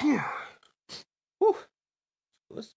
Whew. Let's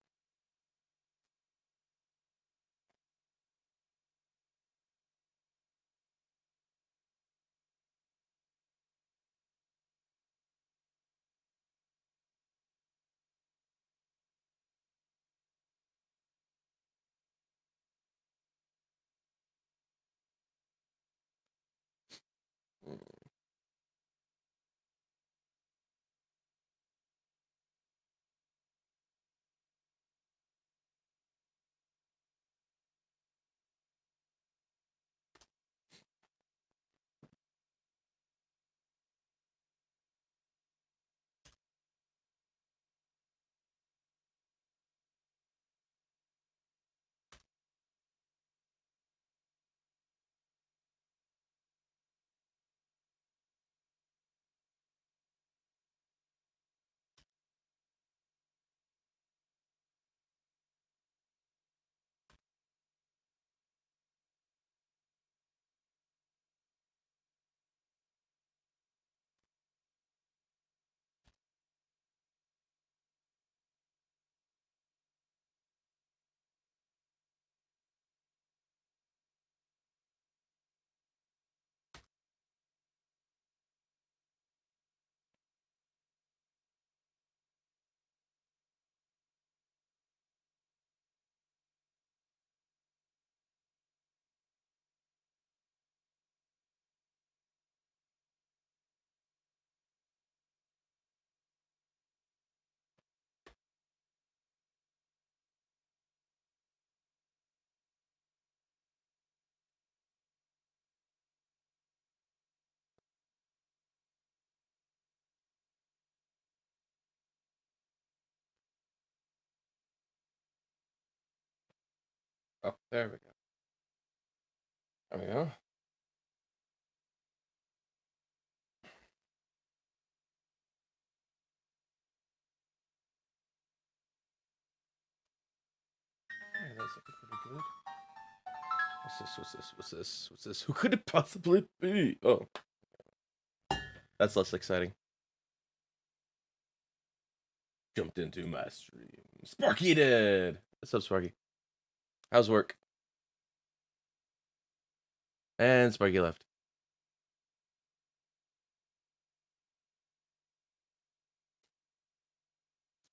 Oh, there we go. There we go. Yeah, that's looking pretty good. What's this? What's this? What's this? What's this? Who could it possibly be? Oh, that's less exciting. Jumped into my stream. Sparky did. What's up, Sparky? How's work? And Sparky left.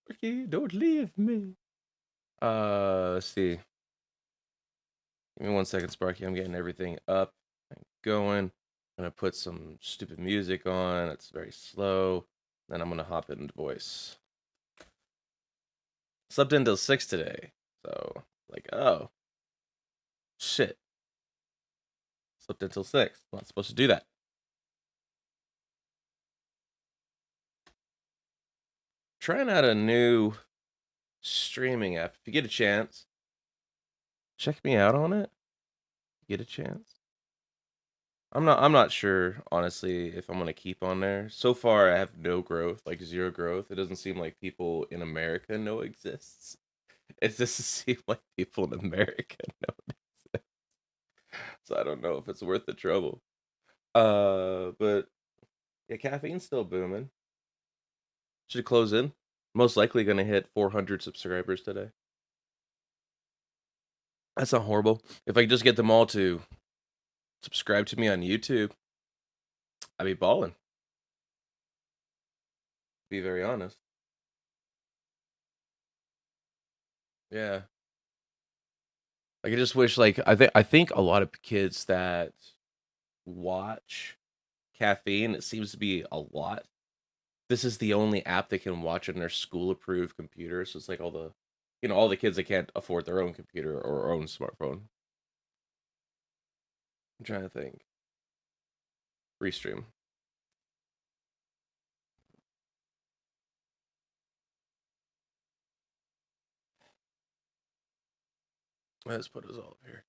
Sparky, don't leave me. Let's see. Give me 1 second, Sparky. I'm getting everything up and going. I'm gonna put some stupid music on. It's very slow. Then I'm gonna hop into voice. Slept until 6 today. So, like, oh. Shit. Slept until 6. I'm not supposed to do that. Trying out a new streaming app. If you get a chance, check me out on it. Get a chance. I'm not sure, honestly, if I'm gonna keep on there. So far I have no growth, like zero growth. It doesn't seem like people in America know it exists. It doesn't seem like people in America know it exists. So I don't know if it's worth the trouble. But yeah, caffeine's still booming. Should close in. Most likely gonna hit 400 subscribers today. That's not horrible. If I could just get them all to subscribe to me on YouTube, I'd be balling. Be very honest. Yeah. Like I just wish like I think a lot of kids that watch caffeine, it seems to be a lot. This is the only app they can watch on their school approved computer. So it's like all the all the kids that can't afford their own computer or own smartphone. I'm trying to think. Restream. Let's put us all up here.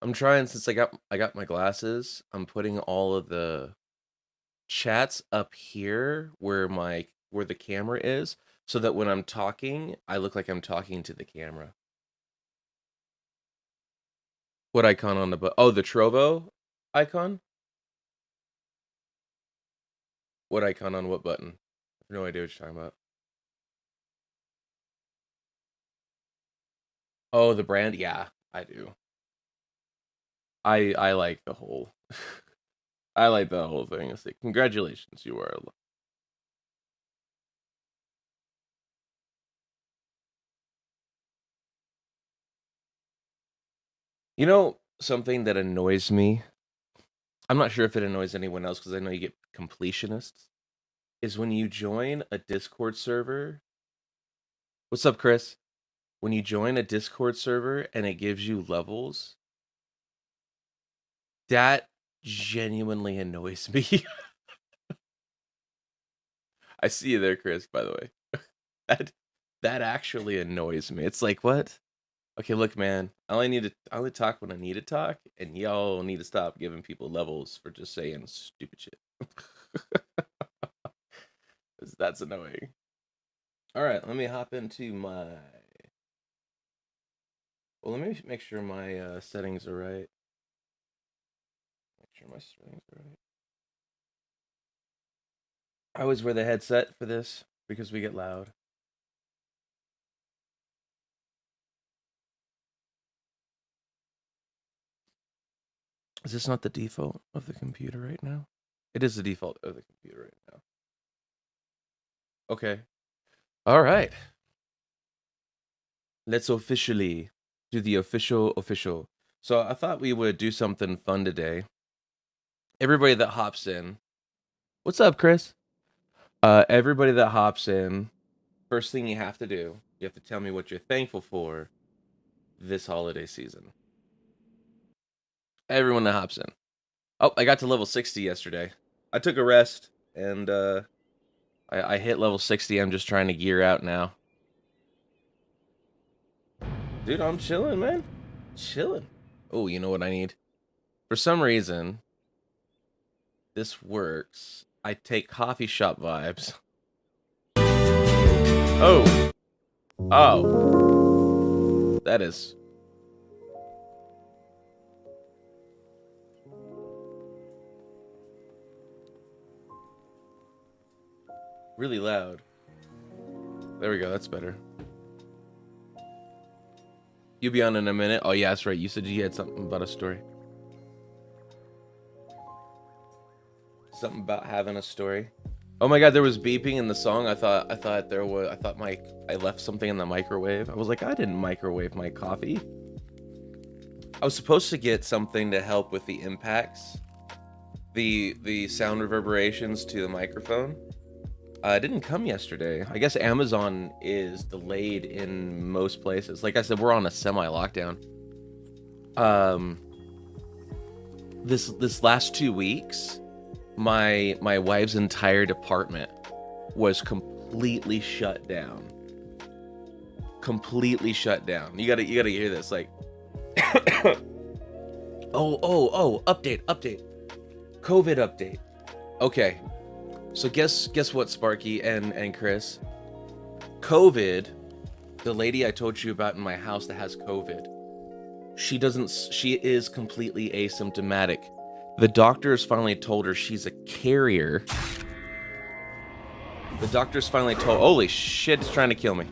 I'm trying since I got my glasses. I'm putting all of the chats up here where the camera is, so that when I'm talking, I look like I'm talking to the camera. What icon on the oh, the Trovo icon? What icon on what button? I have no idea what you're talking about. Oh, the brand? Yeah, I do. I like the whole I like the whole thing. It's like, congratulations, you are. You know something that annoys me? I'm not sure if it annoys anyone else because I know you get completionists. Is when you join a Discord server. What's up, Chris? When you join a Discord server and it gives you levels, that genuinely annoys me. I see you there, Chris, by the way. That that actually annoys me. It's like, what? Okay, look, man. I only talk when I need to talk, and y'all need to stop giving people levels for just saying stupid shit. 'Cause that's annoying. All right, let me hop into my. Well, let me make sure my settings are right. Make sure my settings are right. I always wear the headset for this because we get loud. Is this not the default of the computer right now? It is the default of the computer right now. Okay. All right. Let's officially do the official. So I thought we would do something fun today. Everybody that hops in. What's up, Chris? Everybody that hops in, first thing you have to do, you have to tell me what you're thankful for this holiday season. Everyone that hops in. Oh, I got to level 60 yesterday. I took a rest and I hit level 60. I'm just trying to gear out now. Dude, I'm chilling, man. Chilling. Oh, you know what I need? For some reason, this works. I take coffee shop vibes. Oh. Oh. That is. Really loud. There we go. That's better. You'll be on in a minute. Oh, yeah, that's right. You said you had something about a story. Something about having a story. Oh my god, there was beeping in the song. I thought I left something in the microwave. I was like, I didn't microwave my coffee. I was supposed to get something to help with the impacts, the sound reverberations to the microphone. It didn't come yesterday. I guess Amazon is delayed in most places. Like I said, we're on a semi-lockdown. This last 2 weeks, my wife's entire department was completely shut down. Completely shut down. You gotta hear this. Like, update. COVID update. Okay. So guess what, Sparky and Chris? COVID, the lady I told you about in my house that has COVID, she is completely asymptomatic. The doctors finally told her she's a carrier. The doctors finally told, holy shit, it's trying to kill me.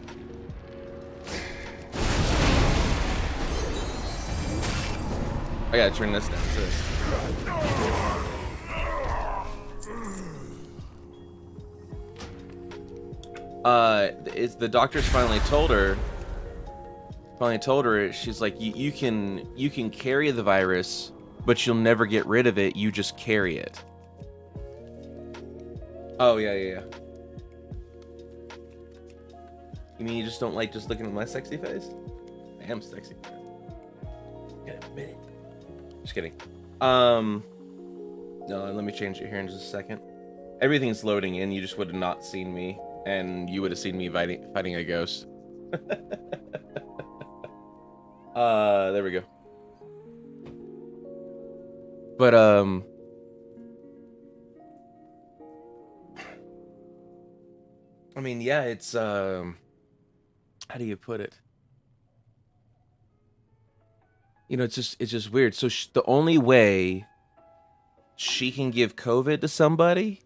I gotta turn this down too. It's the doctors finally told her. She's like, you can carry the virus, but you'll never get rid of it. You just carry it. Oh yeah. You mean you just don't like just looking at my sexy face? I am sexy. Get a minute. Just kidding. No, let me change it here in just a second. Everything's loading in. You just would have not seen me, and you would have seen me fighting a ghost. There we go. But I mean, yeah, it's how do you put it? You know, it's just weird. So the only way she can give COVID to somebody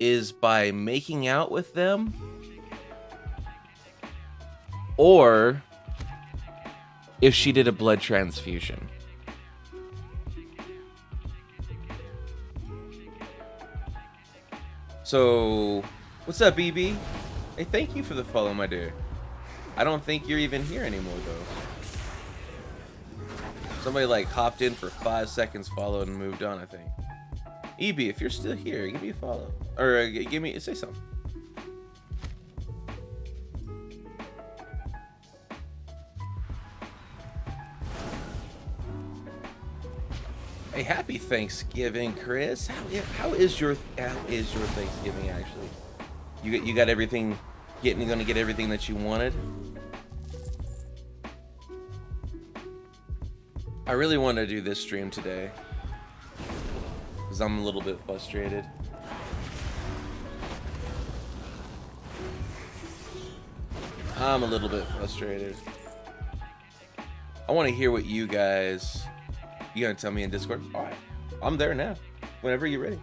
is by making out with them, or if she did a blood transfusion. So, what's up, BB? Hey, thank you for the follow, my dear. I don't think you're even here anymore, though. Somebody, like, hopped in for 5 seconds, followed, and moved on, I think. EB, if you're still here, give me a follow. Or, say something. Hey, happy Thanksgiving, Chris. How is your Thanksgiving actually? You got everything? Gonna get everything that you wanted? I really want to do this stream today because I'm a little bit frustrated. I want to hear what you guys. You gonna tell me in Discord? All right, I'm there now. Whenever you're ready.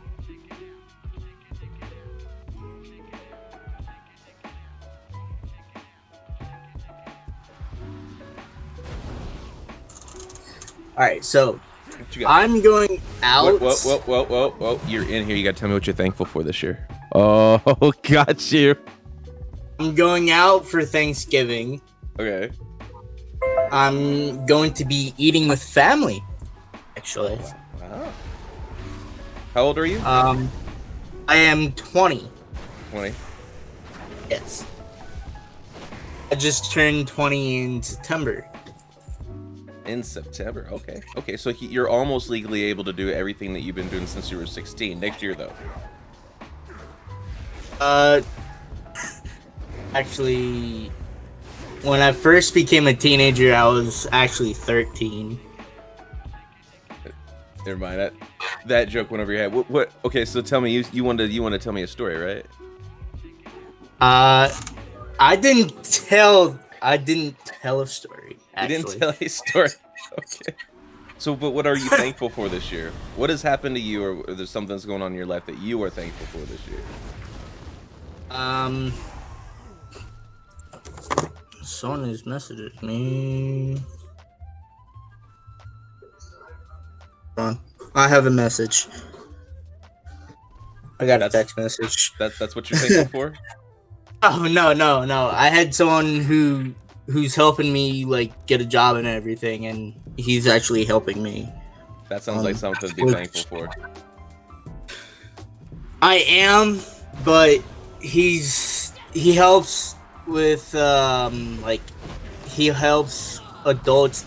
All right, so I'm going out. Whoa! You're in here. You gotta tell me what you're thankful for this year. Oh, got you. I'm going out for Thanksgiving. Okay. I'm going to be eating with family. Actually. Wow. How old are you? I am 20. 20. Yes. I just turned 20 in September. In September, okay. Okay, so you're almost legally able to do everything that you've been doing since you were 16. Next year, though. Actually, when I first became a teenager, I was actually 13. Never mind, that joke went over your head. What? Okay, so tell me, you want to tell me a story, right? I didn't tell a story. Actually. You didn't tell a story. Okay. So, but what are you thankful for this year? What has happened to you, or there's something that's going on in your life that you are thankful for this year? Someone has messaged me. I have a message. I got a text message. That's what you're thankful for? Oh no! I had someone who's helping me like get a job and everything, and he's actually helping me. That sounds like something to be thankful for. I am, but he helps with like he helps adults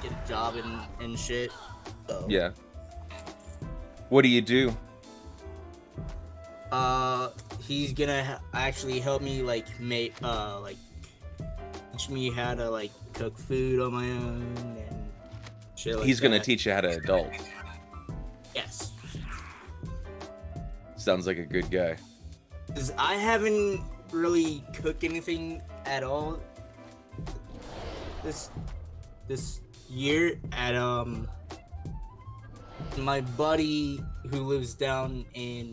get a job and shit. So. Yeah. What do you do? He's gonna actually help me like make teach me how to like cook food on my own and shit like that. He's gonna teach you how to adult. Yes. Sounds like a good guy. 'Cause I haven't really cooked anything at all this year. At my buddy who lives down in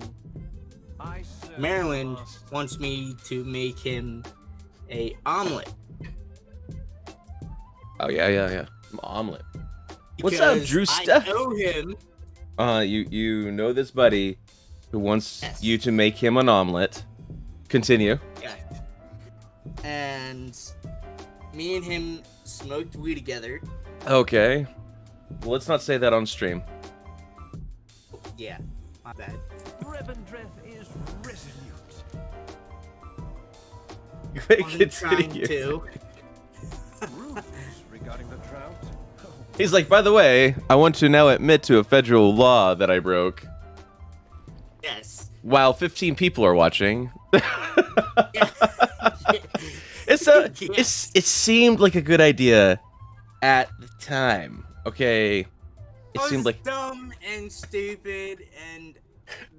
Maryland wants me to make him a omelet. Oh yeah. Omelet. What's up, Drew? I know him. You know this buddy who wants you to make him an omelet. Continue. Yeah. And me and him smoked weed together. Okay. Well, let's not say that on stream. Yeah, my bad. Revendreth is resolute. Continue. Rumors regarding the drought. He's like, by the way, I want to now admit to a federal law that I broke. Yes. While 15 people are watching. It seemed like a good idea at the time. Okay. It seemed like dumb and stupid, and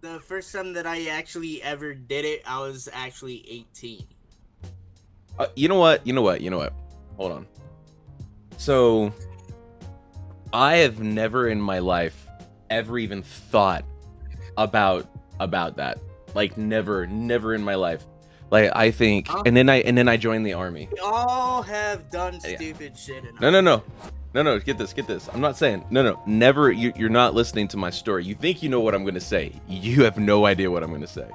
the first time that I actually ever did it, I was actually 18. You know what? Hold on. So, I have never in my life ever even thought about that. Like never in my life. Like I think, Huh? and then I joined the army. We all have done Yeah. stupid shit. No. Get this. I'm not saying no. Never. You're not listening to my story. You think you know what I'm going to say. You have no idea what I'm going to say.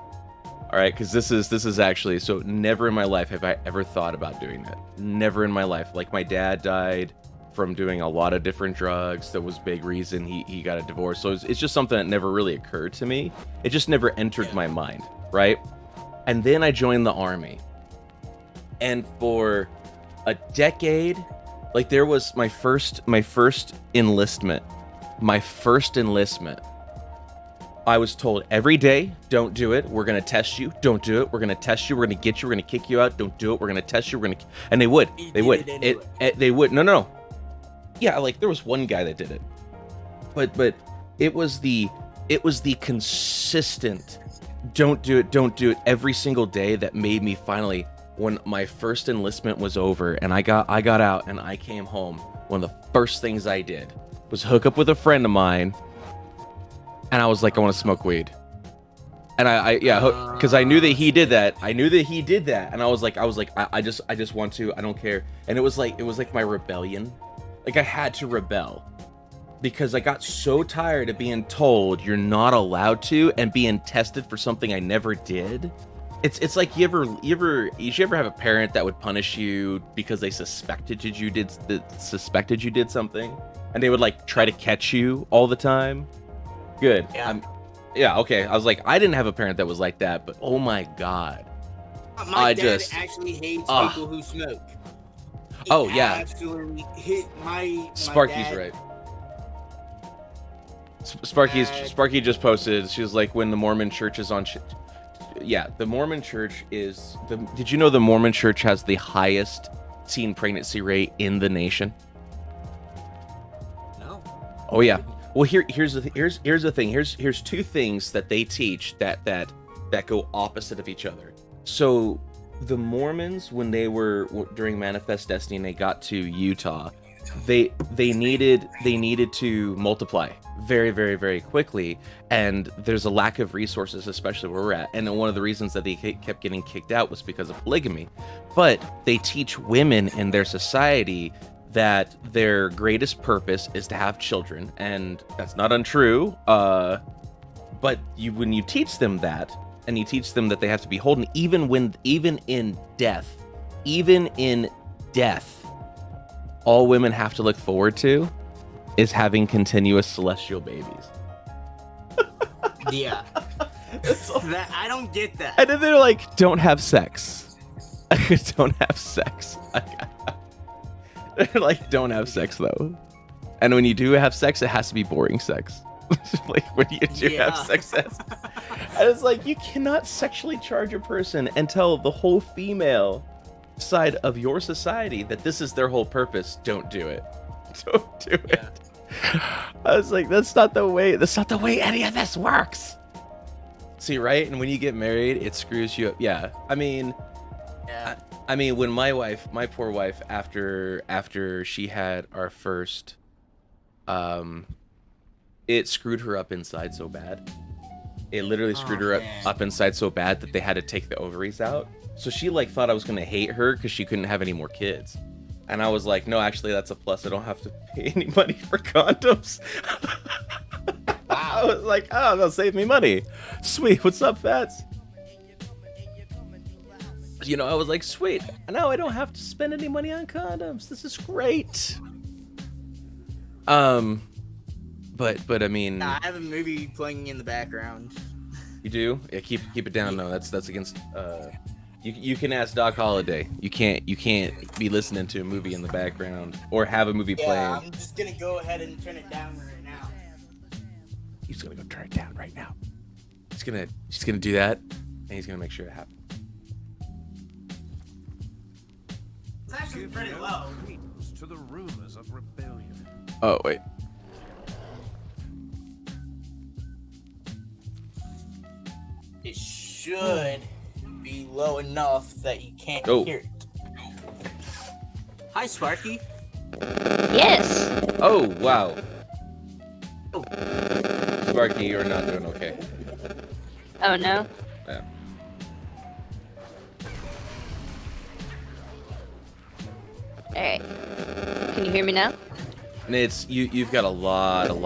All right, because this is actually so. Never in my life have I ever thought about doing that. Never in my life. Like my dad died from doing a lot of different drugs. That was a big reason he got a divorce. So it's just something that never really occurred to me. It just never entered my mind, right? And then I joined the army. And for a decade, like there was my first enlistment. My first enlistment. I was told every day, don't do it. We're going to test you. Don't do it. We're going to test you. We're going to get you. We're going to kick you out. Don't do it. We're going to test you. We're going to, and they would. You They did would. it anyway. They would. No. Yeah, like there was one guy that did it. But it was the consistent don't do it every single day that made me finally, when my first enlistment was over and I got out and I came home, one of the first things I did was hook up with a friend of mine, and I was like, I want to smoke weed. And because I knew that he did that. And I was like, I just want to, I don't care. And it was like my rebellion. Like I had to rebel. Because I got so tired of being told you're not allowed to and being tested for something I never did. It's like you ever have a parent that would punish you because they suspected you did something, and they would like try to catch you all the time. Good. Yeah. Okay. I was like, I didn't have a parent that was like that, but oh my god. My dad actually hates people who smoke. He absolutely hit my Sparky's dad. right. Sparky just posted. She was like, when the Mormon Church is on. Yeah, the Mormon Church is the. Did you know the Mormon Church has the highest teen pregnancy rate in the nation? No. Oh yeah. Well, here's the thing. Here's two things that they teach that go opposite of each other. So the Mormons, when they were during Manifest Destiny and they got to Utah, they needed to multiply very, very, very quickly, and there's a lack of resources, especially where we're at. And one of the reasons that they kept getting kicked out was because of polygamy. But they teach women in their society that their greatest purpose is to have children, and that's not untrue. But when you teach them that, and you teach them that they have to be beholden, even in death, all women have to look forward to is having continuous celestial babies. Yeah. That, I don't get that. And then they're like, don't have sex. Don't have sex. They're like, don't have sex though. And when you do have sex, it has to be boring sex. Like when you do have sex, and it's like, you cannot sexually charge a person and tell the whole female side of your society that this is their whole purpose. Don't do it. Don't do it. I was like, that's not the way any of this works. See, right? And when you get married, it screws you up. Yeah. I mean, when my poor wife, after she had our first, it screwed her up inside so bad. It literally screwed her up inside so bad that they had to take the ovaries out. So she like thought I was gonna hate her because she couldn't have any more kids. And I was like, no, actually that's a plus. I don't have to pay any money for condoms. I was like, oh, they'll save me money. Sweet. What's up, Fats? You know, I was like, sweet. Now I don't have to spend any money on condoms. This is great. But I mean, Nah, I have a movie playing in the background. You do? Yeah, keep it down though. That's against you can ask Doc Holliday. You can't be listening to a movie in the background or have a movie playing. Yeah, I'm just gonna go ahead and turn it down right now. He's gonna go turn it down right now. He's gonna do that, and he's gonna make sure it happens. It's actually Give pretty no low. credence to the rumors of rebellion. Oh wait. It should be low enough that you can't hear it. Hi, Sparky. Yes. Oh wow. Sparky, you're not doing okay. Oh no. Yeah. Alright. Can you hear me now? And it's you've got a lot of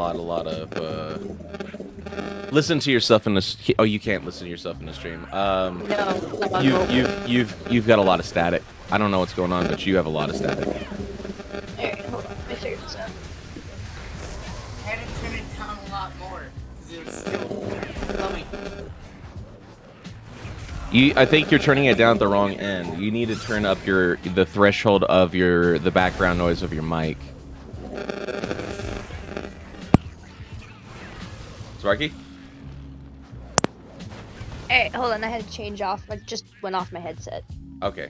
listen to yourself in this. Oh, you can't listen to yourself in the stream. No. You've got a lot of static. I don't know what's going on, but you have a lot of static. Alright, hold on. Let me figure this out. I had to turn it down a lot more because it was still coming. I think you're turning it down at the wrong end. You need to turn up the threshold of the background noise of your mic. Sparky? Alright, hold on. I had to change off. I just went off my headset. Okay.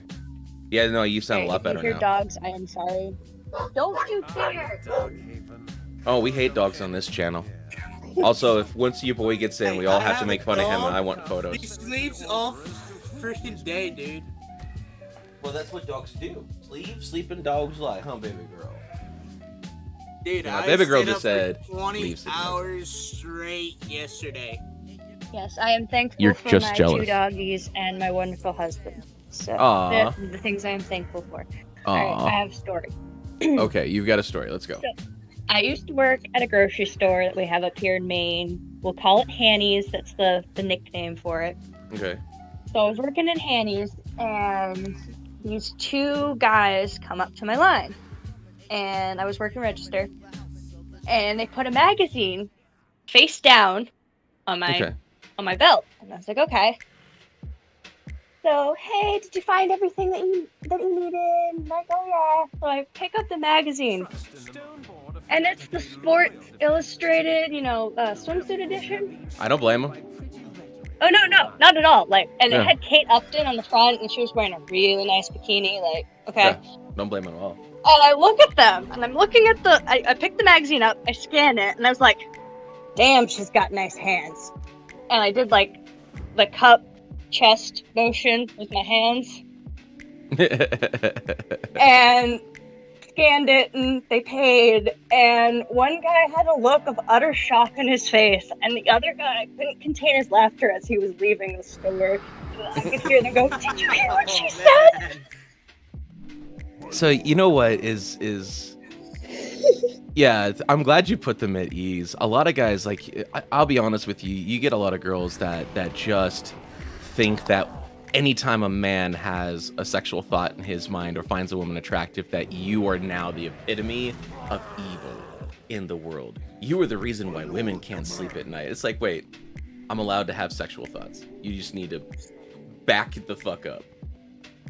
Yeah, no, you sound a lot better if you hear now. dogs, I am sorry. Don't you dare! Oh, we hate dogs on this channel. Also, if once your boy gets in, we all have to make fun of him, and I want He photos. sleeps all freaking day, dude. Well, that's what dogs do. Sleeping dogs lie, huh, baby girl? Dude, Yeah, I baby girl stayed just up for said, 20 leave sleeping dogs. hours straight yesterday. Yes, I am thankful You're for just my jealous. 2 doggies and my wonderful husband. So, Aw. the things I am thankful for. Alright, I Aw. have a story. Okay, you've got a story. Let's go. I used to work at a grocery store that we have up here in Maine. We'll call it Hanny's. That's the nickname for it. Okay. So I was working at Hanny's, and these 2 guys come up to my line. And I was working register. And they put a magazine face down on my belt. And I was like, okay. So, hey, did you find everything that you needed? I'm like, oh yeah. So I pick up the magazine. And it's the Sports Illustrated, swimsuit edition. I don't blame him. Oh no, not at all. And Yeah. it had Kate Upton on the front, and she was wearing a really nice bikini. Okay. Yeah, don't blame him at all. And I look at them, and I'm looking at I picked the magazine up, I scanned it, and I was like, damn, she's got nice hands. And I did the cup chest motion with my hands, and scanned it, and they paid. And one guy had a look of utter shock on his face, and the other guy couldn't contain his laughter as he was leaving the store. I could hear them go, did you hear what she said? Man. So you know what is yeah, I'm glad you put them at ease. A lot of guys, I'll be honest with you, you get a lot of girls that just think that anytime a man has a sexual thought in his mind or finds a woman attractive, that you are now the epitome of evil in the world. You are the reason why women can't sleep at night. It's like, wait, I'm allowed to have sexual thoughts. You just need to back the fuck up.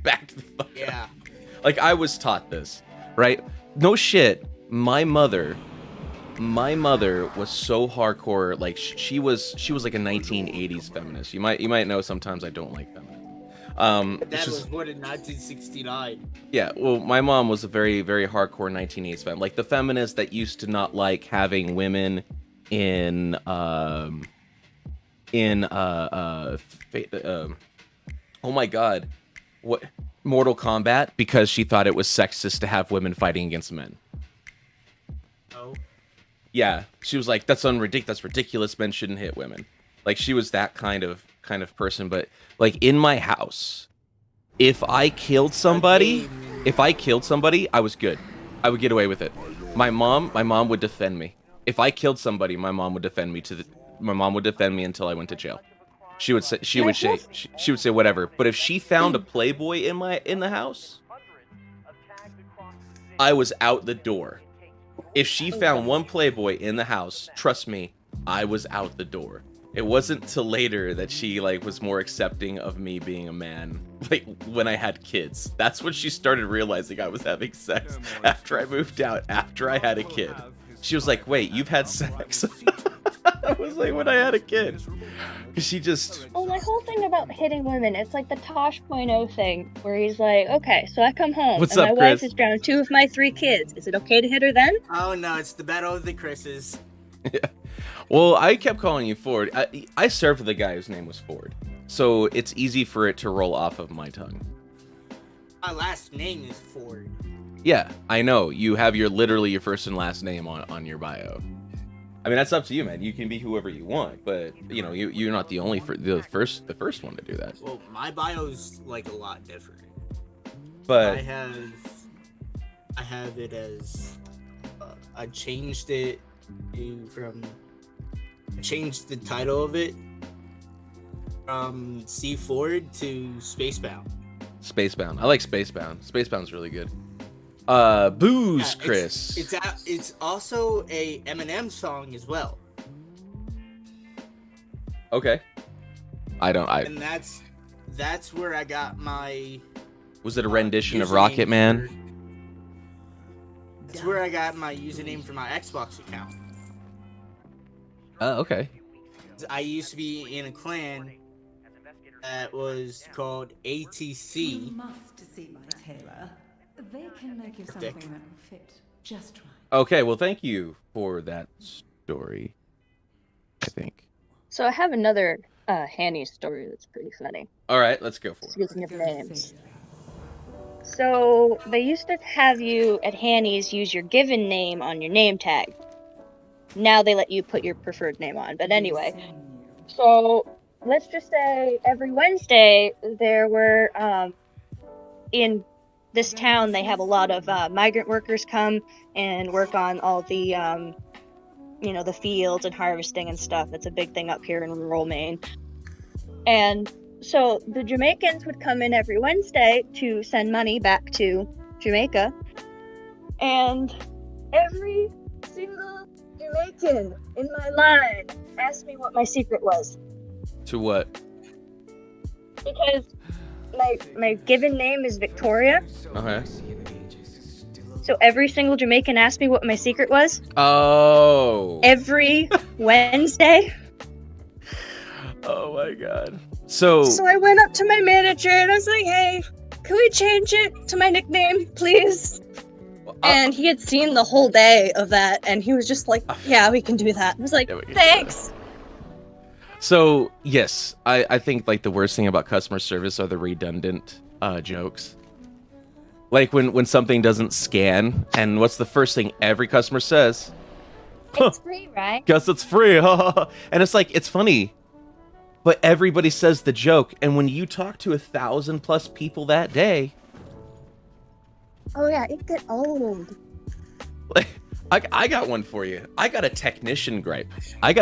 Back the fuck up. Yeah. Like, I was taught this, right? No shit. My mother was so hardcore. Like, she was like a 1980s feminist. You might know sometimes I don't like feminists. That it's was just, born in 1969. yeah. Well, my mom was a very, very hardcore 1980s feminist. Like the feminist that used to not like having women in oh my god, what? Mortal Kombat, because she thought it was sexist to have women fighting against men. Oh. Yeah, she was like, that's ridiculous. Men shouldn't hit women. Like, she was that kind of person. But like, in my house, if I killed somebody, I was good. I would get away with it. My mom would defend me. If I killed somebody, my mom would defend me until I went to jail. She would say whatever. But if she found a Playboy in the house, I was out the door. If she found one Playboy in the house, trust me, I was out the door. It wasn't till later that she was more accepting of me being a man, when I had kids. That's when she started realizing I was having sex after I moved out, after I had a kid. She was like, wait, you've had sex? I was like, when I had a kid. She just... Well, my whole thing about hitting women, it's like the Tosh.0 thing, where he's like, okay, so I come home, What's and up, my Chris? wife has drowned 2 of my 3 kids. Is it okay to hit her then? Oh no, it's the battle of the Chris's. Yeah. Well, I kept calling you Ford. I served the guy whose name was Ford. So it's easy for it to roll off of my tongue. My last name is Ford. Yeah, I know. You have literally your first and last name on your bio. I mean, that's up to you, man. You can be whoever you want, but you're not the only the first one to do that. Well, my bio's a lot different. But I have I have it as I changed it I changed the title of it from Sea Forward to Spacebound. Spacebound. I like Spacebound. Spacebound's really good. Booze, Yeah, Chris. It's also a Eminem song as well, Okay. and that's where I got my Was it a rendition of username Rocket Man? That's where I got my username for my Xbox account. Oh, okay. I used to be in a clan that was called You ATC. must see my tailor. They can make you Dick. something that will fit just right. Okay, well, thank you for that story. I think. So I have another Hanny story that's pretty funny. All right, let's go for it. Speaking of names. So they used to have you at Hanny's use your given name on your name tag. Now they let you put your preferred name on. But anyway, so let's just say every Wednesday there were in this town they have a lot of migrant workers come and work on all the the fields and harvesting and stuff. It's a big thing up here in rural Maine. And so the Jamaicans would come in every Wednesday to send money back to Jamaica. And every single Jamaican in my line asked me what my secret was. To what? Because my given name is Victoria. Okay. So every single Jamaican asked me what my secret was. Oh. Every Wednesday. Oh my god. So I went up to my manager and I was like, hey, can we change it to my nickname, please? And he had seen the whole day of that, and he was just like, yeah, we can do that. I was like, Yeah, we can do thanks. So yes, I think like the worst thing about customer service are the redundant jokes. Like when something doesn't scan, and what's the first thing every customer says? It's free, right? Guess it's free. And it's like, it's funny, but everybody says the joke, and when you talk to 1,000+ people that day, Oh yeah, it get old. like, I got one for you. I got a technician gripe. The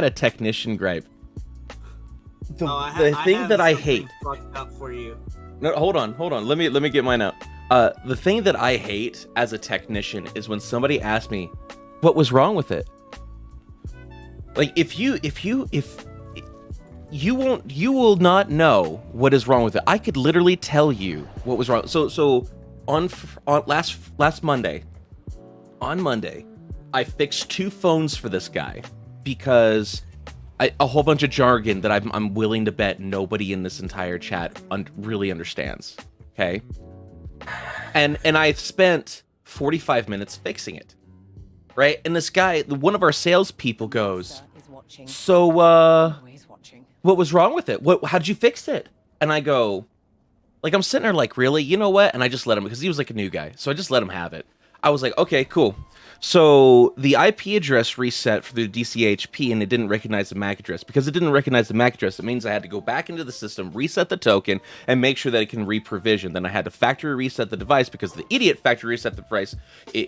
thing that I hate. Fucked up for you. No, hold on. Let me get mine out. The thing that I hate as a technician is when somebody asks me, "What was wrong with it?" Like if you will not know what is wrong with it. I could literally tell you what was wrong. So on last Monday, I fixed 2 phones for this guy because a whole bunch of jargon that I'm willing to bet nobody in this entire chat really understands. Okay, and I spent 45 minutes fixing it, right? And this guy, one of our salespeople, goes, "So, what was wrong with it? How did you fix it?" And I go, like, I'm sitting there like, really? You know what? And I just let him, because he was like a new guy, so I just let him have it. I was like, okay, cool. So the IP address reset for the DCHP, and it didn't recognize the MAC address. Because it didn't recognize the MAC address, it means I had to go back into the system, reset the token, and make sure that it can re-provision. Then I had to factory reset the device because the idiot factory reset the device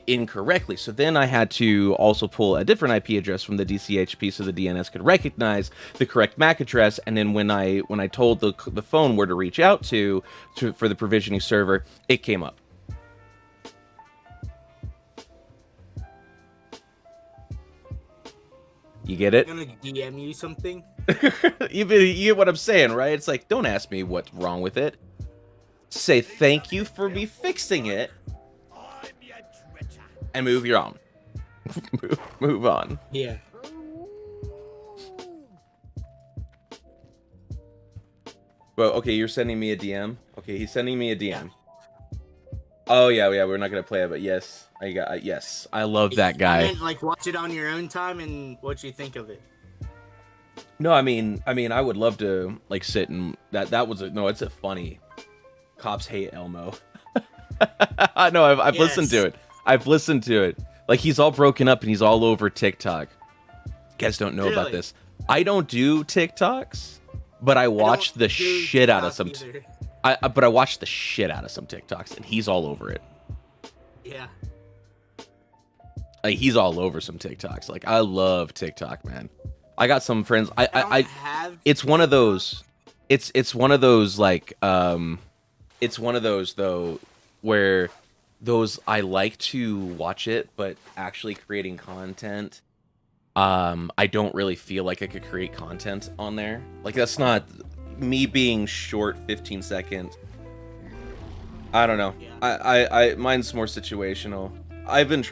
incorrectly. So then I had to also pull a different IP address from the DCHP so the DNS could recognize the correct MAC address. And then when I told the phone where to reach out to for the provisioning server, it came up. You get it? I'm gonna DM you something. You get what I'm saying, right? It's like, don't ask me what's wrong with it. Say thank you for me fixing it, and move on. move on. Yeah. Well, okay, you're sending me a DM. Okay, he's sending me a DM. Oh yeah, we're not gonna play it, but yes, yes, I love that guy. And, like, watch it on your own time and what you think of it. No, I mean, I would love to like sit and it's a funny. Cops hate Elmo. I know, I've listened to it. I've listened to it. Like, he's all broken up and he's all over TikTok. You guys don't know about this. I don't do TikToks, but I watch the shit out of some. But I watch the shit out of some TikToks, and he's all over it. Yeah. Like he's all over some TikToks. Like I love TikTok, man. I got some friends. I have. it's one of those. It's one of those like it's one of those though where those I like to watch it, but actually creating content. I don't really feel like I could create content on there. Like that's not me being short 15-second. I don't know. Yeah. I mine's more situational. I've been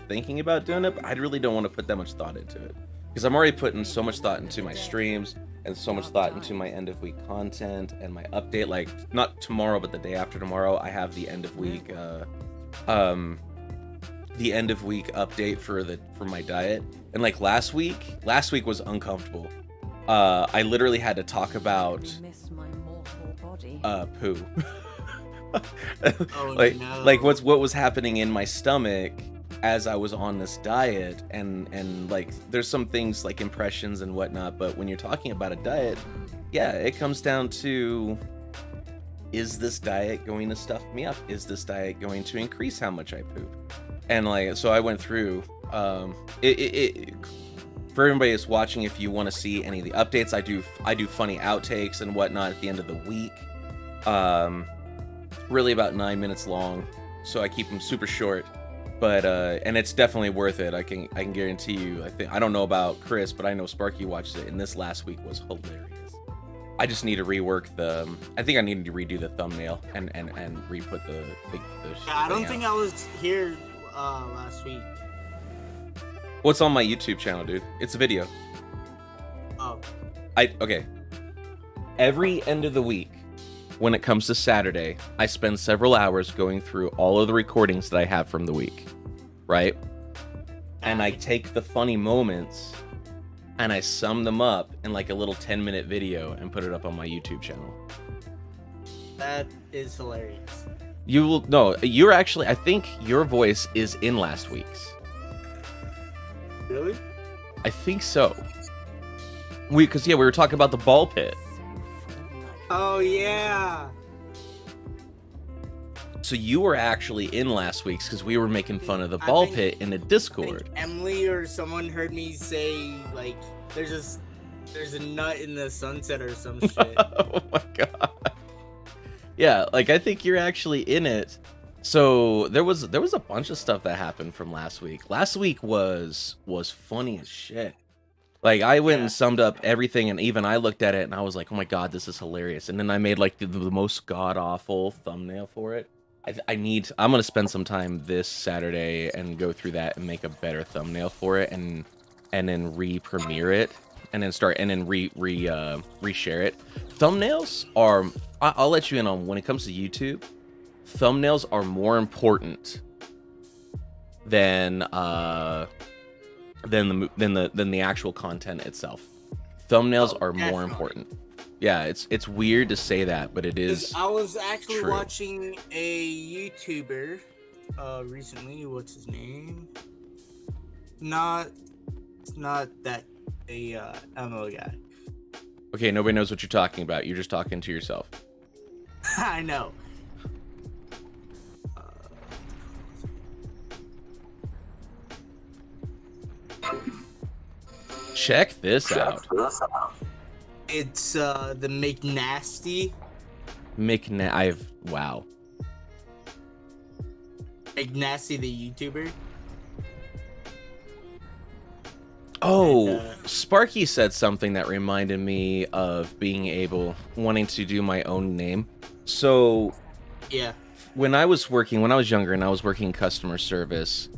thinking about doing it, but I really don't want to put that much thought into it. Because I'm already putting so much thought into my streams and so much thought into my end of week content and my update. Like not tomorrow, but the day after tomorrow, I have the end of week update for my diet. And like last week was uncomfortable. I literally had to talk about Miss my mortal body. poo. Oh, like no. like what was happening in my stomach as I was on this diet, and like there's some things like impressions and whatnot, but when you're talking about a diet, yeah, it comes down to, is this diet going to stuff me up? Is this diet going to increase how much I poop? And like, so I went through it for everybody that's watching. If you want to see any of the updates, I do funny outtakes and whatnot at the end of the week. Really about 9 minutes long, so I keep them super short. But and it's definitely worth it. I can guarantee you. I don't know about Chris, but I know Sparky watched it, and this last week was hilarious. I just need to rework I think I needed to redo the thumbnail and re-put the I don't thing think out. I was here last week. What's on my YouTube channel, dude? It's a video. Oh, Okay. Every end of the week, when it comes to Saturday, I spend several hours going through all of the recordings that I have from the week, right? And I take the funny moments and I sum them up in like a little 10-minute video and put it up on my YouTube channel. that is hilarious. You will no, you're actually, I think your voice is in last week's. Really? I think so. We were talking about the ball pit. Oh yeah. So you were actually in last week's because we were making fun of the I ball think- pit in the I think Discord. Emily or someone heard me say like there's a nut in the sunset or some shit. Oh my god. Yeah, like I think you're actually in it. So there was a bunch of stuff that happened from last week. Last week was funny as shit. Like I went Yeah. and summed up everything, and even I looked at it and I was like, "Oh my god, this is hilarious!" And then I made like the most god awful thumbnail for it. I'm gonna spend some time this Saturday and go through that and make a better thumbnail for it, and then re-premiere it, and then reshare it. Thumbnails are, I'll let you in on, when it comes to YouTube, thumbnails are more important than the actual content itself. Thumbnails Oh, are more definitely. important. Yeah, it's weird to say that, but it 'Cause is. I was actually true. watching a YouTuber recently. What's his name? It's not that MO guy. Okay, nobody knows what you're talking about. You're just talking to yourself. I know. Check this out. It's the McNasty. Wow. McNasty the YouTuber. Oh, And, Sparky said something that reminded me of wanting to do my own name. So Yeah. when I was younger and I was working customer service,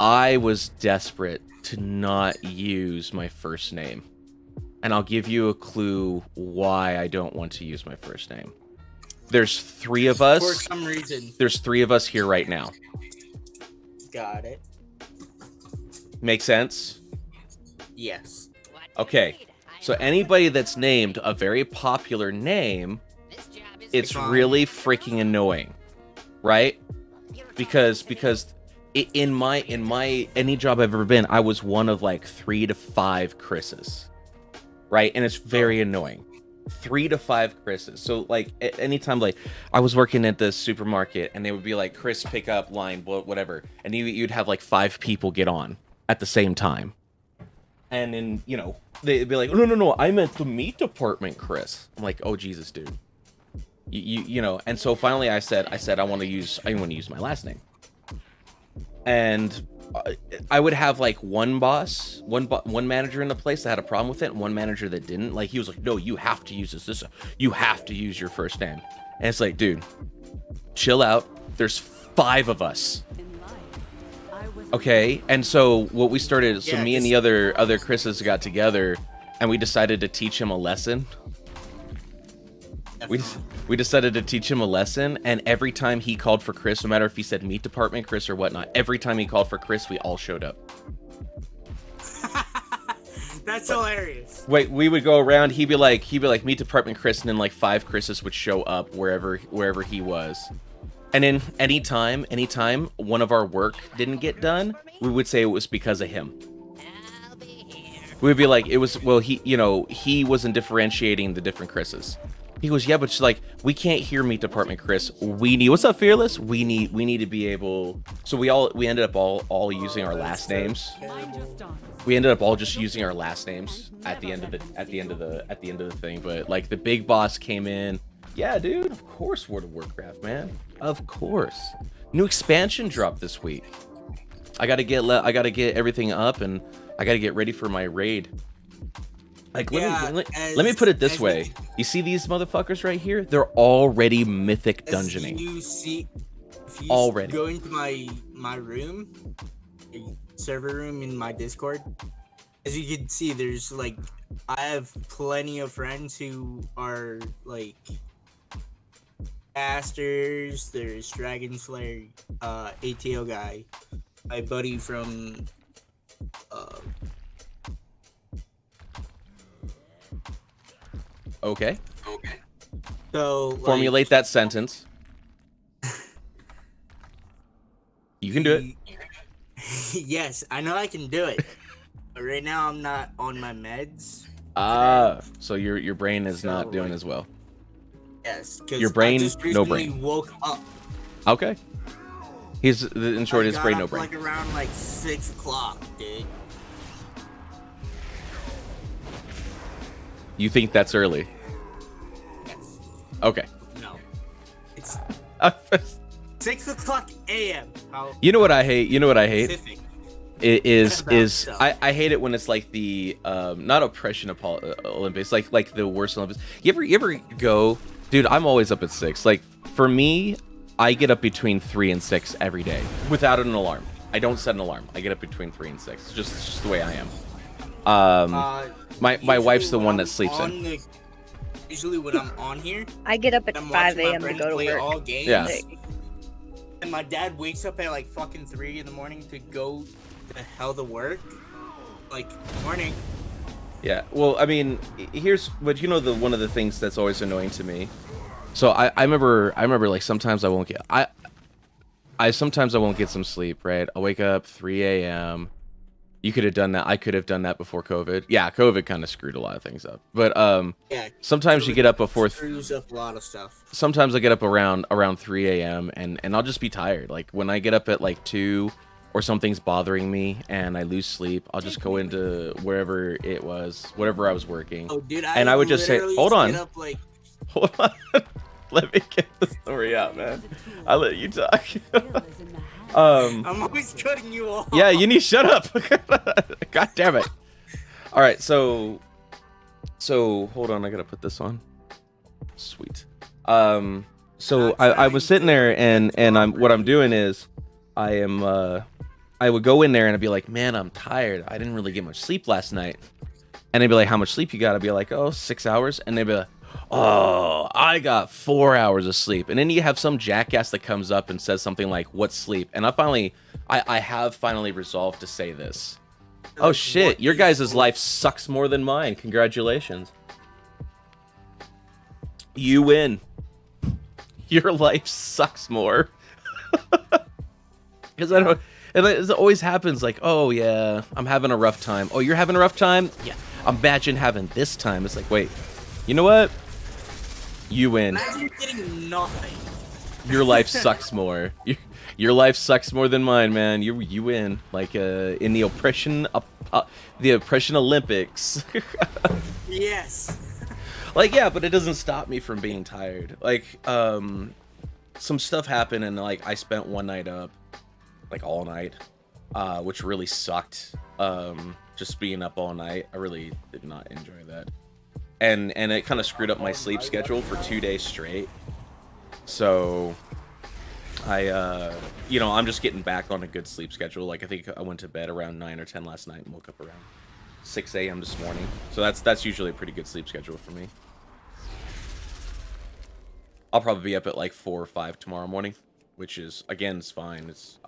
I was desperate to not use my first name. And I'll give you a clue why I don't want to use my first name. There's three of For us. some reason. There's three of us here right now. Got it. Make sense? Yes. Okay. So anybody that's named a very popular name, it's Fine. really freaking annoying, right? Because in my any job I've ever been, I was one of like 3 to 5 Chris's, right? And it's very annoying. 3 to 5 Chris's. So like anytime like I was working at the supermarket and they would be like, Chris, pick up line, whatever, and you'd have like 5 people get on at the same time. And then, you know, they'd be like, no, I meant the meat department, Chris. I'm like, oh Jesus, dude. You know, and so finally I said I want to use my last name. And I would have like one boss, one manager in the place that had a problem with it, and one manager that didn't. Like he was like, no, you have to use this. You have to use your first name. And it's like, dude, chill out. There's 5 of us. Okay, and so what we started, so me and the other Chris's got together, and we decided to teach him a lesson. We decided to teach him a lesson, and every time he called for Chris, no matter if he said meat department Chris or whatnot, every time he called for Chris, we all showed up. That's hilarious. Wait, we would go around. He'd be like meat department Chris, and then like 5 Chris's would show up wherever he was. And then anytime one of our work didn't get done, we would say it was because of him. We'd be like, it was, well, he wasn't differentiating the different Chris's. He goes, yeah, but it's like, we can't hear meat department Chris. We need, what's up, Fearless? We need to be able. So we ended up all using our last names. We ended up all just using our last names at the end of the thing. But like the big boss came in. Yeah, dude, of course, World of Warcraft, man. Of course. New expansion dropped this week. I gotta get everything up, and I gotta get ready for my raid. Like, let me put it this way. You see these motherfuckers right here? They're already mythic dungeoning. If you already go into my room, server room in my Discord, as you can see, there's like, I have plenty of friends who are like casters. There's Dragon Slayer, ATO guy, my buddy from Okay. So like, Formulate that sentence. You can do it. Yes, I know I can do it. But right now I'm not on my meds. So your brain is not doing as well. Yes, because Your brain, I just no recently brain. woke up. Okay. He's in short, his brain, no brain. Like around like 6 o'clock, dude. You think that's early? Yes. Okay. No. It's 6 o'clock a.m. You know what I hate? Pacific. It is Stuff. I hate it when it's like the not oppression of Olympics, like the worst Olympics. You ever go, dude? I'm always up at 6. Like for me, I get up between 3 and 6 every day without an alarm. I don't set an alarm. I get up between 3 and 6. It's just the way I am. My wife's the one that sleeps in. Usually when I'm on here, I get up at I'm 5 watching my a.m. to friends go to play work. all games. Yeah. And my dad wakes up at like fucking 3 in the morning to go the hell to work. Like, morning. Yeah, well, I mean, here's what one of the things that's always annoying to me. So I remember like sometimes I won't get sometimes I won't get some sleep, right? I'll wake up 3 a.m. You could have done that. I could have done that before COVID. Yeah, COVID kind of screwed a lot of things up. But Yeah. sometimes you get up before Screws up a lot of stuff. sometimes I get up around 3 a.m. and I'll just be tired. Like when I get up at like 2 or something's bothering me and I lose sleep, I'll just go into wherever it was, whatever I was working. Oh, dude, And I would just say, literally hold on. get up, like, Hold on. Let me get the story out, man. I'll let you talk. I'm always cutting you off. Yeah, you need to shut up. God damn it. All right, so hold on, I gotta put this on. Sweet. So I was sitting there and what I'm doing is I would go in there and I'd be like, man, I'm tired. I didn't really get much sleep last night. And they'd be like, how much sleep you got? I'd be like, oh, 6 hours. And they'd be like, oh, I got 4 hours of sleep. And then you have some jackass that comes up and says something like, what's sleep? And I have finally resolved to say this. Oh shit, your guys' life sucks more than mine. Congratulations. You win. Your life sucks more. Because I don't, and it always happens like, oh yeah, I'm having a rough time. Oh, you're having a rough time? Yeah, imagine having this time. It's like, wait, You know what? You win. Imagine getting nothing. Your life sucks more. Your life sucks more than mine, man. You win. Like in the oppression Olympics. Yes. Like, yeah, but it doesn't stop me from being tired. Like, some stuff happened and like I spent one night up, like all night, which really sucked. Just being up all night, I really did not enjoy that, and it kind of screwed up my sleep schedule for 2 days straight. So I, you know, I'm just getting back on a good sleep schedule. Like I think I went to bed around 9 or 10 last night and woke up around 6 a.m. this morning. So that's usually a pretty good sleep schedule for me. I'll probably be up at like 4 or 5 tomorrow morning, which is again, it's fine. It's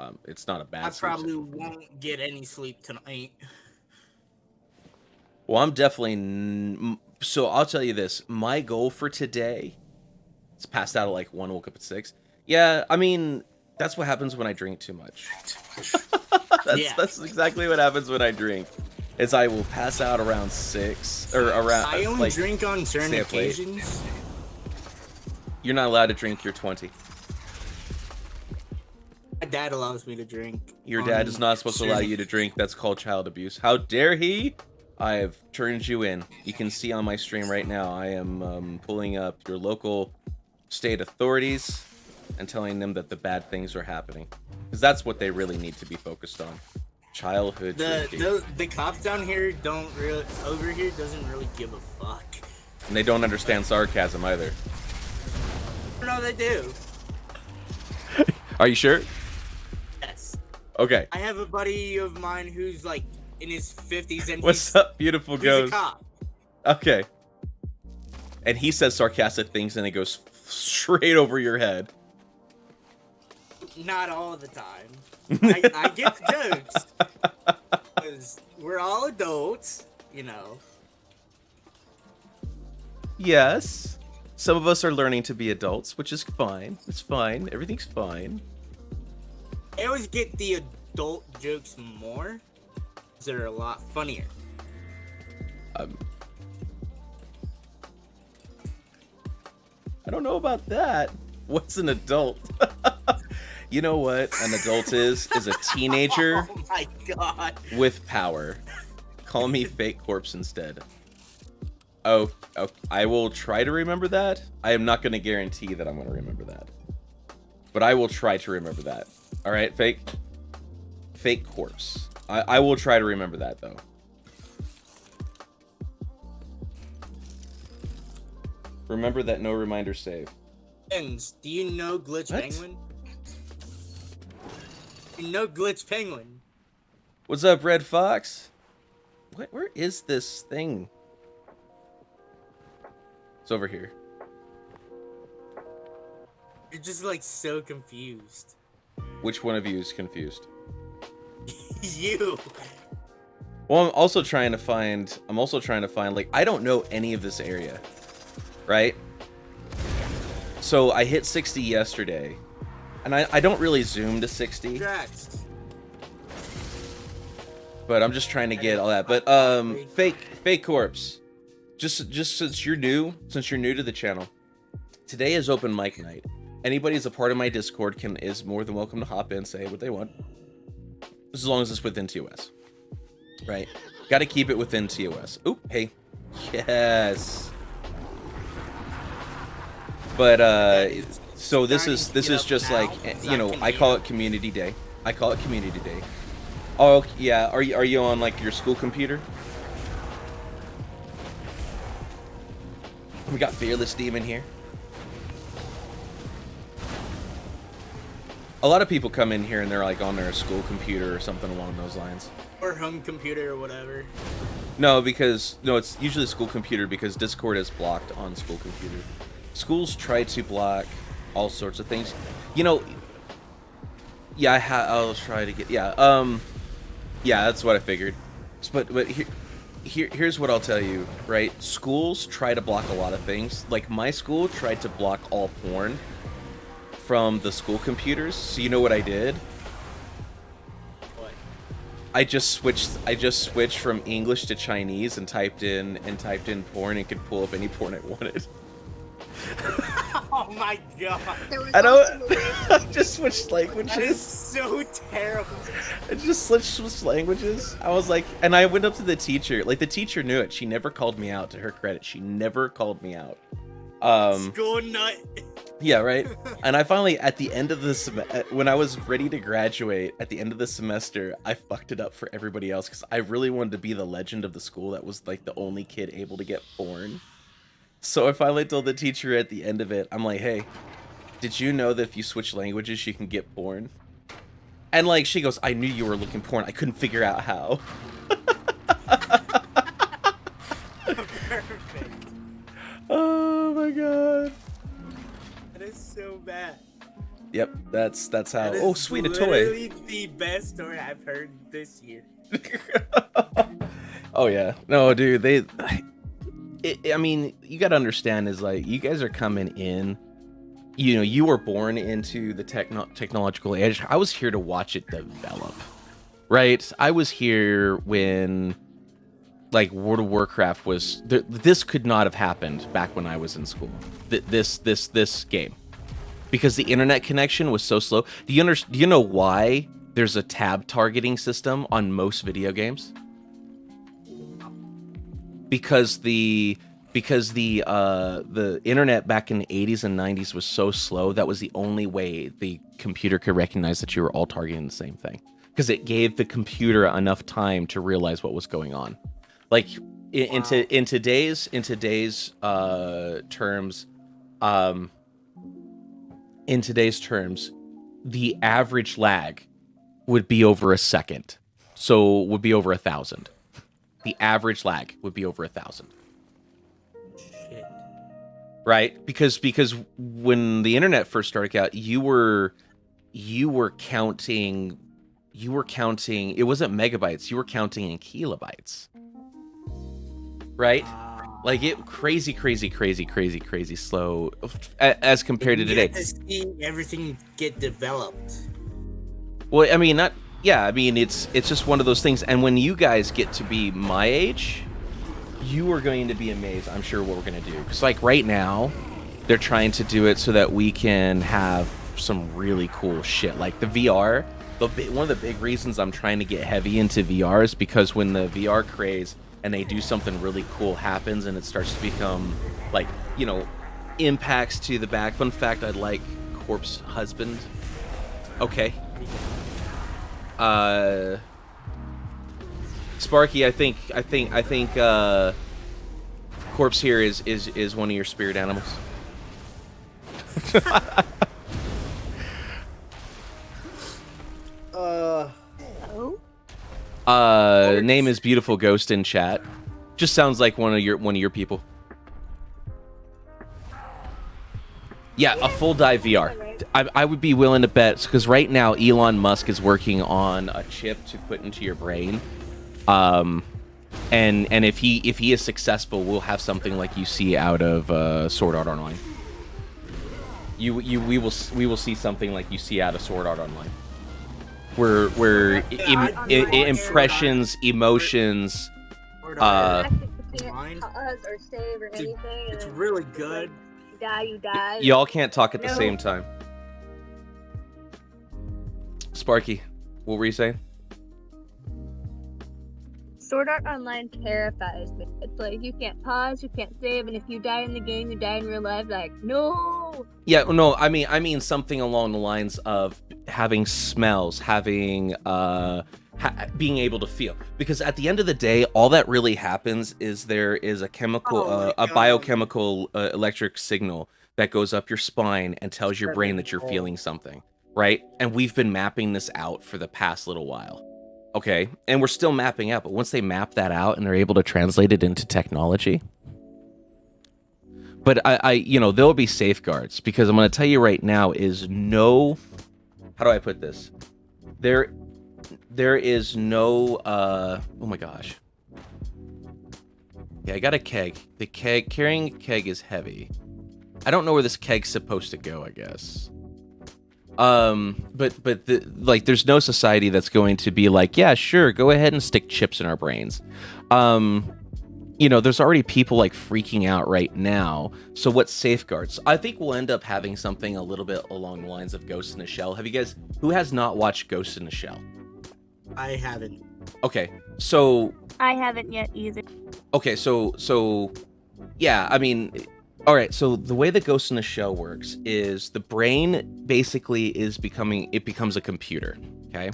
not a bad. I sleep probably schedule for me. won't get any sleep tonight. Well, I'm definitely so I'll tell you this. My goal for today is passed out at like 1, woke up at 6. Yeah, I mean, that's what happens when I drink too much. That's exactly what happens when I drink. Is I will pass out around 6 or around. I only like, drink on certain stay up late. occasions. You're not allowed to drink. You're 20. My dad allows me to drink. Your dad is not supposed to allow you to drink. That's called child abuse. How dare he? I have turned you in. You can see on my stream right now, I am pulling up your local state authorities and telling them that the bad things are happening. Because that's what they really need to be focused on. Childhood drinking. The cops down here don't really, over here doesn't really give a fuck. And they don't understand sarcasm either. No, they do. Are you sure? Yes. Okay. I have a buddy of mine who's like in his 50s and What's up, beautiful he's a ghost? cop. Okay. And he says sarcastic things and it goes straight over your head. Not all the time. I get the jokes. Because we're all adults, you know. Yes. Some of us are learning to be adults, which is fine. It's fine. Everything's fine. I always get the adult jokes more. They're a lot funnier. I don't know about that. What's an adult? You know what an adult is a teenager Oh my god. with power. Call me Fake Corpse instead. Oh, I will try to remember that. I am not going to guarantee that I'm going to remember that. But I will try to remember that. All right, Fake Corpse. I will try to remember that, though. Remember that no reminder save. Friends, do you know Glitch What? Penguin? You know Glitch Penguin. What's up, Red Fox? Where is this thing? It's over here. You're just like so confused. Which one of you is confused? You. Well, I'm also trying to find, like, I don't know any of this area, right? So I hit 60 yesterday, and I don't really zoom to 60, Congrats. but I'm just trying to get all that. But Fake Corpse, just since you're new to the channel, today is open mic night. Anybody who's a part of my Discord is more than welcome to hop in, say what they want, as long as it's within TOS. Right, got to keep it within TOS. Oop, hey, yes. But so this is just like, you know, I call it community day. Oh yeah, are you on like your school computer? We got Fearless Demon here. A lot of people come in here and they're like on their school computer or something along those lines. Or home computer or whatever. No, it's usually school computer because Discord is blocked on school computer. Schools try to block all sorts of things. You know, yeah, I'll try to get, yeah, that's what I figured. But here's what I'll tell you, right? Schools try to block a lot of things. Like my school tried to block all porn from the school computers. So you know what I did? What? I just switched from English to Chinese and typed in porn and could pull up any porn I wanted. Oh my god. There was I also don't. I just switched That is languages. so terrible. I just switched languages. I was like, and I went up to the teacher. Like the teacher knew it. She never called me out. To her credit, she never called me out. School nut. Yeah, right. And I finally, at the end of the when I was ready to graduate, at the end of the semester, I fucked it up for everybody else because I really wanted to be the legend of the school that was like the only kid able to get porn. So I finally told the teacher at the end of it, I'm like, hey, did you know that if you switch languages, you can get porn? And like, she goes, I knew you were looking porn. I couldn't figure out how. Perfect. Oh my god. That is so bad. Yep, that's how. That is Oh, sweet, a toy. literally the best story I've heard this year. Oh yeah, no, dude. I mean, you gotta understand is like you guys are coming in. You know, you were born into the technological age. I was here to watch it develop, right? I was here when, like, World of Warcraft was. This could not have happened back when I was in school. This game, because the internet connection was so slow. Do you know why there's a tab targeting system on most video games? Because the internet back in the 80s and 90s was so slow, that was the only way the computer could recognize that you were all targeting the same thing, because it gave the computer enough time to realize what was going on. Like in today's terms, the average lag would be over a second, so would be over 1,000. The average lag would be over 1,000. Shit. Right? Because when the internet first started out, you were counting, it wasn't megabytes, you were counting in kilobytes. Right? Like it crazy slow as compared to You today. get to see everything get developed. Well, I mean, it's just one of those things. And when you guys get to be my age, you are going to be amazed, I'm sure, what we're going to do. Because, like, right now, they're trying to do it so that we can have some really cool shit. Like, the VR, one of the big reasons I'm trying to get heavy into VR is because when the VR craze and they do something really cool happens and it starts to become, like, you know, impacts to the back. Fun fact, I like Corpse Husband. Okay. Sparky, I think Corpse here is one of your spirit animals. Oh? Name is Beautiful Ghost in chat. Just sounds like one of your people. Yeah, a full dive VR. I would be willing to bet, because right now Elon Musk is working on a chip to put into your brain, and if he is successful, we'll have something like you see out of Sword Art Online. We will see something like you see out of Sword Art Online, where impressions, emotions. Actually, you can't Mine? pause or save or anything. and It's then really when good. You die. Y'all can't talk at the No. same time. Sparky, what were you saying? Sword Art Online terrifies me. It's like you can't pause, you can't save, and if you die in the game, you die in real life. Like, no. Yeah, no, I mean something along the lines of having smells, having being able to feel. Because at the end of the day, all that really happens is there is a chemical, Oh my a God. biochemical electric signal that goes up your spine and tells your brain that you're feeling something, right? And we've been mapping this out for the past little while. Okay, and we're still mapping out, but once they map that out and they're able to translate it into technology, but I you know, there'll be safeguards, because I'm going to tell you right now is no, how do I put this? There is no, oh my gosh. Yeah, I got a keg. The keg, carrying a keg is heavy. I don't know where this keg's supposed to go, I guess. Like, there's no society that's going to be like, yeah, sure, go ahead and stick chips in our brains. There's already people like freaking out right now. So what safeguards? I think we'll end up having something a little bit along the lines of Ghost in the Shell. Who has not watched Ghost in the Shell? I haven't. Okay, so I haven't yet either. okay, so yeah, I mean, all right. So the way that Ghost in the Shell works is the brain basically becomes a computer. Okay,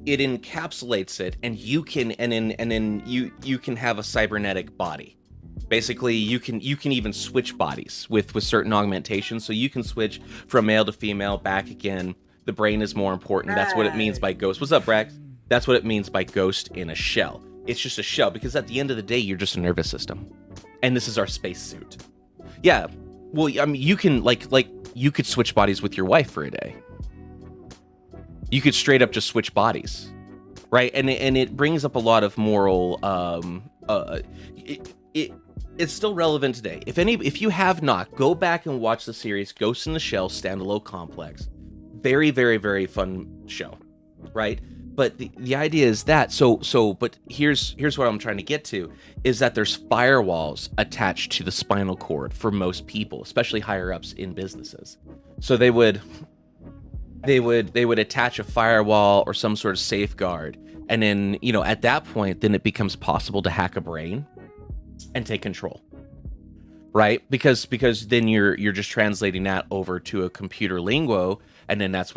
it encapsulates it, and you can you can have a cybernetic body. Basically, you can even switch bodies with certain augmentations. So you can switch from male to female, back again. The brain is more important. That's what it means by ghost. What's up, Brax? That's what it means by ghost in a shell. It's just a shell, because at the end of the day, you're just a nervous system, and this is our spacesuit. Yeah, well, I mean, you can like you could switch bodies with your wife for a day. You could straight up just switch bodies, right? And it brings up a lot of moral. It's still relevant today. If you have not, go back and watch the series Ghost in the Shell Standalone Complex. Very, very, very fun show, right? But the idea is that but here's what I'm trying to get to, is that there's firewalls attached to the spinal cord for most people, especially higher ups in businesses. So they would attach a firewall or some sort of safeguard, and then at that point, then it becomes possible to hack a brain and take control, right? Because then you're just translating that over to a computer lingo, and then that's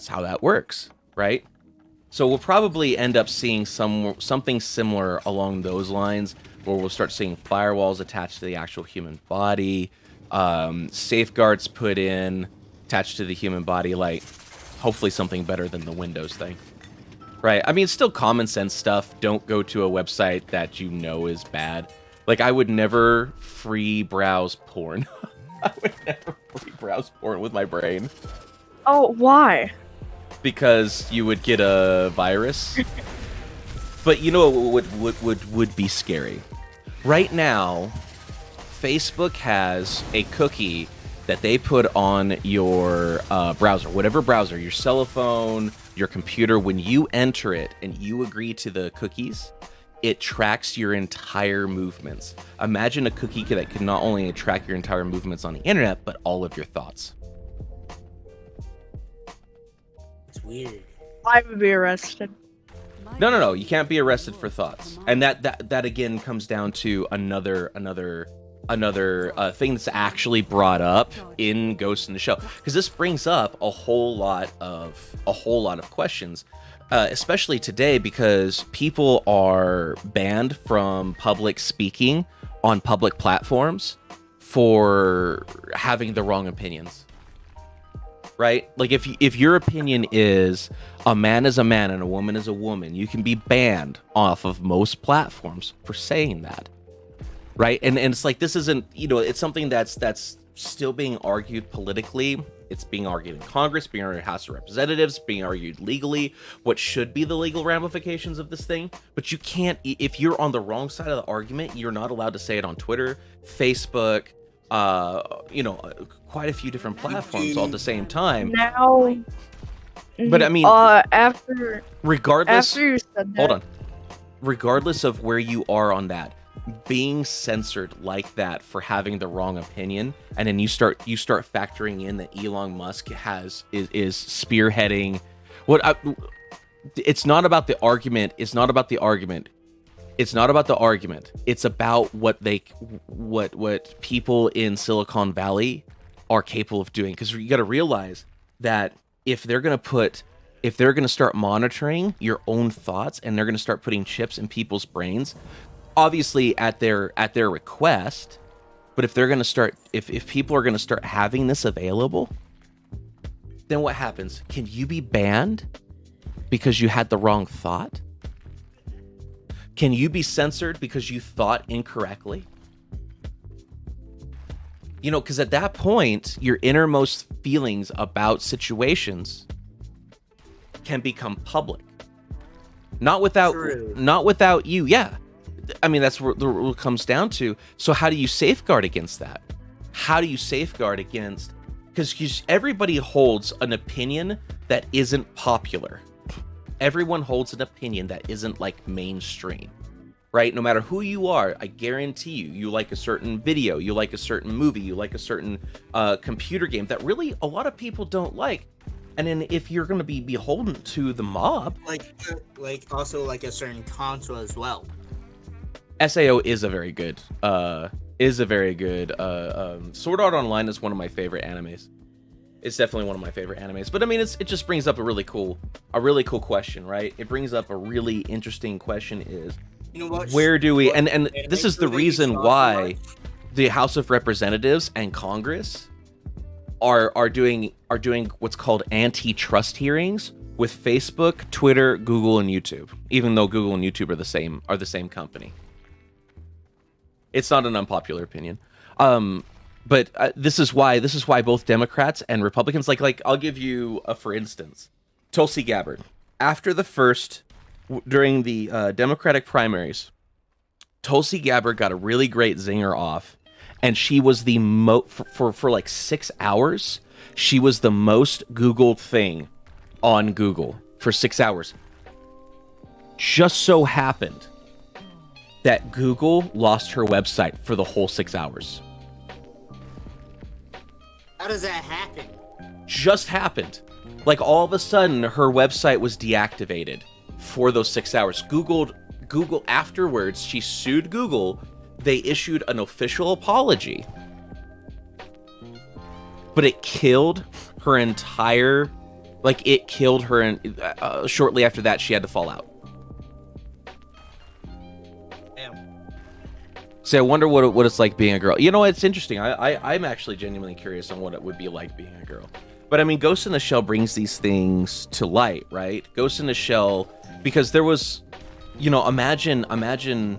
how that works, right? So we'll probably end up seeing something similar along those lines, where we'll start seeing firewalls attached to the actual human body, safeguards put in attached to the human body, like hopefully something better than the Windows thing, right? I mean, it's still common sense stuff. Don't go to a website that you know is bad. Like, I would never free browse porn. I would never free browse porn with my brain. Oh, why? Because you would get a virus. But you know what would be scary? Right now, Facebook has a cookie that they put on your browser, whatever browser, your cell phone, your computer. When you enter it and you agree to the cookies, it tracks your entire movements. Imagine a cookie that could not only track your entire movements on the internet, but all of your thoughts. It's weird. I would be arrested. No. You can't be arrested for thoughts, and that again comes down to another thing that's actually brought up in Ghost in the Shell, because this brings up a whole lot of questions, especially today, because people are banned from public speaking on public platforms for having the wrong opinions. Right? Like, if your opinion is a man is a man and a woman is a woman, you can be banned off of most platforms for saying that. Right? And it's like, this isn't, it's something that's still being argued politically. It's being argued in Congress, being argued in House of Representatives, being argued legally, what should be the legal ramifications of this thing. But you can't, if you're on the wrong side of the argument, you're not allowed to say it on Twitter, Facebook, quite a few different platforms all at the same time. Now, but I mean, regardless, after you said that, hold on. Regardless of where you are on that, being censored like that for having the wrong opinion, and then you start factoring in that Elon Musk is spearheading it's not about the argument. It's not about the argument. It's not about the argument. It's about what people in Silicon Valley are capable of doing. Because you got to realize that if they're going to start monitoring your own thoughts, and they're going to start putting chips in people's brains, obviously at their request, but if they're going to start, if people are going to start having this available, then what happens? Can you be banned because you had the wrong thought? Can you be censored because you thought incorrectly? Because at that point, your innermost feelings about situations can become public. Not without you. Yeah. I mean, that's what it comes down to. So how do you safeguard against that? How do you safeguard against because everybody holds an opinion that isn't popular. Everyone holds an opinion that isn't like mainstream, right? No matter who you are, I guarantee you like a certain video, you like a certain movie, you like a certain computer game that really a lot of people don't like. And then if you're going to be beholden to the mob, Like also like a certain console as well. SAO is a very good Sword Art Online is one of my favorite animes. It's definitely one of my favorite animes. But I mean, it just brings up a really cool question, right? It brings up a really interesting question is, You know what? where do we, What and anime this is the do they reason talk why about? the House of Representatives and Congress are doing what's called antitrust hearings with Facebook, Twitter, Google, and YouTube, even though Google and YouTube are the same company. It's not an unpopular opinion. But this is why both Democrats and Republicans, like I'll give you a for instance. Tulsi Gabbard, after during the Democratic primaries, Tulsi Gabbard got a really great zinger off, and she was the for like 6 hours, she was the most Googled thing on Google for 6 hours. Just so happened that Google lost her website for the whole 6 hours. How does that happen? Just happened. Like all of a sudden, her website was deactivated for those 6 hours. Google afterwards, she sued Google. They issued an official apology. But it killed her entire, shortly after that, she had to fall out. So I wonder what it's like being a girl. You know, it's interesting. I'm actually genuinely curious on what it would be like being a girl. But I mean, Ghost in the Shell brings these things to light, right? Ghost in the Shell, because there was, imagine that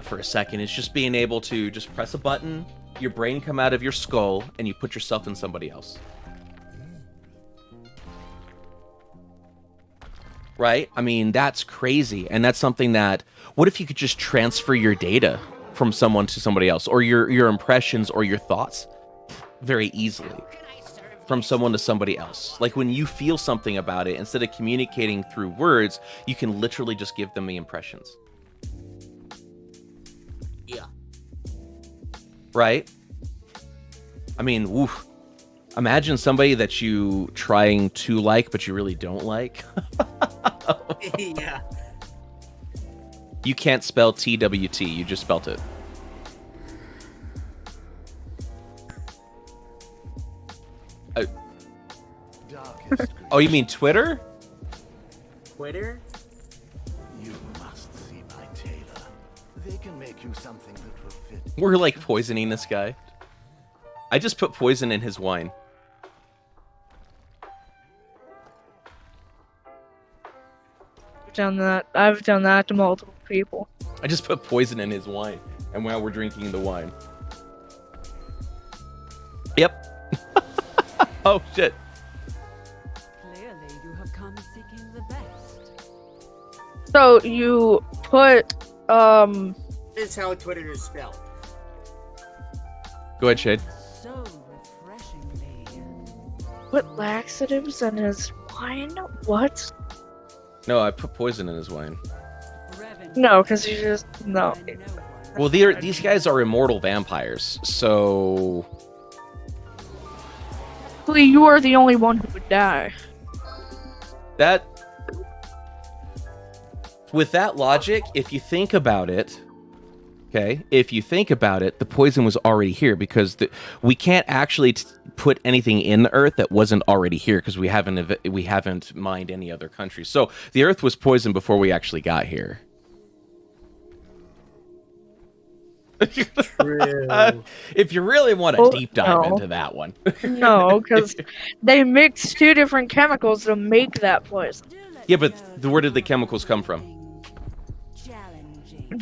for a second. It's just being able to just press a button, your brain come out of your skull, and you put yourself in somebody else. Right? I mean, that's crazy. And that's something that, what if you could just transfer your data from someone to somebody else, or your impressions or your thoughts very easily from someone to somebody else? Like when you feel something about it, instead of communicating through words, you can literally just give them the impressions. Yeah. Right? I mean, woof. Imagine somebody that you trying to like, but you really don't like. Yeah. You can't spell TWT, you just spelt it. Oh, you mean Twitter? Twitter? You must see my tailor. They can make you something that will fit. We're like poisoning this guy. I just put poison in his wine. I've done that to multiple people. I just put poison in his wine, and now we're drinking the wine. Yep. Oh shit. Clearly, you have come seeking the best. So you put This is how Twitter is spelled. Go ahead, Shade. So refreshingly. put laxatives in his wine? What? No, I put poison in his wine. No, because you just no. Well, these guys are immortal vampires, so Actually, you are the only one who would die. that, with that logic, if you think about it, okay, the poison was already here, because we can't actually put anything in the earth that wasn't already here, because we haven't mined any other countries. So the earth was poisoned before we actually got here. True. If you really want to Oh, deep dive no. into that one. No, because they mix two different chemicals to make that poison. Yeah, but where did the chemicals come from?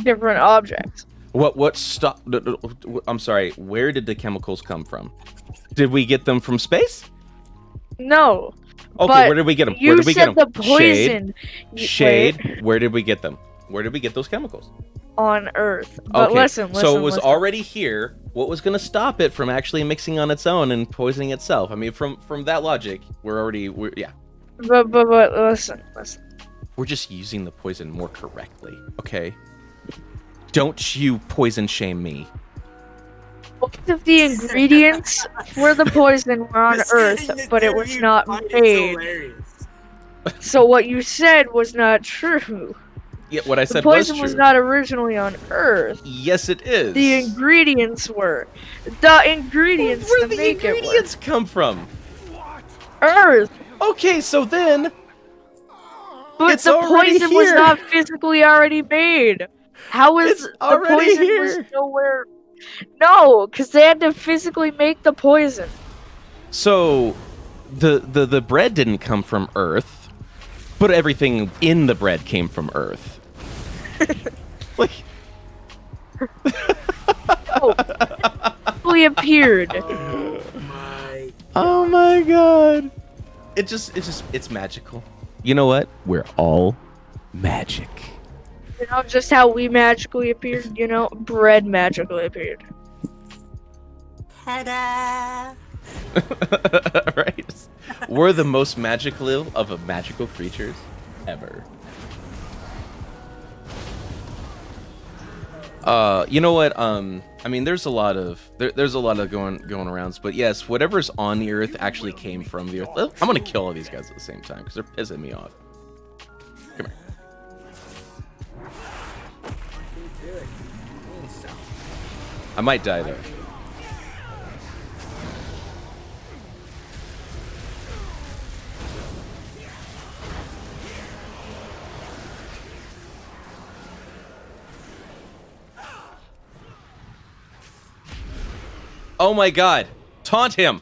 Different objects. What stuff? I'm sorry. Where did the chemicals come from? Did we get them from space? No. Okay, But where did we get them? You Where did we get said them? the poison. Shade. Where did we get them? Where did we get those chemicals? On Earth. But Okay, listen, so it was listen. already here. What was going to stop it from actually mixing on its own and poisoning itself? I mean, from that logic, we're yeah. But listen. We're just using the poison more correctly, okay? Don't you poison shame me. Most of the ingredients for the poison were on This Earth, getting but it into was you not fucking made. hilarious. So what you said was not true. Yeah, what I The said was poison true. was not originally on Earth. Yes, it is. The ingredients were. The ingredients Where to the make ingredients come from? it were Earth. Okay, so then But It's the already poison was here. not physically already made. How is It's the already poison here. was nowhere? No, because they had to physically make the poison. So the bread didn't come from Earth, but everything in the bread came from Earth. Like Oh, it appeared. Oh my oh my god. It's magical. You know what? We're all magic. You know, just how we magically appeared. You know, bread magically appeared. ta-da! Right? We're the most magical of magical creatures ever. You know what? I mean, there's a lot of going around, but yes, whatever's on the Earth actually came from the Earth. I'm gonna kill all these guys at the same time because they're pissing me off. Come here. I might die though. Oh my god. Taunt him.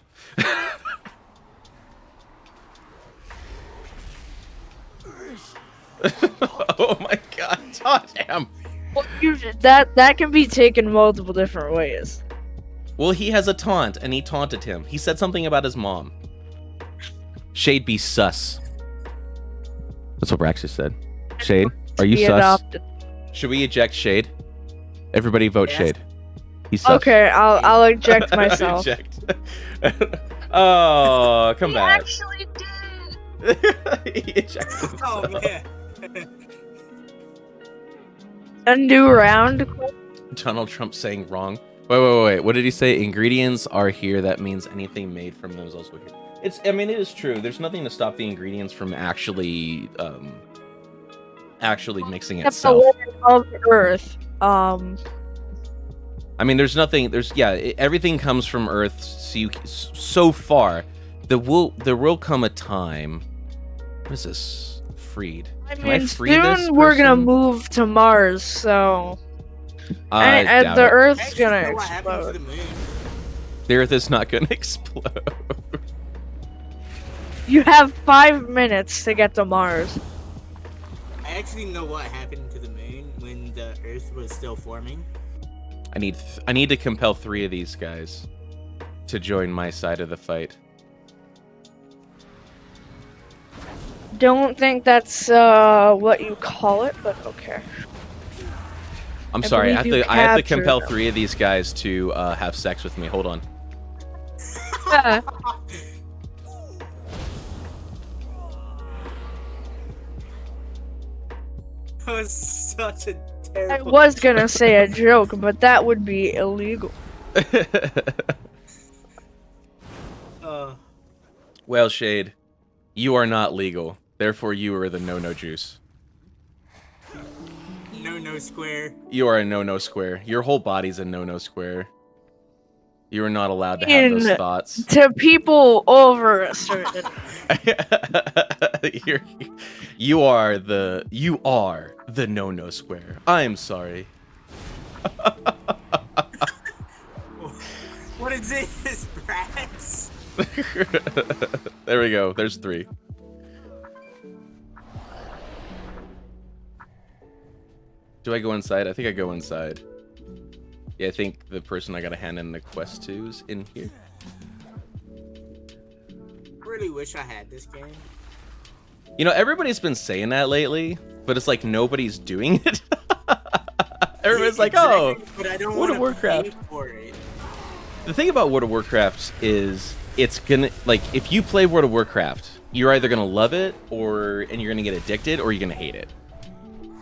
Oh my god. Taunt him. Well, that can be taken multiple different ways. Well, he has a taunt and he taunted him. He said something about his mom. Shade be sus. That's what Braxis said. Shade, are you Be sus? adopted. Should we eject Shade? Everybody vote Yes. Shade. He's sus. Okay, I'll eject myself. Eject. Oh, come He back. actually did. He ejected Oh himself. man. A new round. Donald Trump saying wrong. Wait. What did he say? Ingredients are here. That means anything made from them is also here. I mean, it is true. There's nothing to stop the ingredients from actually mixing Except itself. the way of Earth. I mean, there's nothing. Everything comes from Earth. So far, there will come a time. What is this? Freed. I Can I mean, free this soon we're gonna person? move to Mars, so I and doubt the it. Earth's Actually, gonna you know what happened to explode. the moon? The Earth is not gonna explode. You have 5 minutes to get to Mars. I actually know what happened to the moon when the Earth was still forming. I need to compel 3 of these guys to join my side of the fight. Don't think that's what you call it, but okay. I'm I sorry. I believe you have to captured compel them. 3 of these guys to have sex with me. Hold on. That was such a I terrible. was gonna say a joke, but that would be illegal. Well, Shade, you are not legal. Therefore, you are the no juice. No square. You are a no square. Your whole body's a no square. You are not allowed to have those In- thoughts. To people over a certain. You are the no square. I am sorry. What is this, rats? There we go. There's 3. Do I go inside? I think I go inside. Yeah, I think the person I gotta hand in the quest to is in here. Really wish I had this game. You know, everybody's been saying that lately. but it's like nobody's doing it. Everybody's like, oh, but I don't World of want to pay Warcraft. for it. The thing about World of Warcraft is it's gonna, like, if you play World of Warcraft, you're either gonna love it and you're gonna get addicted, or you're gonna hate it,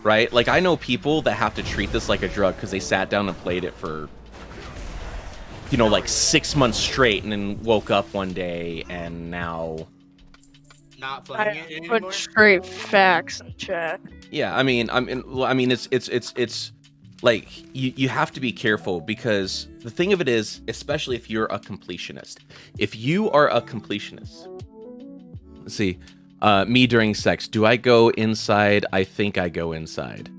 right? Like, I know people that have to treat this like a drug because they sat down and played it for, you know, like 6 months straight, and then woke up one day and now, Not playing it I anymore. put straight facts in chat. yeah. I mean, it's like you have to be careful, because the thing of it is, especially if you're a completionist, if you are a completionist. Let's see, me during sex, do I go inside? I think I go inside.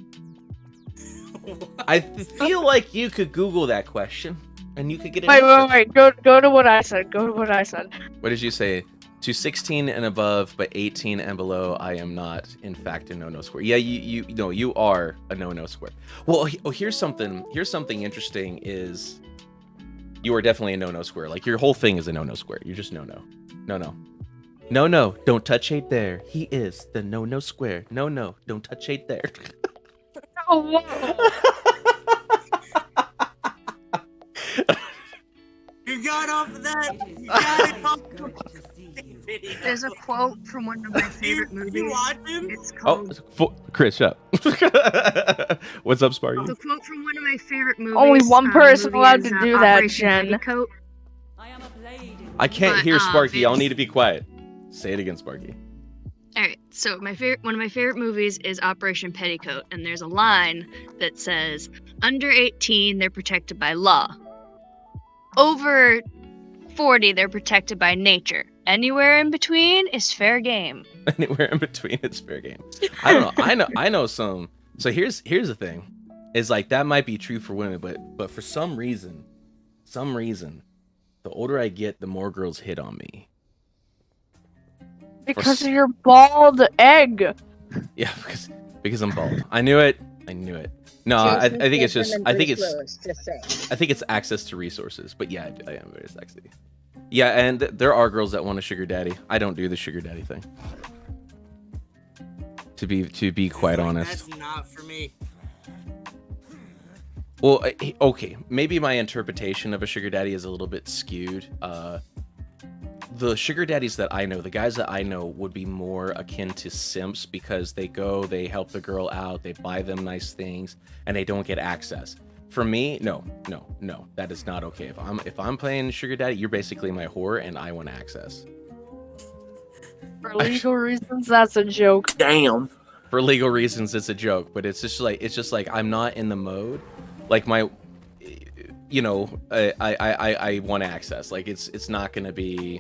I feel like you could Google that question and you could get an answer. Wait. Go to what I said. Go to what I said. What did you say? To 16 and above, but 18 and below, I am not, in fact, a no-no square. Yeah, you are a no-no square. Well, here's something interesting is you are definitely a no-no square. Like, your whole thing is a no-no square. You're just no-no. No, don't touch Hate there. He is the no-no square. No, don't touch Hate there. Oh, wow. You got off of that. You got it off Good to see you. video. There's a quote from one of my favorite You movies. watching? It's Oh, called Chris, shut up. What's up, Sparky? the quote from one of my favorite movies. Only one person movie allowed is, to do that, Operation Jen. Petticoat. I am a blade in I can't But, hear Sparky. Y'all Vince- need to be quiet. Say it again, Sparky. All right, so one of my favorite movies is Operation Petticoat, and there's a line that says, "Under 18, they're protected by law. Over 40, they're protected by nature. Anywhere in between is fair game." Anywhere in between, it's fair game. I don't know. I know some. So here's the thing, is like that might be true for women, but for some reason, the older I get, the more girls hit on me. Because of your bald egg. Yeah, because I'm bald. I knew it. No, I think it's just I think it's access to resources. But yeah, I am very sexy. Yeah, and there are girls that want a sugar daddy. I don't do the sugar daddy thing. To be quite honest. That's not for me. Well, okay, maybe my interpretation of a sugar daddy is a little bit skewed. The sugar daddies that I know, the guys that I know, would be more akin to simps, because they help the girl out, they buy them nice things, and they don't get access. For me, no, that is not okay. If I'm playing sugar daddy, you're basically my whore, and I want access. For legal reasons, that's a joke. Damn. For legal reasons, it's a joke, but it's just like I'm not in the mode. Like I want access. Like it's not gonna be.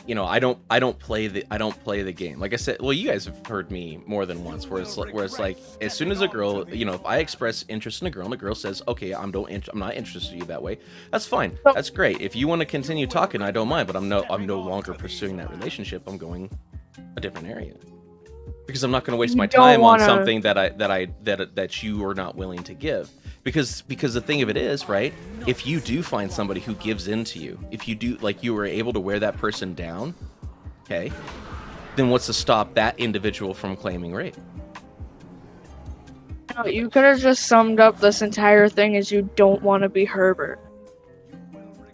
I don't play the game. Like I said, well, you guys have heard me more than once, where it's like as soon as a girl, if I express interest in a girl and the girl says, okay, I'm not interested in you that way, that's fine. That's great. If you want to continue talking, I don't mind, but I'm no longer pursuing that relationship. I'm going a different area. Because I'm not going to waste my time on something that you are not willing to give. Because the thing of it is, right? If you do find somebody who gives in to you, if you do, like, you were able to wear that person down, okay, then what's to stop that individual from claiming rape? No, you could have just summed up this entire thing as you don't want to be Herbert.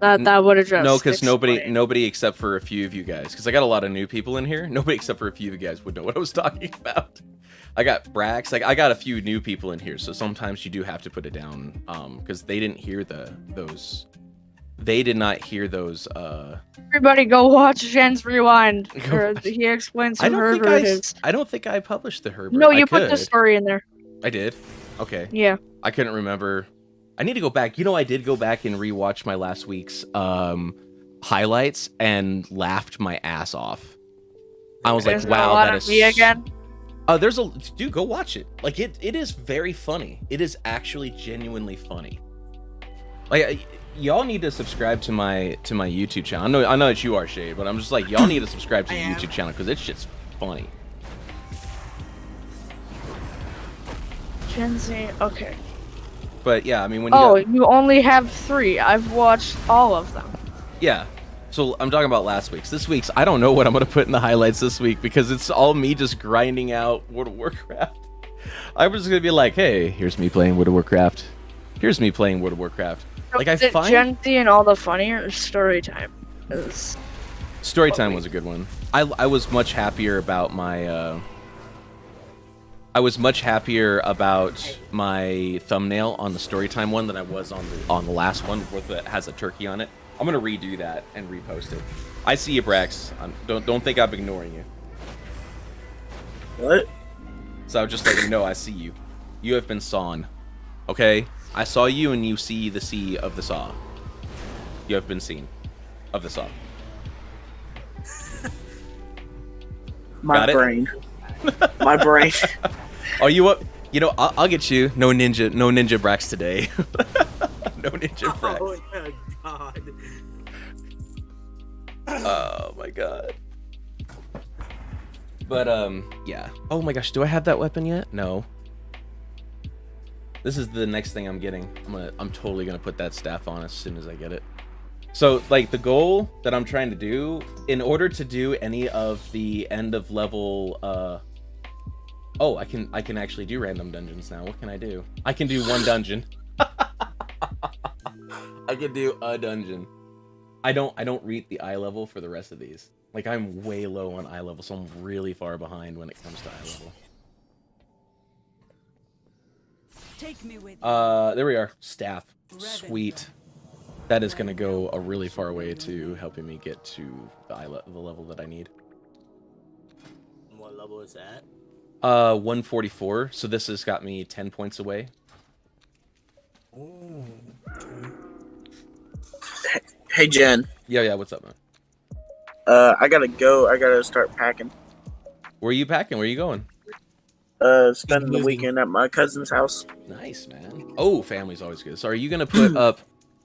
That would have just No, because explained. nobody except for a few of you guys, because I got a lot of new people in here. Nobody except for a few of you guys would know what I was talking about. I got Brax, like I got a few new people in here, so sometimes you do have to put it down, because they didn't hear They did not hear those. Everybody, go watch Jen's Rewind. He explains who Herbert is. I don't think I published the Herbert. No, you I put could. the story in there. I did. Okay. Yeah. I couldn't remember. I need to go back. I did go back and rewatch my last week's highlights and laughed my ass off. I was There's like, wow, a lot that of is me again. Dude, go watch it. Like it is very funny. It is actually genuinely funny. Like y'all need to subscribe to my YouTube channel. I know that you are, Shade, but I'm just like, y'all need to subscribe to the YouTube channel because it's just funny. Gen Z. Okay. But yeah, I mean when you only have 3. I've watched all of them. yeah, So I'm talking about last week's. This week's, I don't know what I'm gonna put in the highlights this week because it's all me just grinding out World of Warcraft. I was just gonna be like, hey, here's me playing World of Warcraft. Here's me playing World of Warcraft. Like I find Gen Z and all the funnier story time. Is... Storytime was a good one. I was much happier about my I was much happier about my thumbnail on the Storytime one than I was on the last one with it has a turkey on it. I'm gonna redo that and repost it. I see you, Brax. Don't think I'm ignoring you. What? So just letting you know I see you. You have been sawn. Okay? I saw you and you see the sea of the saw. You have been seen of the saw. My Got it? brain. My brain. Oh, you up? You know, I'll get you. No ninja Brax today. No ninja Brax. Oh my god. Oh my god. But yeah. Oh my gosh, do I have that weapon yet? No. This is the next thing I'm getting. I'm totally gonna put that staff on as soon as I get it. So like the goal that I'm trying to do, in order to do any of the end of level oh, I can actually do random dungeons now. What can I do? I can do one dungeon. I can do a dungeon. I don't reach the eye level for the rest of these. Like I'm way low on eye level, so I'm really far behind when it comes to eye level. Take me with There we are. Staff. Sweet. That is gonna go a really far way to helping me get to the the level that I need. What level is that? 144. So this has got me 10 points away. Oh. Hey, Jen. Yeah. What's up, man? I gotta go. I gotta start packing. Where are you packing? Where are you going? Spending the weekend at my cousin's house. Nice, man. Oh, family's always good. So are you gonna put up?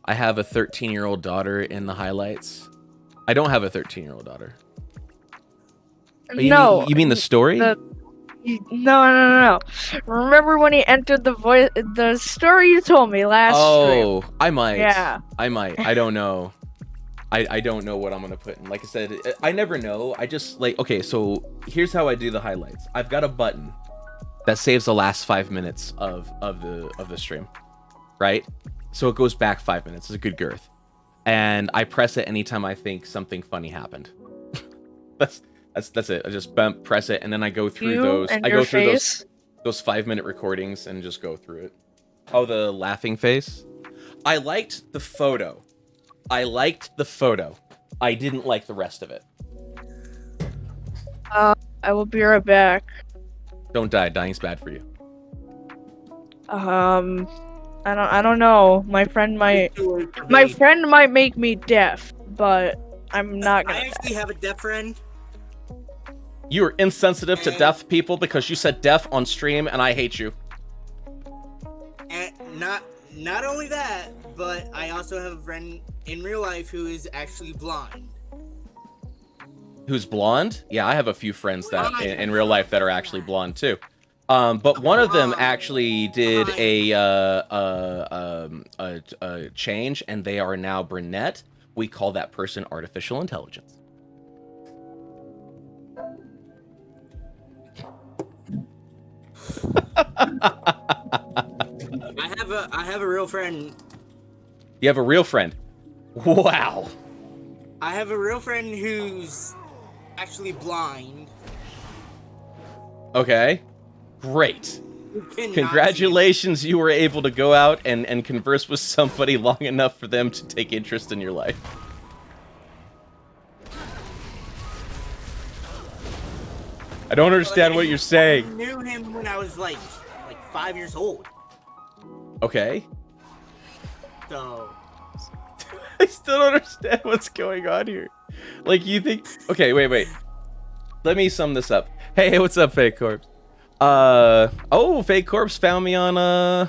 I have a 13-year-old daughter in the highlights. I don't have a 13-year-old daughter. Oh, No. you mean the story? No. Remember when he entered the story you told me last stream? Oh, I might. Yeah. I might. I don't know. I don't know what I'm gonna put in. Like I said, I never know. I just like okay. So here's how I do the highlights. I've got a button that saves the last 5 minutes of the stream, right? So it goes back 5 minutes. It's a good girth, and I press it anytime I think something funny happened. That's it. I just press it, and then I go through those. I go through those 5 minute recordings and just go through it. Oh, the laughing face. I liked the photo. I didn't like the rest of it. I will be right back. Don't die. Dying's bad for you. I don't know. My friend might make me deaf, but I'm not gonna. I actually have a deaf friend. You are insensitive to deaf people because you said deaf on stream, and I hate you. And not only that, but I also have a friend in real life who is actually blind. Who's blonde? Yeah, I have a few friends that in real life that are actually blonde too. But one of them actually did a change, and they are now brunette. We call that person artificial intelligence. I have a real friend. You have a real friend. Wow. I have a real friend who's actually blind. Okay. Great. Who cannot Congratulations, you were able to go out and converse with somebody long enough for them to take interest in your life. I don't understand what you're I saying. knew him when I was like 5 years old. Okay. So I still don't understand what's going on here. Like, you think... Okay, wait. Let me sum this up. Hey, what's up, Fake Corpse? Oh, Fake Corpse found me on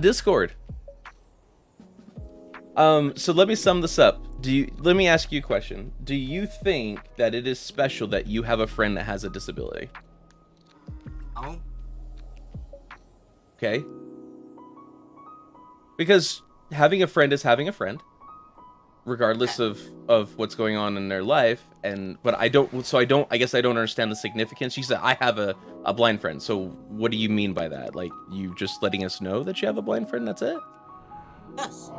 Discord. So let me sum this up. Let me ask you a question. Do you think that it is special that you have a friend that has a disability? oh, Okay. Because having a friend is having a friend. regardless of what's going on in their life. But I guess I don't understand the significance. She said, I have a blind friend. So what do you mean by that? Like, you just letting us know that you have a blind friend, that's it? Yes.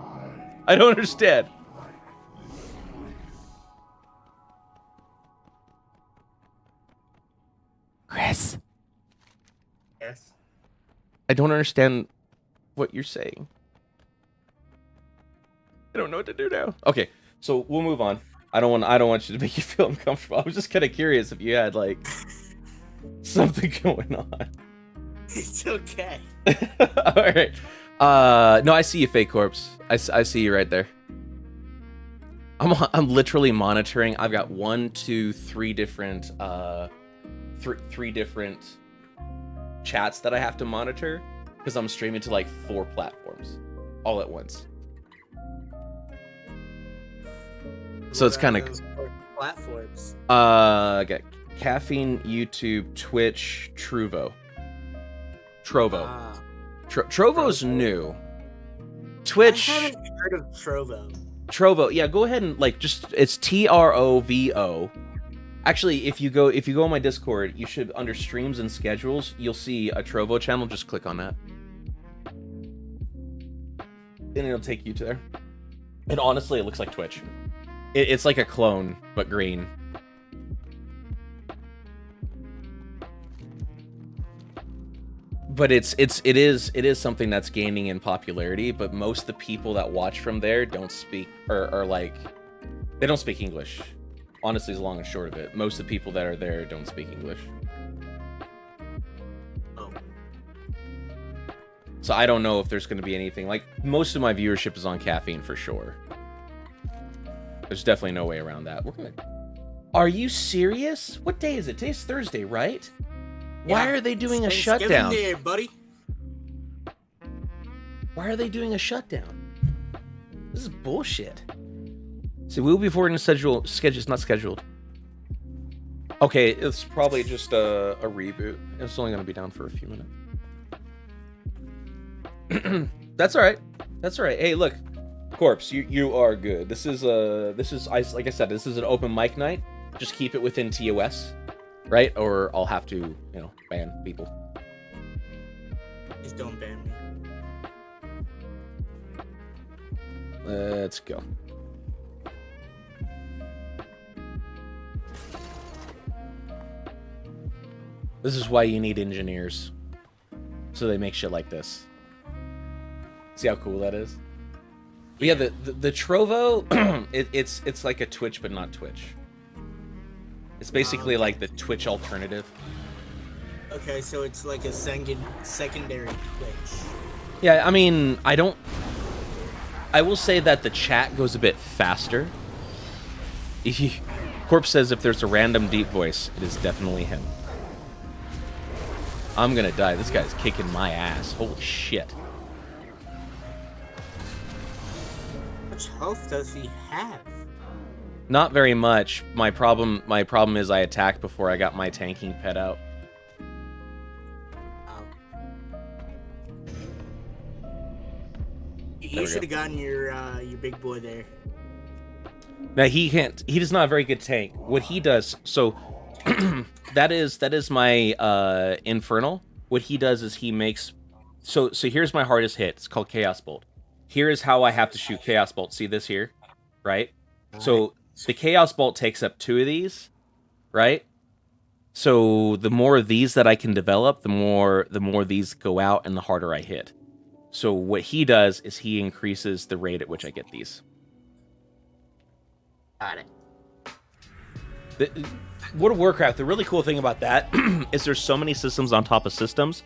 I don't understand. Chris, Yes. I don't understand what you're saying. I don't know what to do now. Okay, so we'll move on. I don't want you to make you feel uncomfortable. I was just kind of curious if you had like something going on. It's okay. All right. No, I see you, Fake Corpse. I see you right there. I'm literally monitoring. I've got 3 different three different chats that I have to monitor because I'm streaming to like 4 platforms all at once. So it's kind of platforms. I got Caffeine, YouTube, Twitch, Trovo. Trovo's new. Twitch. I haven't heard of Trovo. Trovo, yeah, go ahead and like just it's Trovo. Actually, if you go on my Discord, you should under streams and schedules, you'll see a Trovo channel. Just click on that, and it'll take you to there. And honestly, it looks like Twitch. It's like a clone, but green. But it is something that's gaining in popularity. But most of the people that watch from there don't speak or like they don't speak English. Honestly, is long and short of it. Most of the people that are there don't speak English. Oh. So I don't know if there's going to be anything. Like, most of my viewership is on Caffeine for sure. There's definitely no way around that. We're gonna... Are you serious? What day is it? Today's Thursday, right? Why are they doing a shutdown? Day, buddy. Why are they doing a shutdown? This is bullshit. See, we'll be forwarding schedule. It's not scheduled. Okay, it's probably just a reboot. It's only going to be down for a few minutes. That's all right. That's all right. Hey, look, Corpse, you are good. This is like I said, this is an open mic night. Just keep it within TOS, right? Or I'll have to, ban people. Just don't ban me. Let's go. This is why you need engineers. So they make shit like this. See how cool that is? But yeah, the Trovo, it's like a Twitch, but not Twitch. It's basically like the Twitch alternative. Okay, so it's like a secondary Twitch. Yeah, I mean, I will say that the chat goes a bit faster. Corpse says if there's a random deep voice, it is definitely him. I'm gonna die. This guy's kicking my ass. Holy shit. How much health does he have? Not very much. My problem is I attacked before I got my tanking pet out. You should have gotten your big boy there. Now he can't. He does not have a very good tank. What he does, so that is my Infernal. What he does is he makes. So here's my hardest hit. It's called Chaos Bolt. Here is how I have to shoot Chaos Bolt. See this here, right? So the Chaos Bolt takes up 2 of these, right? So the more of these that I can develop, the more these go out, and the harder I hit. So what he does is he increases the rate at which I get these. Got it. World of Warcraft, the really cool thing about that is there's so many systems on top of systems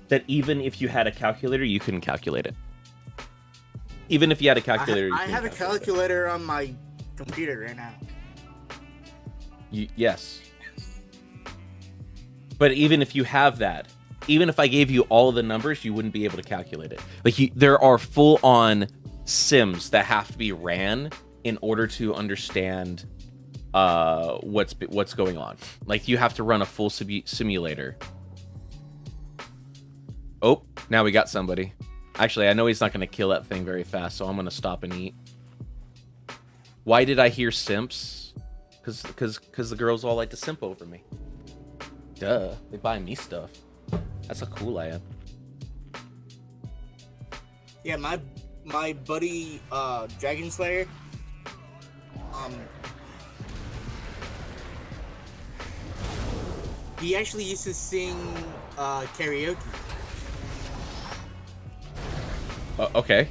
that even if you had a calculator, you couldn't calculate it. Even if you had a calculator, I have a calculator on my computer right now. Yes. But even if you have that, even if I gave you all of the numbers, you wouldn't be able to calculate it. Like there are full-on sims that have to be ran in order to understand what's going on. Like you have to run a full simulator. Oh, now we got somebody. Actually, I know he's not going to kill that thing very fast, so I'm going to stop and eat. Why did I hear simps? Because the girls all like to simp over me. Duh, they buy me stuff. That's how cool I am. Yeah, my buddy Dragon Slayer. He actually used to sing karaoke. Okay.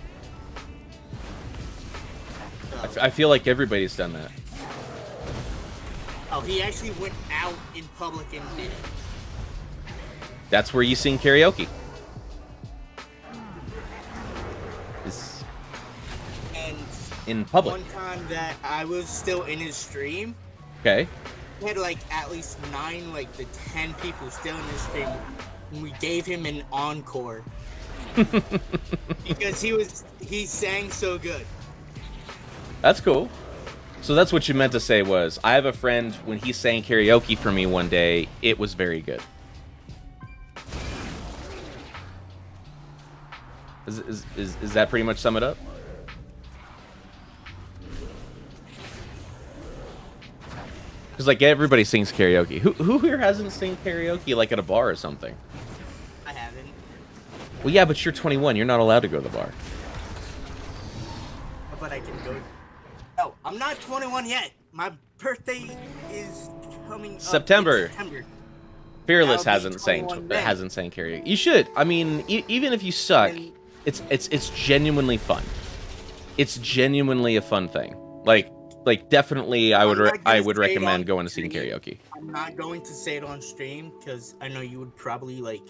I feel like everybody's done that. Oh, he actually went out in public and did it. That's where you sing karaoke. And In public. one time that I was still in his stream, Okay. he had like at least 9, like the 10 people still in his stream, and we gave him an encore because he sang so good. That's cool. So that's what you meant to say was, I have a friend, when he sang karaoke for me one day, it was very good. Is that pretty much sum it up? Because like everybody sings karaoke. Who here hasn't sing karaoke like at a bar or something? I haven't. Well, yeah, but you're 21. You're not allowed to go to the bar. But I can go. No, I'm not 21 yet. My birthday is coming up in September. September. Fearless I'll be hasn't 21 then. sang karaoke. You should. I mean, even if you suck, And- it's genuinely fun. It's genuinely a fun thing. Like definitely, I I'm not gonna would say it recommend on going to sing stream. karaoke. I'm not going to say it on stream because I know you would probably like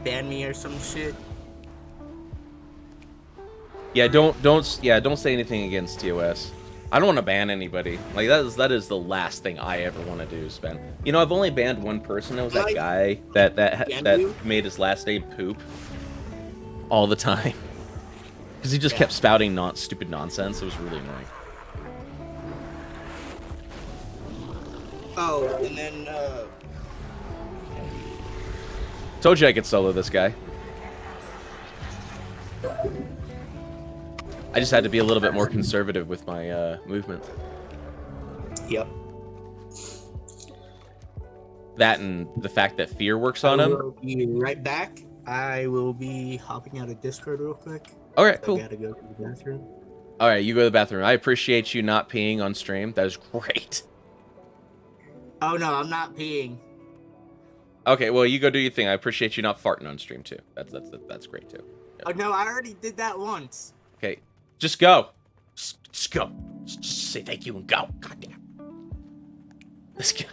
ban me or some shit. Yeah, don't say anything against TOS. I don't want to ban anybody. Like that is the last thing I ever want to do is ban. You know, I've only banned one person. It was that Like, guy ban that you? made his last name Poop all the time because he just Yeah. kept spouting stupid nonsense. It was really annoying. Oh, and then Told you I could solo this guy. I just had to be a little bit more conservative with my movement. yep. That and the fact that fear works I on him. will be right back. I will be hopping out of Discord real quick. All right, I cool. gotta go to the bathroom. All right, you go to the bathroom. I appreciate you not peeing on stream. That is great. Oh no, I'm not peeing. Okay, well, you go do your thing. I appreciate you not farting on stream too. That's great too. Oh no, I already did that once. Okay, just go. Just go. Just say thank you and go. Goddamn. This guy.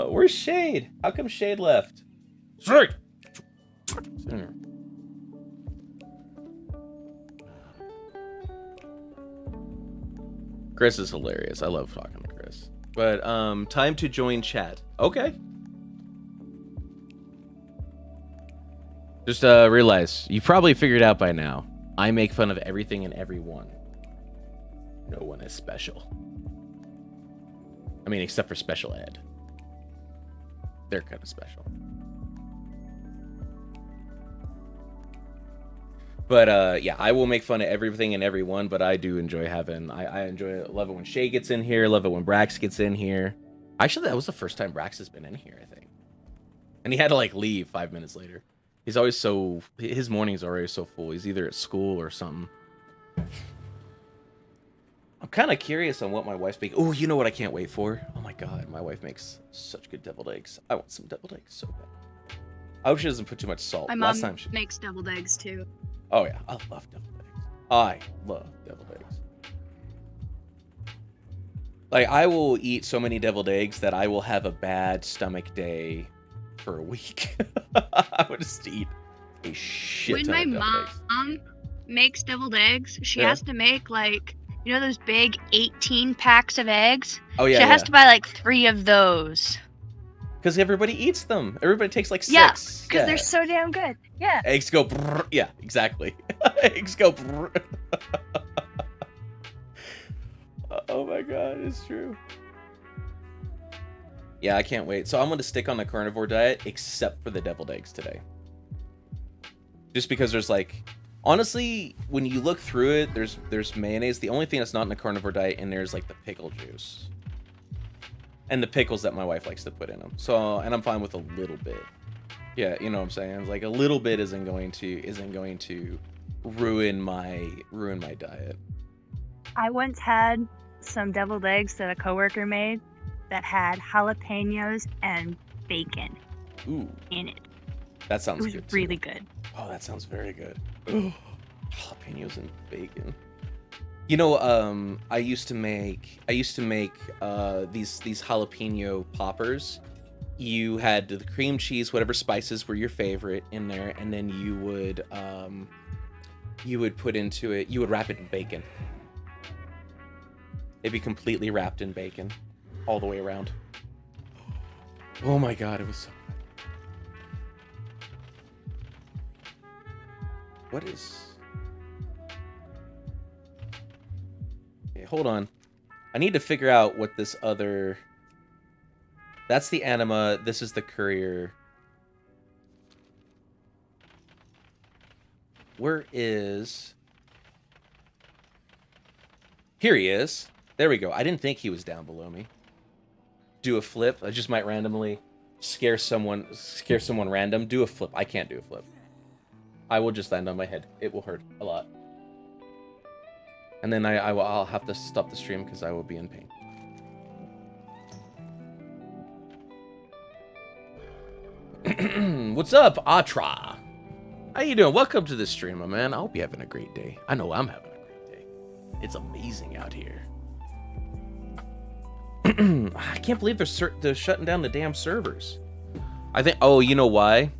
Where's Shade? How come Shade left? Shade. Chris is hilarious. I love talking to Chris. But time to join chat. Okay. Just realize you've probably figured out by now. I make fun of everything and everyone. No one is special. I mean, except for special ed. They're kind of special. But yeah, I will make fun of everything and everyone, but I do enjoy having I love it when Shay gets in here, love it when Brax gets in here. Actually, that was the first time Brax has been in here, I think. And he had to like leave 5 minutes later. He's always his mornings are always so full. He's either at school or something. I'm kind of curious on what my wife's making. Oh, you know what I can't wait for? Oh my god, my wife makes such good deviled eggs. I want some deviled eggs so bad. I hope she doesn't put too much salt. My Last mom time she... makes deviled eggs too. Oh yeah, I love deviled eggs. I love deviled eggs. Like, I will eat so many deviled eggs that I will have a bad stomach day for a week. I would just eat a shit When ton my of deviled eggs. mom makes deviled eggs, she Yeah. has to make like, you know those big 18 packs of eggs? Oh yeah, She has to buy like 3 of those. because everybody eats them. Everybody takes like 6. Yeah, Because they're so damn good. Yeah. Eggs go brrr. Yeah, exactly. Eggs go brrr. Oh my god, it's true. Yeah, I can't wait. So I'm going to stick on the carnivore diet except for the deviled eggs today. Just because there's like Honestly, when you look through it, there's mayonnaise. The only thing that's not in the carnivore diet in there is like the pickle juice. And the pickles that my wife likes to put in them. So, and I'm fine with a little bit. Yeah, you know what I'm saying? Like a little bit isn't going to ruin my diet. I once had some deviled eggs that a coworker made that had jalapenos and bacon Ooh, in it. that sounds It was good. too. really good. Oh, that sounds very good. Jalapenos and bacon. You know, I used to make these jalapeno poppers. You had the cream cheese, whatever spices were your favorite in there, and then you would put into it. You would wrap it in bacon. It'd be completely wrapped in bacon, all the way around. Oh my god, it was so good. What is... Okay, hold on. I need to figure out what this other... That's the anima. This is the courier. Where is... Here he is. There we go. I didn't think he was down below me. Do a flip. I just might randomly scare someone random. Do a flip. I can't do a flip. I will just land on my head. It will hurt a lot. And then I'll have to stop the stream because I will be in pain. What's up, Atra? How you doing? Welcome to the stream, my man. I hope you're having a great day. I know I'm having a great day. It's amazing out here. I can't believe they're shutting down the damn servers. I think... Oh, you know why?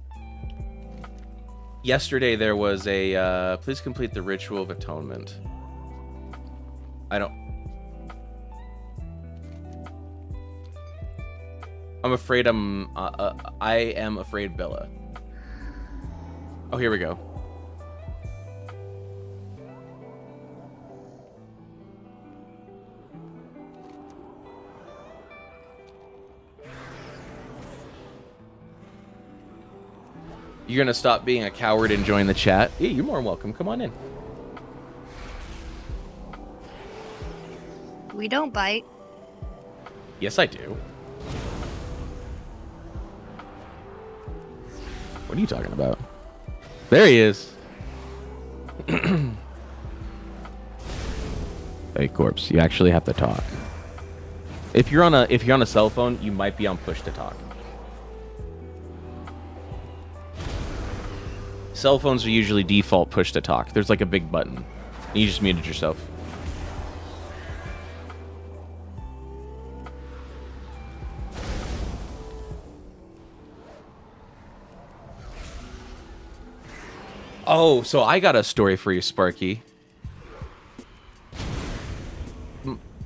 Yesterday there was a... please complete the ritual of atonement. I'm afraid I am afraid Bella. Oh, here we go. You're gonna stop being a coward and join the chat? Yeah, you're more than welcome. Come on in. We don't bite. Yes, I do. What are you talking about? There he is. Hey, Corpse, you actually have to talk. If you're on a cell phone, you might be on push to talk. Cell phones are usually default push to talk. There's like a big button. You just muted yourself. Oh, so I got a story for you, Sparky.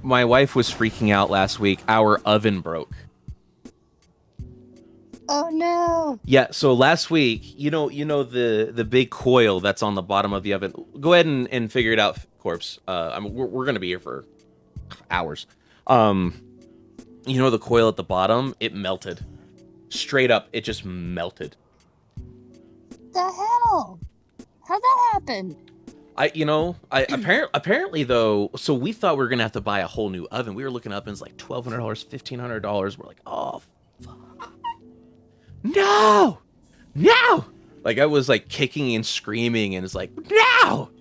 My wife was freaking out last week. Our oven broke. Oh no! Yeah, so last week, you know the big coil that's on the bottom of the oven. Go ahead and figure it out, Corpse. We're gonna be here for hours. You know the coil at the bottom? It melted. Straight up, it just melted. The hell? How'd that happen? Apparently though, so we thought we were gonna have to buy a whole new oven. We were looking up and it's like $1,200, $1,500. We're like, oh, fuck. No! Like I was like kicking and screaming and it's like, no!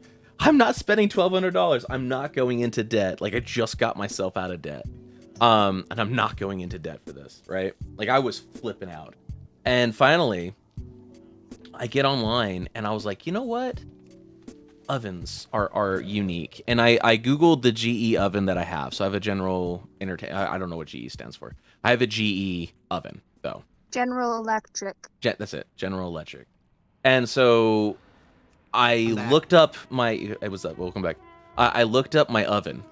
I'm not spending $1,200. I'm not going into debt. Like I just got myself out of debt. And I'm not going into debt for this, right? Like I was flipping out. And finally, I get online and I was like, you know what? Ovens are unique. And I Googled the GE oven that I have. So I have a General I don't know what GE stands for. I have a GE oven, though. General Electric. That's it. General Electric. And so I looked up my... What's up? Welcome back. I looked up my oven,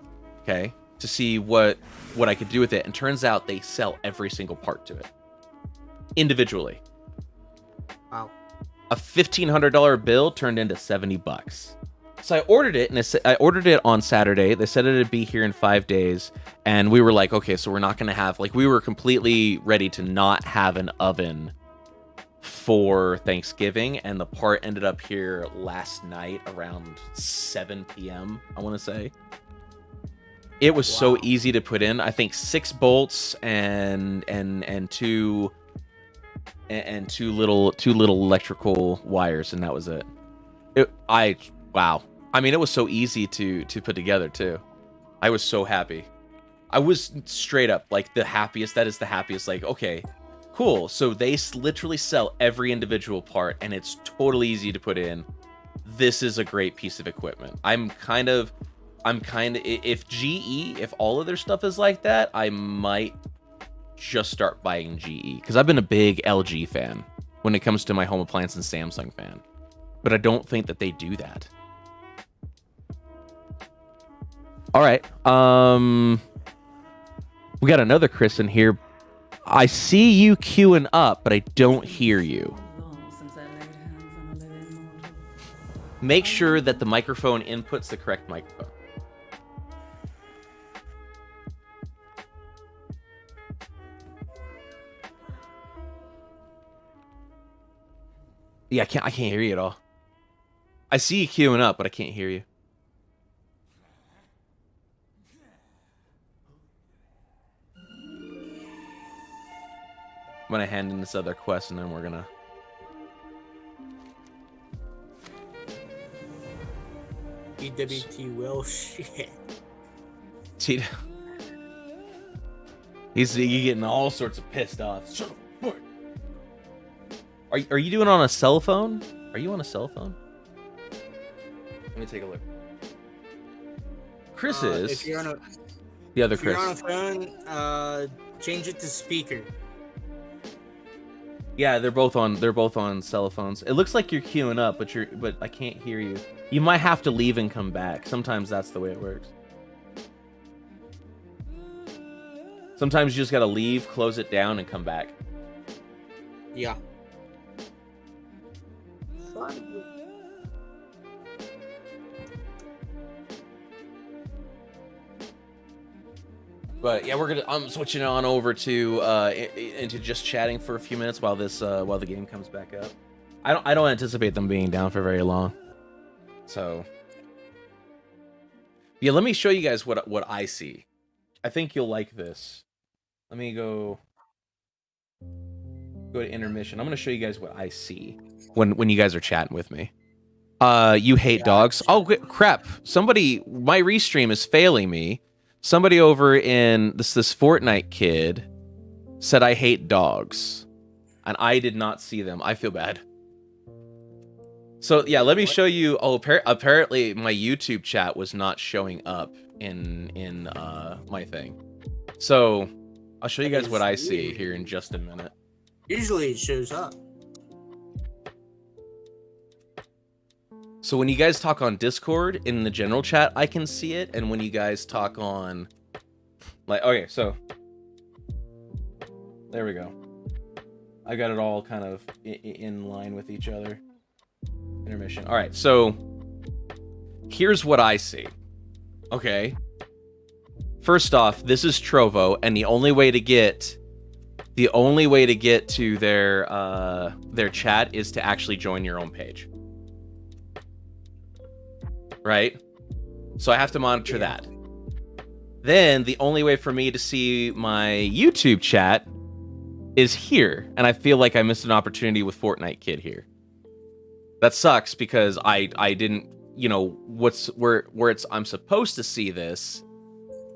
okay, to see what I could do with it. And turns out they sell every single part to it. Individually. Wow. A $1,500 bill turned into $70. So I ordered it, and I ordered it on Saturday. They said it'd be here in 5 days, and we were like, okay, so we're not gonna have we were completely ready to not have an oven for Thanksgiving, and the part ended up here last night around 7 p.m. I want to say. It was so easy to put in. I think 6 bolts and two little electrical wires, and that was it. Wow. I mean, it was so easy to put together too. I was so happy. I was straight up like the happiest. That is the happiest. Like, okay, cool. So they literally sell every individual part, and it's totally easy to put in. This is a great piece of equipment. I'm kind of, if GE, if all of their stuff is like that, I might just start buying GE, because I've been a big LG fan when it comes to my home appliance and Samsung fan, but I don't think that they do that. All right. We got another Chris in here. I see you queuing up, but I don't hear you. Make sure that the microphone inputs the correct microphone. Yeah, I can't hear you at all. I see you queuing up, but I can't hear you. I'm gonna hand in this other quest, and then we're gonna... EWT will shit. He's getting all sorts of pissed off. Are you doing it on a cell phone? Are you on a cell phone? Let me take a look. Chris is. If you're on a, the other if Chris. you're on a phone, change it to speaker. Yeah, they're both on cell phones. It looks like you're queuing up, but I can't hear you. You might have to leave and come back. Sometimes that's the way it works. Sometimes you just gotta leave, close it down, and come back. Yeah. But yeah, I'm switching on over to into just chatting for a few minutes while the game comes back up. I don't anticipate them being down for very long. So yeah, let me show you guys what I see. I think you'll like this. Let me go to intermission. I'm gonna show you guys what I see when you guys are chatting with me. You hate dogs? Oh crap! My restream is failing me. Somebody over in this Fortnite kid said I hate dogs, and I did not see them. I feel bad. So yeah, let me show you. Oh, apparently my YouTube chat was not showing up in my thing. So I'll show you guys what I see here in just a minute. Usually it shows up. So when you guys talk on Discord in the general chat, I can see it, and when you guys talk on, like, okay, so there we go. I got it all kind of in line with each other. Intermission. All right, so here's what I see. Okay. First off, this is Trovo, and the only way to get to their chat is to actually join your own page. Right? So I have to monitor that. Then the only way for me to see my YouTube chat is here, and I feel like I missed an opportunity with Fortnite Kid here. That sucks because I didn't, where I'm supposed to see this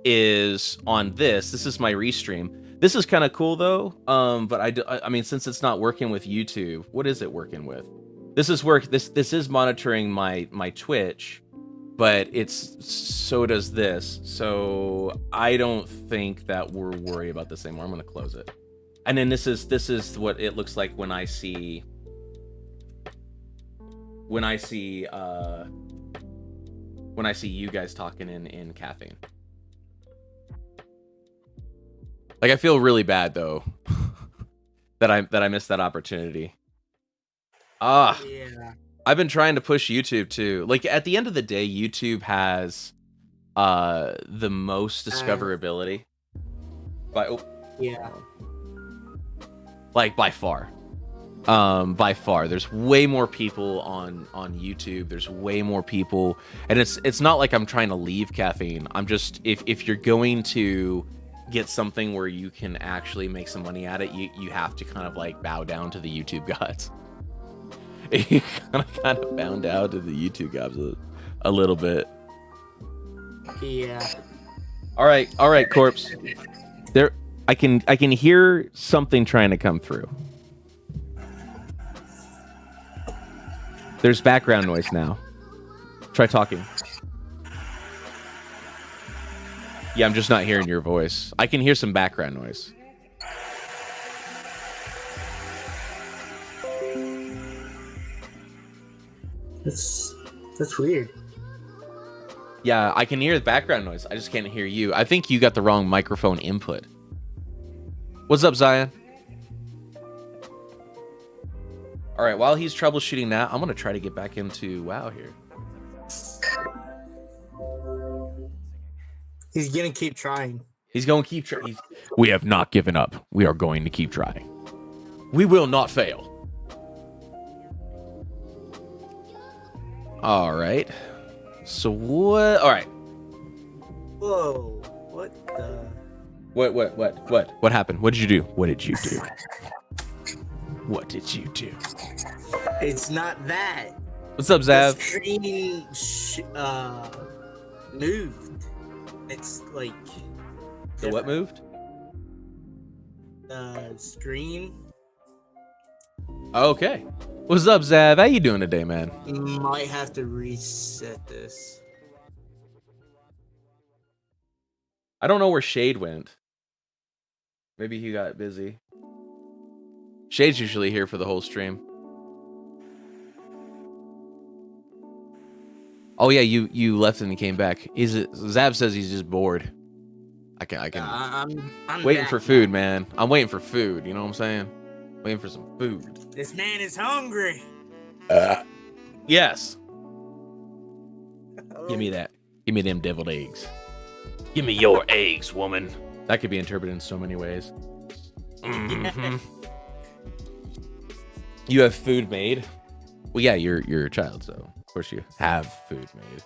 is on this. This is my restream. This is kind of cool though. But I mean, since it's not working with YouTube, what is it working with? This is monitoring my Twitch, but so does this. So I don't think that we're worried about this anymore. I'm gonna close it. And then this is what it looks like when I see you guys talking in Caffeine. Like, I feel really bad though that I missed that opportunity. Yeah. I've been trying to push YouTube too. Like, at the end of the day, YouTube has the most discoverability by Yeah. like by far. by far. There's way more people on YouTube. There's way more people, and it's not like I'm trying to leave caffeine. I'm just, if you're going to get something where you can actually make some money at it, you have to kind of like bow down to the YouTube gods. You kind of bow down to the YouTube gods a little bit. Yeah. All right, Corpse. There, I can hear something trying to come through. There's background noise now. Try talking. Yeah, I'm just not hearing your voice. I can hear some background noise. That's weird. Yeah, I can hear the background noise. I just can't hear you. I think you got the wrong microphone input. What's up, Zion? All right, while he's troubleshooting that, I'm going to try to get back into WoW here. He's gonna keep trying. He's going to keep trying. We have not given up. We are going to keep trying. We will not fail. All right. So what? All right. Whoa! What the? What happened? What did you do? What did you do? What did you do? It's not that. What's up, Zav? The screen moved. It's like The what moved? The screen. Okay. What's up, Zav? How you doing today, man? Might have to reset this. I don't know where Shade went. Maybe he got busy. Shade's usually here for the whole stream. Oh yeah, you left and came back. Is it? Zav says he's just bored. I can. I'm waiting back for food, man. I'm waiting for food. You know what I'm saying? Waiting for some food. This man is hungry. Yes. Give me that. Give me them deviled eggs. Give me your eggs, woman. That could be interpreted in so many ways. Mhm. You have food made? Well, yeah, you're a child, so of course you have food made.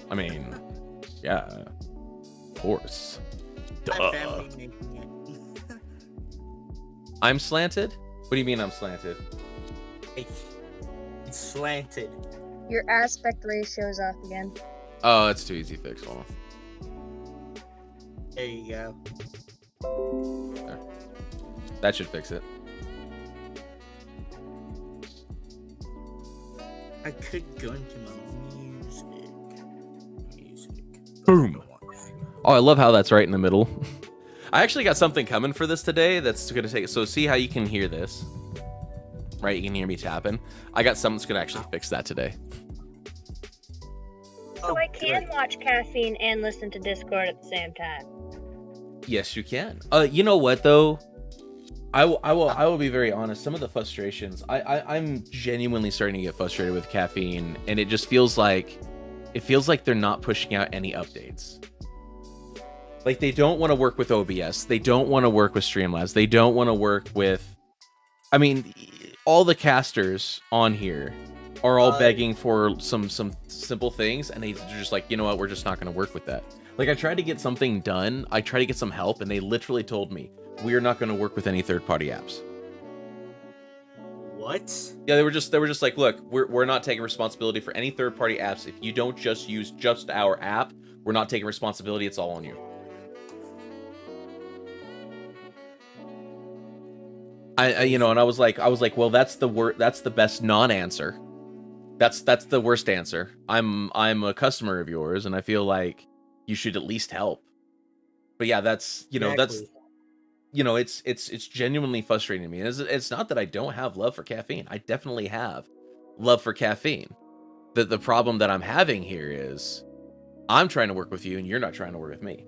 I mean, yeah, of course. My family making it. I'm slanted? What do you mean I'm slanted? It's slanted. Your aspect ratio's off again. Oh, that's too easy to fix. Hold on. There you go. There. That should fix it. I could go into my music. Boom. Oh, I love how that's right in the middle. I actually got something coming for this today that's going to take... So see how you can hear this? Right, you can hear me tapping. I got something that's going to actually fix that today. So I can watch caffeine and listen to Discord at the same time. Yes, you can. You know what though? I will be very honest. Some of the frustrations, I'm genuinely starting to get frustrated with caffeine, and it just feels like they're not pushing out any updates. Like they don't want to work with OBS, they don't want to work with Streamlabs, they don't want to work with. I mean, all the casters on here are all begging for some simple things, and they're just like, you know what, we're just not going to work with that. Like I tried to get something done, I tried to get some help, and they literally told me we are not going to work with any third-party apps. What? Yeah, they were just like, look, we're not taking responsibility for any third-party apps. If you don't just use just our app, we're not taking responsibility. It's all on you. And I was like, well, that's the best non-answer. That's the worst answer. I'm a customer of yours, and I feel like you should at least help. But yeah, that's it's genuinely frustrating to me. It's not that I don't have love for caffeine. I definitely have love for caffeine. The problem that I'm having here is I'm trying to work with you and you're not trying to work with me.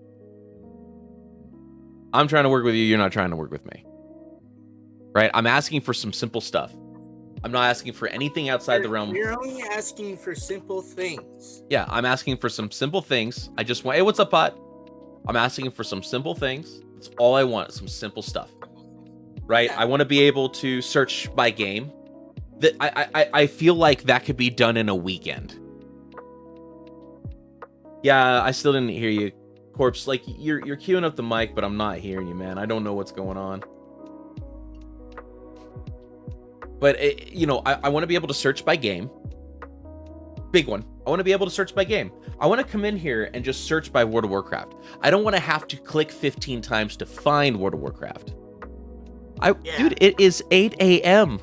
I'm trying to work with you, you're not trying to work with me. Right? I'm asking for some simple stuff. I'm not asking for anything outside the realm. You're only asking for simple things. Yeah, I'm asking for some simple things. I just want, hey, what's up, Pot? I'm asking for some simple things. That's all I want, some simple stuff. right? Yeah. I want to be able to search by game. That I feel like that could be done in a weekend. Yeah, I still didn't hear you, Corpse. Like you're queuing up the mic, but I'm not hearing you, man. I don't know what's going on. But I want to be able to search by game. Big one. I want to be able to search by game. I want to come in here and just search by World of Warcraft. I don't want to have to click 15 times to find World of Warcraft. Dude, it is 8 a.m.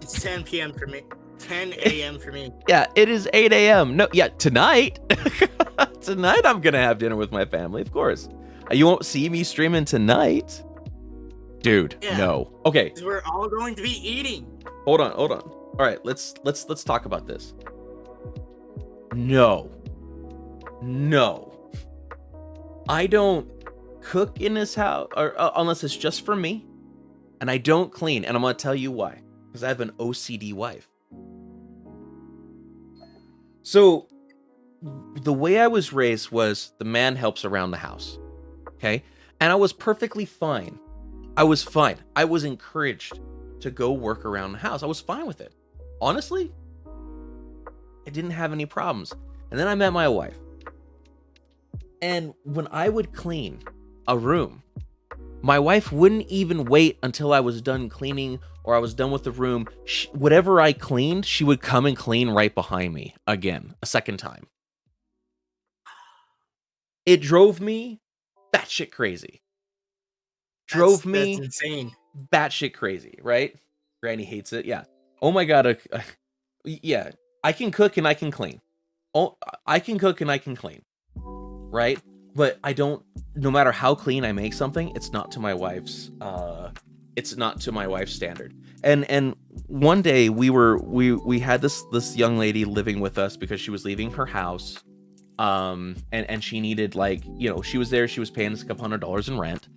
It's 10 p.m. for me. 10 a.m. for me. Yeah, it is 8 a.m. No, yeah, tonight. Tonight I'm going to have dinner with my family, of course. You won't see me streaming tonight. Dude, no. Okay. We're all going to be eating. Hold on. All right, let's talk about this. No. I don't cook in this house or unless it's just for me, and I don't clean, and I'm going to tell you why. Because I have an OCD wife. So the way I was raised was the man helps around the house. Okay? And I was perfectly fine. I was fine. I was encouraged to go work around the house. I was fine with it. Honestly, I didn't have any problems. And then I met my wife. And when I would clean a room, my wife wouldn't even wait until I was done cleaning or I was done with the room. Whatever I cleaned, she would come and clean right behind me again, a second time. It drove me batshit crazy. That's insane. Batshit crazy, right? Granny hates it. Yeah. Oh my god. Yeah. I can cook and I can clean. Oh, I can cook and I can clean. Right? But I don't. No matter how clean I make something, it's not to my wife's. It's not to my wife's standard. And one day we had this young lady living with us because she was leaving her house. And she needed, like, she was there. She was paying us a couple $100 in rent.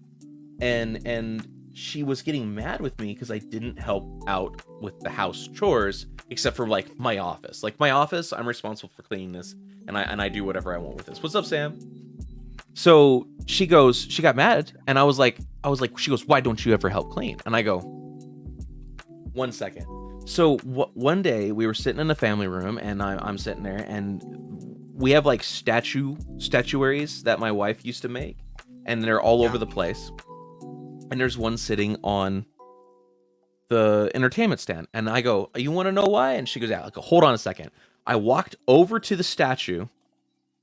And she was getting mad with me because I didn't help out with the house chores, except for like my office. Like my office, I'm responsible for cleaning this, and I do whatever I want with this. What's up, Sam? So she got mad, and I was like, she goes, why don't you ever help clean? And I go, 1 second. So one day we were sitting in the family room, and I'm sitting there, and we have like statuaries that my wife used to make, and they're all over the place. And there's one sitting on the entertainment stand. And I go, you want to know why? And she goes, yeah. I go, hold on a second. I walked over to the statue.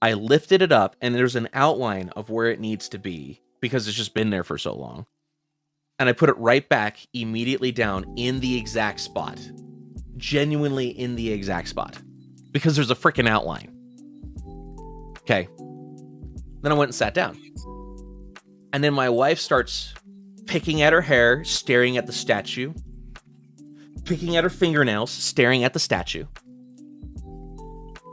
I lifted it up, and there's an outline of where it needs to be because it's just been there for so long. And I put it right back immediately down in the exact spot. Genuinely in the exact spot. Because there's a freaking outline. Okay. Then I went and sat down. And then my wife starts picking at her hair, staring at the statue. Picking at her fingernails, staring at the statue.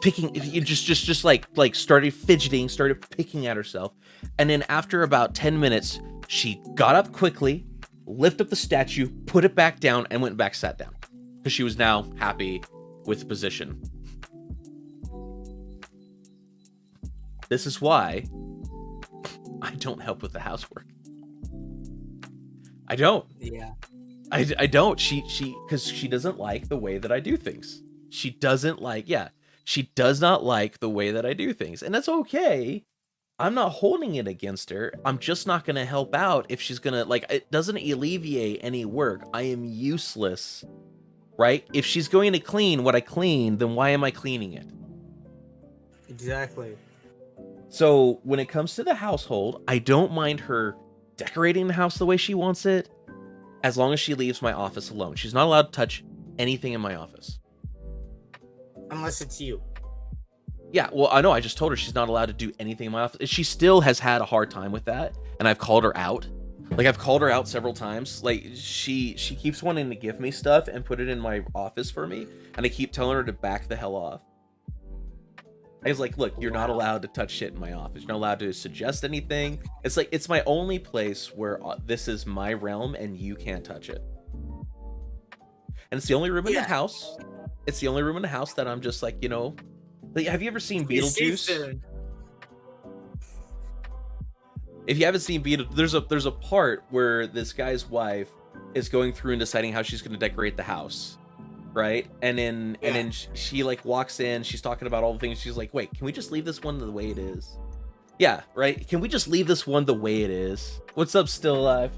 Just like started fidgeting, started picking at herself. And then after about 10 minutes, she got up quickly, lifted up the statue, put it back down, and went back, sat down. Because she was now happy with the position. This is why I don't help with the housework. I don't. Yeah. I don't. Because she doesn't like the way that I do things. She does not like the way that I do things. And that's okay. I'm not holding it against her. I'm just not going to help out if she's going to, like, it doesn't alleviate any work. I am useless, right? If she's going to clean what I clean, then why am I cleaning it? Exactly. So when it comes to the household, I don't mind her decorating the house the way she wants it, as long as she leaves my office alone. She's not allowed to touch anything in my office. Unless it's you. Yeah, well, I know. I just told her she's not allowed to do anything in my office. She still has had a hard time with that, and I've called her out. Like, I've called her out several times. Like, she keeps wanting to give me stuff and put it in my office for me, and I keep telling her to back the hell off. I was like, look, you're not allowed to touch shit in my office. You're not allowed to suggest anything. It's like, it's my only place where this is my realm and you can't touch it. And it's the only room in the house. It's the only room in the house that I'm just like, like, have you ever seen Beetlejuice? If you haven't seen there's a part where this guy's wife is going through and deciding how she's going to decorate the house, right? And then she like walks in, she's talking about all the things. She's like, "Wait, can we just leave this one the way it is?" Yeah, right. Can we just leave this one the way it is? What's up, Still Alive?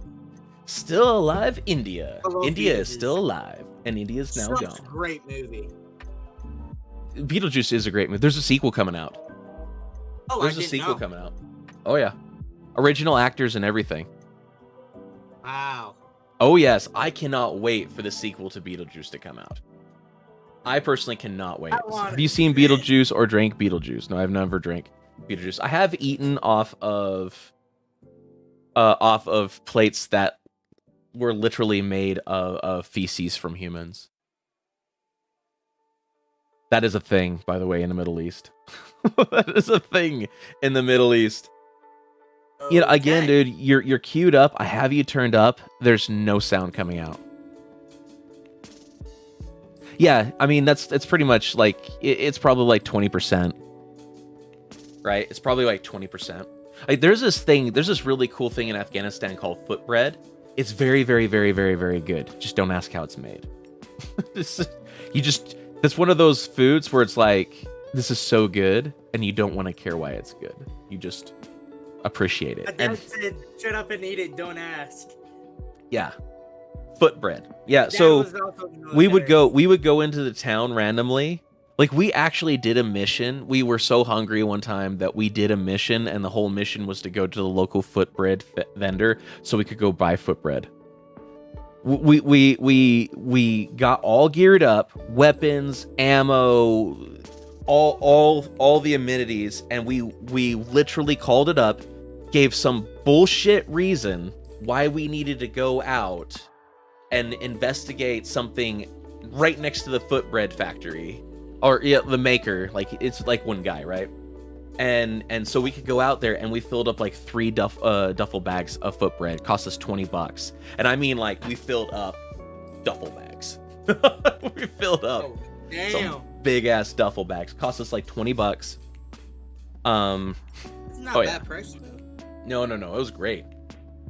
Still alive, India. India is still alive, and India's now Such gone. a great movie. Beetlejuice is a great movie. There's a sequel coming out. Oh, There's I a didn't sequel know. coming out. Oh yeah, original actors and everything. Wow. Oh yes, I cannot wait for the sequel to Beetlejuice to come out. I personally cannot wait. I want Have you it, seen man. Beetlejuice or drank Beetlejuice? No, I've never drank Beetlejuice. I have eaten off of plates that were literally made of feces from humans. That is a thing, by the way, in the Middle East. That is a thing in the Middle East. You know, again, Okay. dude, you're queued up. I have you turned up. There's no sound coming out. Yeah, I mean it's pretty much like it's probably like 20%. Right? It's probably like 20%. Like there's this really cool thing in Afghanistan called footbread. It's very, very, very, very, very good. Just don't ask how it's made. That's one of those foods where it's like, this is so good, and you don't want to care why it's good. You just appreciate it. My And dad said, "Shut up and eat it. Don't ask." yeah, footbread. Yeah, Dad so was also in the we would military. go into the town randomly. Like we actually did a mission. We were so hungry one time that we did a mission, and the whole mission was to go to the local footbread vendor so we could go buy footbread. We got all geared up, weapons, ammo, all the amenities, and we literally called it up, gave some bullshit reason why we needed to go out and investigate something right next to the footbread factory. Or yeah, the maker, like it's like one guy, right? And so we could go out there, and we filled up like 3 duffel bags of footbread. Cost us $20, and I mean like we filled up duffel bags. We filled up Oh, damn. some big ass duffel bags. Cost us like $20. It's not Oh, bad yeah. price though. No, it was great.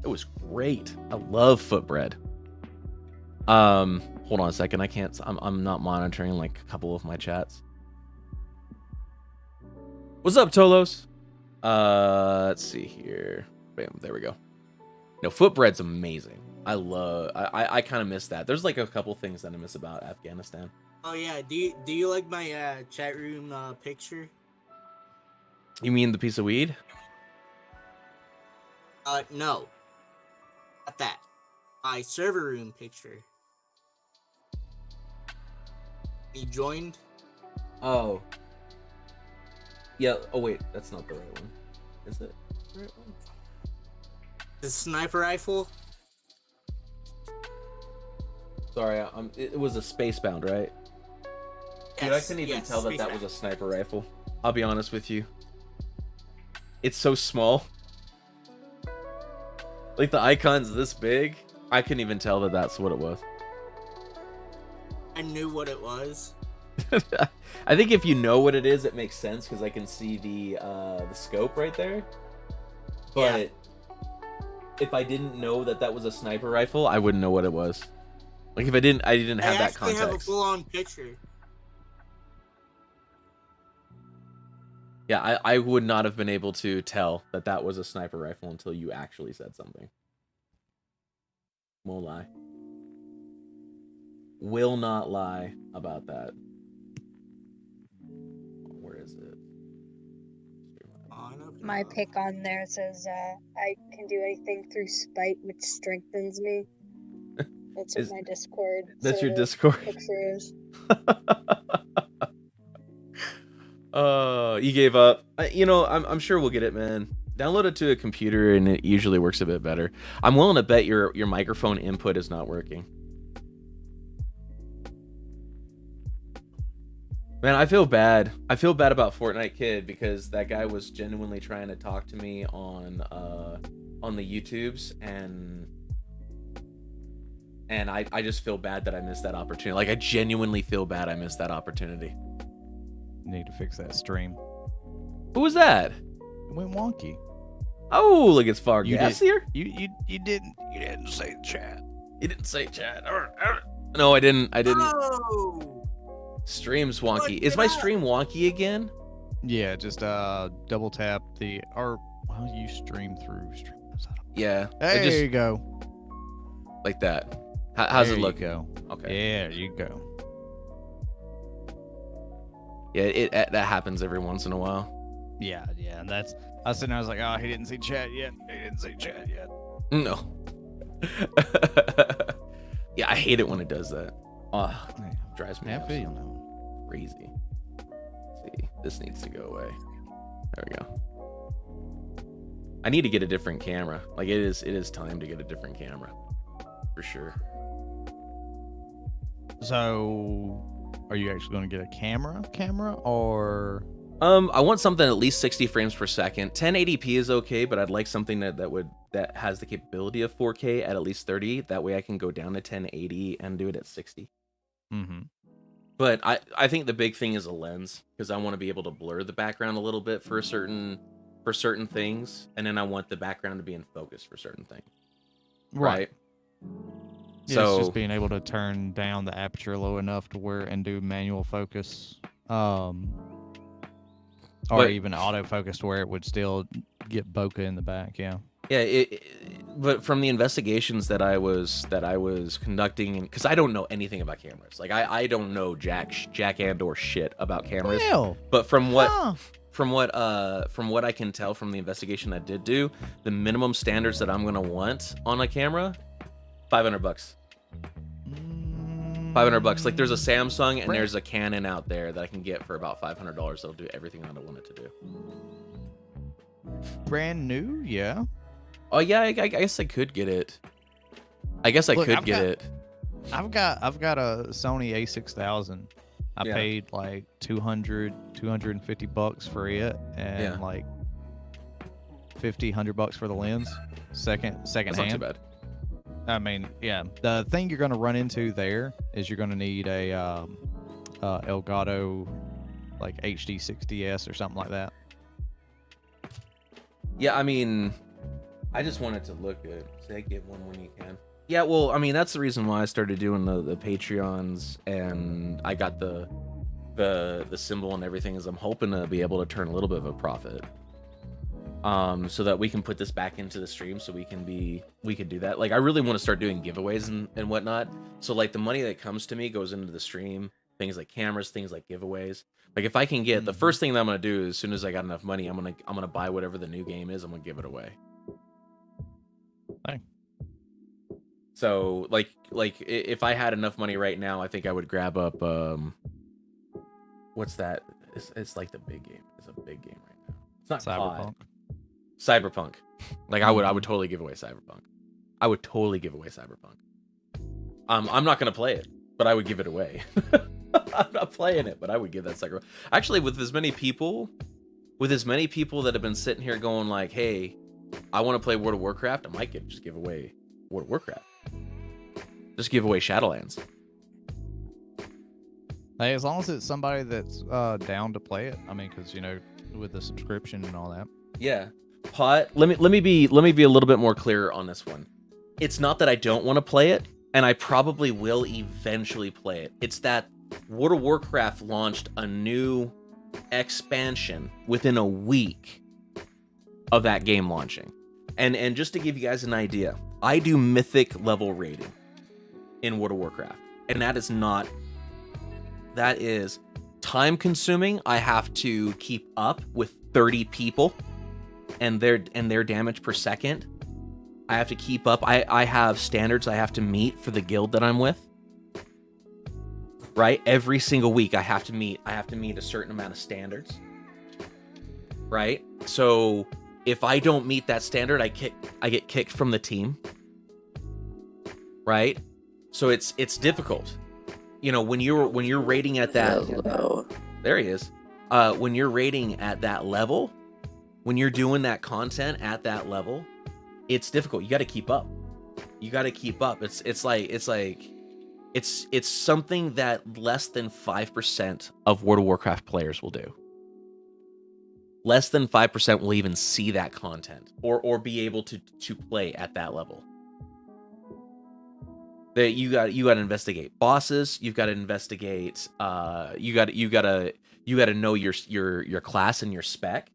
It was great. I love footbread. Hold on a second. I'm not monitoring like a couple of my chats. What's up, Tolos? Let's see here. Bam, there we go. No, footbread's amazing. I kind of miss that. There's like a couple things that I miss about Afghanistan. Oh yeah. Do you like my chat room picture? You mean the piece of weed? No. Not that. My server room picture. You joined? Oh. Yeah. Oh wait, that's not the right one. Is it the right one? The sniper rifle? Sorry, it was a Spacebound, right? Dude, I Yes, couldn't even yes, tell that Space that was Mountain. a sniper rifle. I'll be honest with you. It's so small. Like the icon's this big. I couldn't even tell that that's what it was. I knew what it was. I think if you know what it is, it makes sense because I can see the scope right there. But if I didn't know that that was a sniper rifle, I wouldn't know what it was. Like if I didn't have I that actually have a context. full-on picture. Yeah, I would not have been able to tell that that was a sniper rifle until you actually said something. Won't lie. Will not lie about that. Where is it? My pick on there says, I can do anything through spite, which strengthens me. That's what Is- my Discord. That's your server Discord? picture is. You gave up. I'm sure we'll get it, man. Download it to a computer, and it usually works a bit better. I'm willing to bet your microphone input is not working. Man, I feel bad. I feel bad about Fortnite Kid because that guy was genuinely trying to talk to me on the YouTubes, and I just feel bad that I missed that opportunity. Like I genuinely feel bad I missed that opportunity. Need to fix that stream. Who was that? It went wonky. Oh, look, it's far You gas did- here. You didn't say chat. You didn't say chat. No, I didn't. Oh, Stream's Look wonky. Is it my up. stream wonky again? Yeah, just double tap the or well, you stream through stream. Yeah. There It just you go. like that. How's There it you look? go. Okay. Yeah, there you go. Yeah, that happens every once in a while. Yeah. And that's I was sitting there, I was like, oh, he didn't see chat yet. He didn't see chat yet. No. Yeah, I hate it when it does that. Oh, Yeah. drives me Yeah, I feel you absolutely now. crazy. See, this needs to go away. There we go. I need to get a different camera. Like it is time to get a different camera. For sure. So, are you actually going to get a camera, or? I want something at least 60 frames per second. 1080p is okay, but I'd like something that has the capability of 4K at least 30. That way I can go down to 1080 and do it at 60. Mm-hmm. But I think the big thing is a lens, because I want to be able to blur the background a little bit for certain things, and then I want the background to be in focus for certain things. Right. Yeah, So it's just being able to turn down the aperture low enough to where and do manual focus, or But- even autofocus to where it would still get bokeh in the back. Yeah. yeah, but from the investigations that I was conducting, because I don't know anything about cameras, like I don't know jack and or shit about cameras. Well, But from what huh. from what I can tell from the investigation I did do, the minimum standards that I'm gonna want on a camera, $500. $500. Like there's a Samsung and Right. there's a Canon out there that I can get for about $500 that'll do everything that I want it to do. Brand new, yeah. Oh yeah, I guess I could get it. I guess I Look, could I've get got- it. I've got a Sony A6000. I Yeah. paid like $250 for it, and Yeah. like $100 for the lens. Second That's not too hand. bad. I mean, yeah. The thing you're gonna run into there is you're gonna need a Elgato like HD60s or something like that. Yeah, I mean, I just want it to look good. Say get one when you can. Yeah, well, I mean, that's the reason why I started doing the Patreons, and I got the symbol and everything, is I'm hoping to be able to turn a little bit of a profit. So that we can put this back into the stream, so we can do that. Like, I really want to start doing giveaways and whatnot. So like the money that comes to me goes into the stream, things like cameras, things like giveaways. Like if I can get the first thing that I'm gonna do as soon as I got enough money, I'm gonna buy whatever the new game is. I'm gonna give it away. Hey. So like if I had enough money right now, I think I would grab up what's that? It's like the big game. It's a big game right now. It's not COD. Cyberpunk. Cyberpunk. Like I would totally give away Cyberpunk. I would totally give away Cyberpunk. I'm not gonna play it, but I would give it away. I'm not playing it, but I would give that Cyberpunk. Actually, with as many people that have been sitting here going like, "Hey, I want to play World of Warcraft," I might just give away World of Warcraft. Just give away Shadowlands. Hey, as long as it's somebody that's down to play it. I mean, because with the subscription and all that. Yeah. Pot. Let me be a little bit more clear on this one. It's not that I don't want to play it, and I probably will eventually play it. It's that World of Warcraft launched a new expansion within a week of that game launching. And just to give you guys an idea, I do mythic level rating in World of Warcraft. And that is time consuming. I have to keep up with 30 people and their damage per second. I have to keep up. I have standards I have to meet for the guild that I'm with. Right? Every single week I have to meet a certain amount of standards. Right? So if I don't meet that standard, I get kicked from the team. Right? So it's difficult. When you're rating at that there he is. When you're rating at that level, when you're doing that content at that level, it's difficult. You got to keep up. It's something that less than 5% of World of Warcraft players will do. less than 5% will even see that content or be able to play at that level. That you got to investigate bosses. You've got to investigate. You got to know your class and your spec.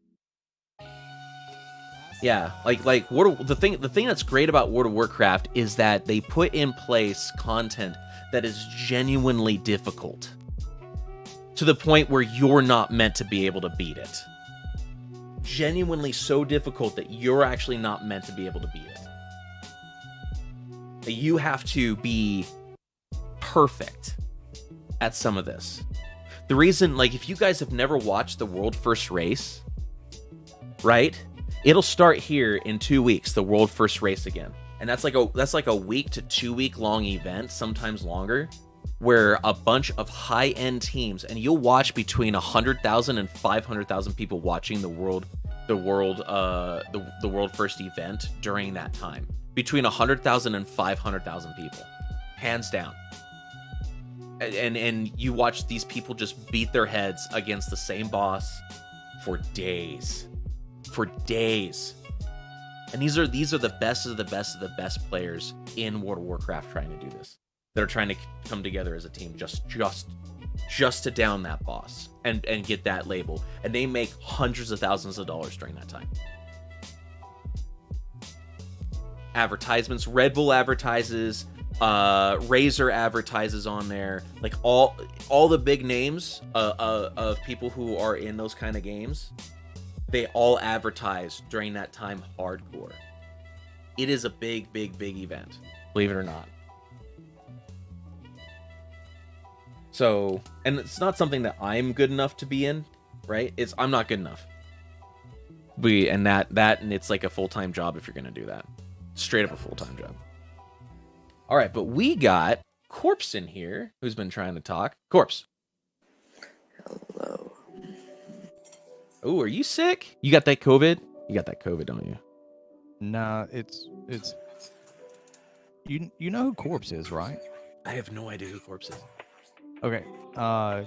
Yeah, like the thing that's great about World of Warcraft is that they put in place content that is genuinely difficult to the point where you're not meant to be able to beat it. Genuinely so difficult that you're actually not meant to be able to beat it. That you have to be perfect at some of this. The reason, like, if you guys have never watched the World First Race, right? It'll start here in 2 weeks, the World First Race again. And that's like a week to 2 week long event, sometimes longer, where a bunch of high-end teams, and you'll watch between 100,000 and 500,000 people watching the World First event during that time. Between 100,000 and 500,000 people, hands down. And you watch these people just beat their heads against the same boss for days. For days. And these are the best of the best of the best players in World of Warcraft trying to do this. That are trying to come together as a team just to down that boss and get that label. And they make hundreds of thousands of dollars during that time. Advertisements, Red Bull advertises, Razer advertises on there, like all the big names of people who are in those kind of games, they all advertise during that time hardcore. It is a big event, believe it or not. So, and it's not something that I'm good enough to be in, right? I'm not good enough. And it's like a full-time job if you're gonna do that. Straight up a full-time job. All right, but we got Corpse in here, who's been trying to talk. Corpse. Hello. Oh, are you sick? You got that COVID? You got that COVID, don't you? Nah, it's you know who Corpse is, right? I have no idea who Corpse is. Okay.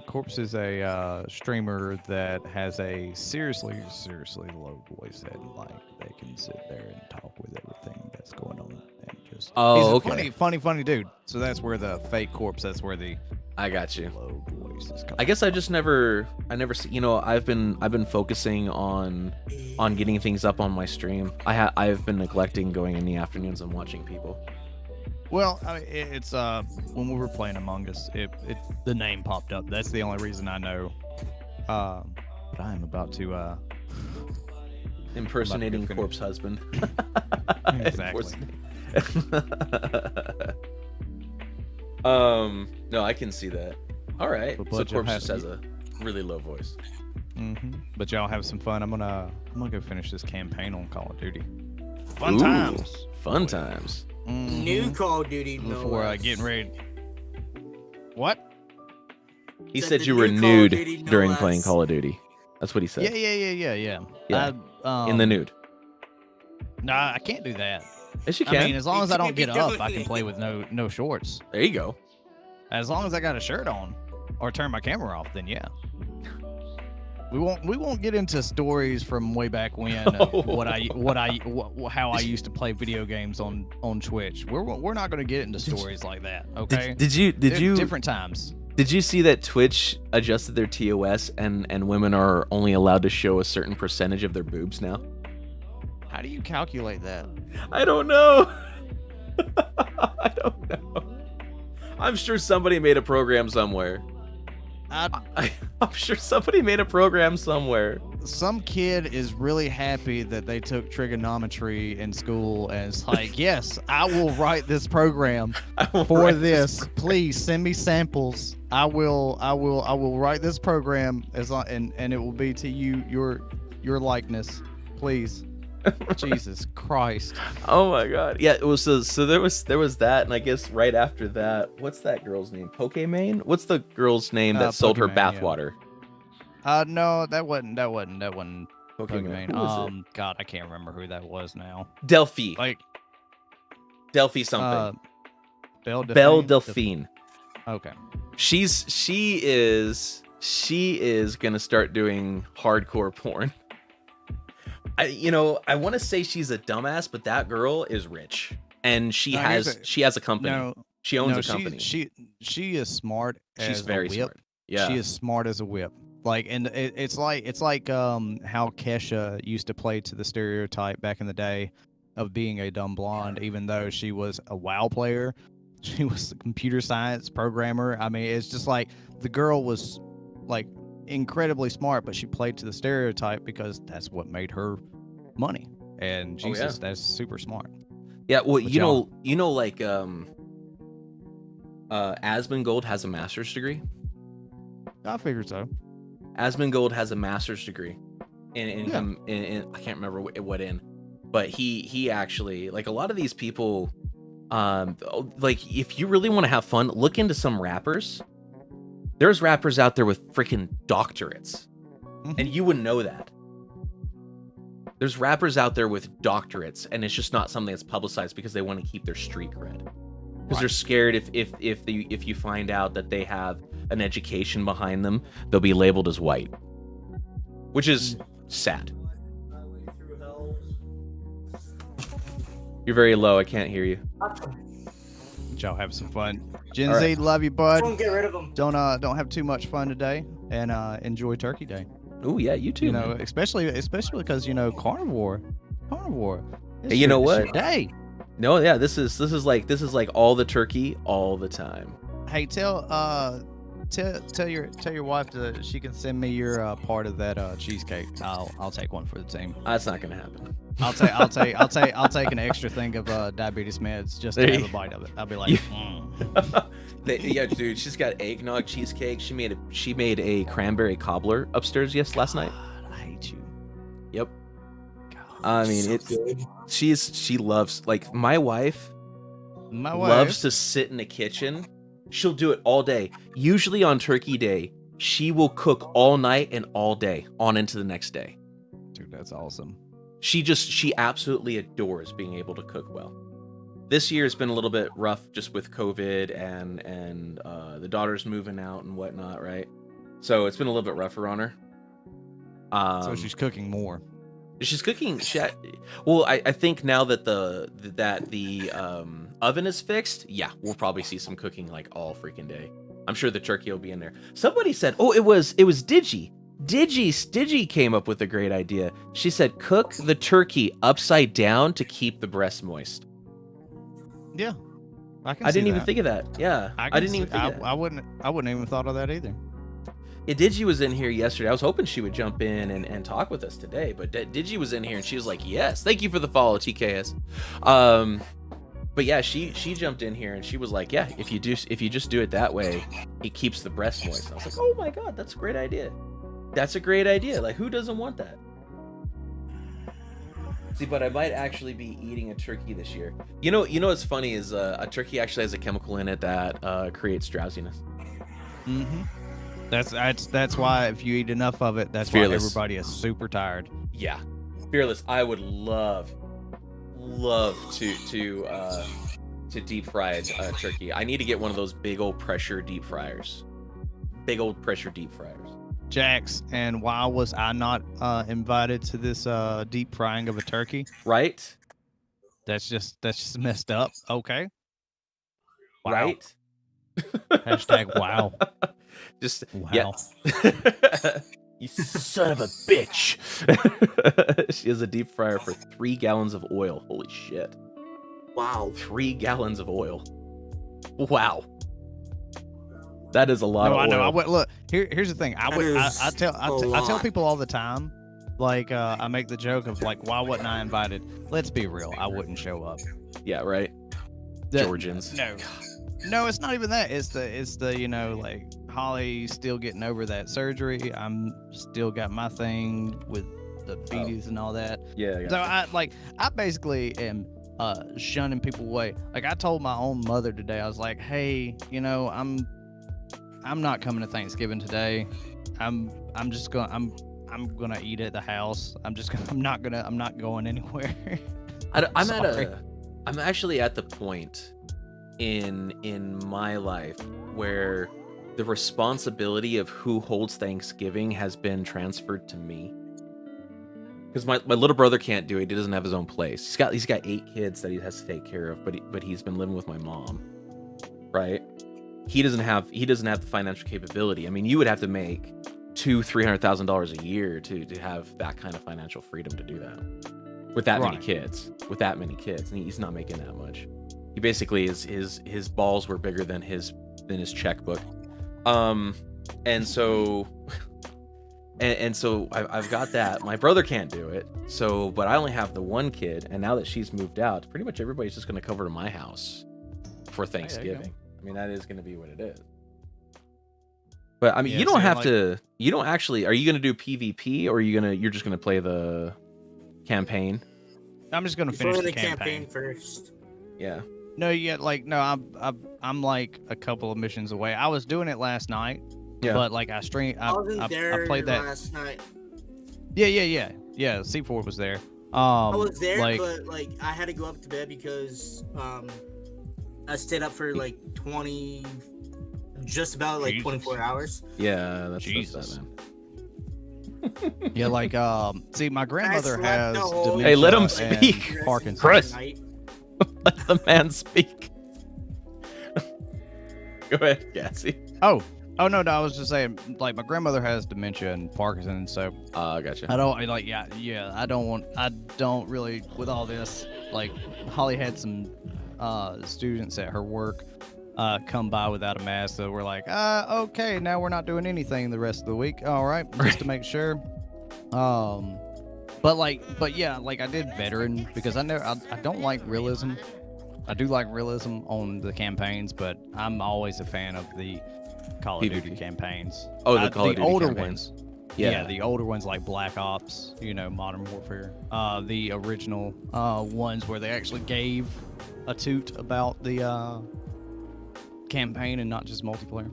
Corpse is a streamer that has a seriously low voice and like they can sit there and talk with everything that's going on and just he's a funny dude. So that's where the fake Corpse, that's where the I got you. Low voice is coming. I guess I just never see, you know, I've been focusing on getting things up on my stream. I've been neglecting going in the afternoons and watching people. Well, I mean, it's when we were playing Among Us, the name popped up. That's the only reason I know. But I am about to impersonating Corpse husband. Exactly. No, I can see that. All right. So Corpse just has a really low voice. Mm-hmm. But y'all have some fun. I'm gonna go finish this campaign on Call of Duty. Fun times. Fun times. Mm-hmm. New Call of Duty. Before getting ready. What? He said you were nude during playing Call of Duty. That's what he said. Yeah. In the nude. Nah, I can't do that. Yes, you can. I mean, as long as I don't get up, I can play with no shorts. There you go. As long as I got a shirt on or turn my camera off, then yeah. We won't get into stories from way back when of how I used to play video games on Twitch. We're not going to get into stories like that, okay? Did you different times. Did you see that Twitch adjusted their TOS and women are only allowed to show a certain percentage of their boobs now? How do you calculate that? I don't know. I don't know. I'm sure somebody made a program somewhere. I'm sure somebody made a program somewhere. Some kid is really happy that they took trigonometry in school and it's like, yes, I will write this program for this. Please send me samples. I will write this program and it will be to you, your likeness. Please. Jesus Christ. Oh my God. Yeah, it was so there was that, and I guess right after that, what's that girl's name? Pokemon? What's the girl's name that sold her bathwater? Yeah. No, that wasn't Pokemon. God, I can't remember who that was now. Delphi. Like Delphi something. Belle Delphine. Okay. She is gonna start doing hardcore porn. I want to say she's a dumbass, but that girl is rich, and she has a company. No, she owns no, a company. She is smart. She's as very a whip. smart. Yeah, she is smart as a whip. Like, and it's like how Kesha used to play to the stereotype back in the day of being a dumb blonde, even though she was a WoW player. She was a computer science programmer. I mean, it's just like the girl was like incredibly smart, but she played to the stereotype because that's what made her money. And Jesus, that's super smart. Yeah, well, But you know, like Asmongold has a master's degree. I figured so. Asmongold has a master's degree in I can't remember what in, but he actually, like, a lot of these people, like, if you really want to have fun, look into some rappers. There's rappers out there with freaking doctorates, and you wouldn't know that. There's rappers out there with doctorates, and it's just not something that's publicized because they want to keep their street cred. Because they're scared if you find out that they have an education behind them, they'll be labeled as white, which is sad. You're very low. I can't hear you. Y'all have some fun. Gen Z, love you, bud. Don't get rid of them. Don't have too much fun today, and enjoy Turkey Day. Oh yeah, you too. You know, especially because carnivore. Hey, you know what? Day. No, yeah, this is like all the turkey all the time. Hey, tell your wife that she can send me your part of that cheesecake. I'll take one for the team. That's not gonna happen. I'll take an extra thing of diabetes meds just to have a bite of it. I'll be like, Yeah, dude, she's got eggnog cheesecake. She made a cranberry cobbler upstairs last night. I hate you. Yep. I mean, she loves, like, my wife loves to sit in the kitchen. She'll do it all day. Usually on Turkey Day, she will cook all night and all day on into the next day. Dude, that's awesome. She absolutely adores being able to cook well. This year has been a little bit rough just with COVID and the daughter's moving out and whatnot, right? So it's been a little bit rougher on her. So she's cooking more. She's cooking. I think now that the oven is fixed, yeah, we'll probably see some cooking like all freaking day. I'm sure the turkey will be in there. Somebody said, oh, it was Digi. Digi came up with a great idea. She said, cook the turkey upside down to keep the breast moist. Yeah, I didn't even think of that. Yeah, I didn't even think of that. I wouldn't even thought of that either. Yeah, Digi was in here yesterday. I was hoping she would jump in and talk with us today, but Digi was in here and she was like, yes, thank you for the follow, TKS. But yeah, she jumped in here and she was like, yeah, if you just do it that way, it keeps the breast moist. I was like, oh my god, that's a great idea. That's a great idea. Like, who doesn't want that? See, but I might actually be eating a turkey this year. You know what's funny is a turkey actually has a chemical in it that creates drowsiness. Mm-hmm. That's why if you eat enough of it, that's Fearless. why everybody is super tired. Yeah, Fearless. I would love to deep fry a turkey. I need to get one of those big old pressure deep fryers. Jax, and why was I not invited to this deep frying of a turkey? Right? That's just messed up. Okay. Wow. Right? Hashtag wow. Just wow. Yeah. You son of a bitch. She has a deep fryer for 3 gallons of oil. Holy shit. Wow. 3 gallons of oil. Wow. That is a lot of oil. I know. Look, here's the thing. I tell people all the time, like, I make the joke of like, why wasn't I invited? Let's be real. I wouldn't show up. Yeah, right. Georgians. No, it's not even that. It's the like, Holly still getting over that surgery. I'm still got my thing with the beaties and all that. Yeah. So I basically am shunning people away. Like, I told my own mother today, I was like, hey, I'm not coming to Thanksgiving today. I'm gonna eat at the house. I'm not going anywhere. I'm actually at the point in my life where the responsibility of who holds Thanksgiving has been transferred to me. because my little brother can't do it. He doesn't have his own place. He's got 8 kids that he has to take care of, but he's been living with my mom, right? He doesn't have the financial capability. I mean, you would have to make $200,000-$300,000 a year to have that kind of financial freedom to do that with that many kids. With that many kids, and he's not making that much. He basically his balls were bigger than his checkbook, and so I've got that. My brother can't do it, but I only have the one kid, and now that she's moved out, pretty much everybody's just going to come over to my house for Thanksgiving. I mean, that is going to be what it is. But I mean, you don't have to. You don't actually. Are you going to do PvP, or you're just going to play the campaign? I'm just going to finish the campaign first. Yeah. No, I'm like a couple of missions away. I was doing it last night. Yeah. But like I played that last night. Yeah. C4 was there. I was there, but like I had to go up to bed because I stayed up for like just about 24 hours. Yeah, that's Jesus. That's that, man. Yeah, like see, my grandmother has dementia. Hey, let him speak. Parkinson's. Chris, let the man speak. Go ahead, Cassie. Oh no, I was just saying, like my grandmother has dementia and Parkinson's, so gotcha. I don't like, I don't really with all this. Like Holly had some students at her work come by without a mask, so we're like, okay, now we're not doing anything the rest of the week. All right, just to make sure. But yeah, like I did veteran because I don't like realism. I do like realism on the campaigns, but I'm always a fan of the Call of Duty campaigns. Oh, the Call of Duty older campaigns. ones. Yeah, the older ones like Black Ops, Modern Warfare. The original ones where they actually gave a toot about the campaign and not just multiplayer.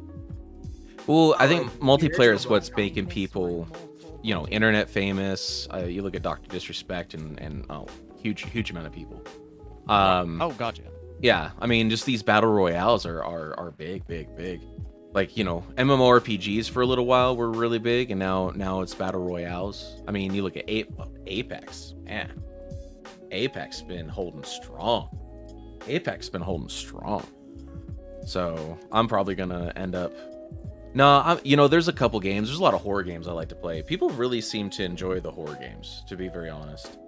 Well, I think multiplayer is what's making people, internet famous. You look at Dr. Disrespect and huge amount of people. Gotcha. Yeah, I mean, just these battle royales are big. Like, MMORPGs for a little while were really big, and now it's battle royales. I mean, you look at Apex, man. Apex been holding strong. So I'm probably gonna end up. No, there's a couple games. There's a lot of horror games I like to play. People really seem to enjoy the horror games, to be very honest.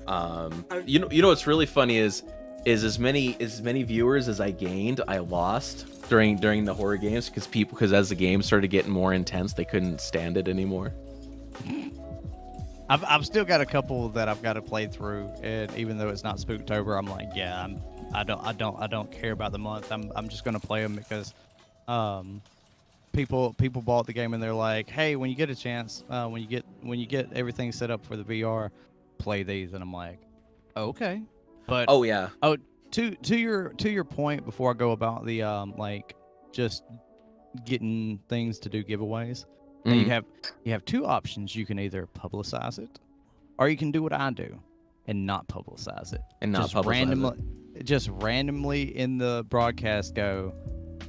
What's really funny is as many viewers as I gained, I lost during the horror games because as the game started getting more intense, they couldn't stand it anymore. I've still got a couple that I've got to play through, and even though it's not Spooktober, I'm like, yeah, I don't care about the month. I'm just gonna play them because people bought the game and they're like, hey, when you get a chance, when you get everything set up for the VR, play these. And I'm like, okay. But to your point before I go about the like just getting things to do giveaways, you have two options. You can either publicize it, or you can do what I do and not publicize it. Just randomly in the broadcast go,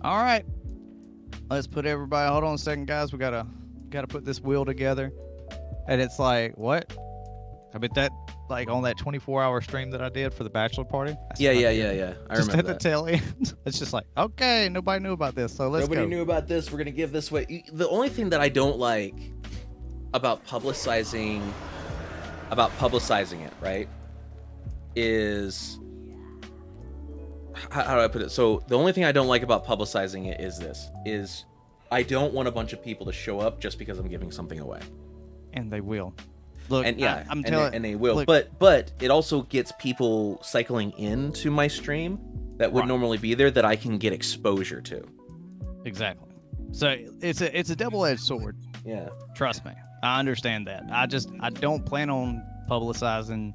all right, let's put everybody, hold on a second, guys, we gotta put this wheel together. And it's like, what? I bet that, like, on that 24-hour stream that I did for the bachelor party. Yeah. I just remember at the tail end. It's just like, okay, nobody knew about this, so let's go. Nobody knew about this. We're gonna give this way. The only thing that I don't like about publicizing it, right, is how do I put it? So the only thing I don't like about publicizing it is I don't want a bunch of people to show up just because I'm giving something away. And they will. Look, and yeah, I'm telling, and they will. Look, but it also gets people cycling into my stream that would normally be there that I can get exposure to. Exactly. So it's a double-edged sword. Yeah. Trust me, I understand that. I don't plan on publicizing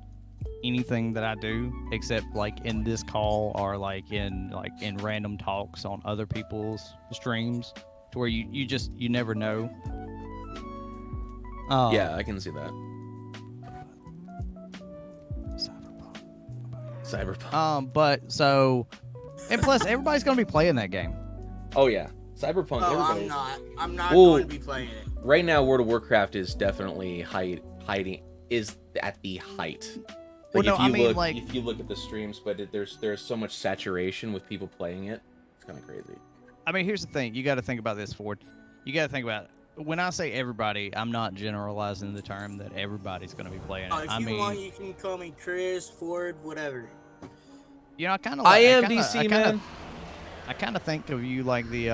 anything that I do except like in this call or like in random talks on other people's streams, to where you never know. Yeah, I can see that. Cyberpunk. But so, and plus everybody's gonna be playing that game. Oh yeah, Cyberpunk. I'm not going to be playing it. Right now, World of Warcraft is definitely hiding is at the height. Well, no, if I you mean, look, like- if you look at the streams, but there's so much saturation with people playing it. It's kind of crazy. I mean, here's the thing. You got to think about this, Ford. You got to think about it. When I say everybody, I'm not generalizing the term that everybody's going to be playing it. If I you mean, want, you can call me Chris, Ford, whatever. you know, I kind of. I am DC, man. I kind of think of you like the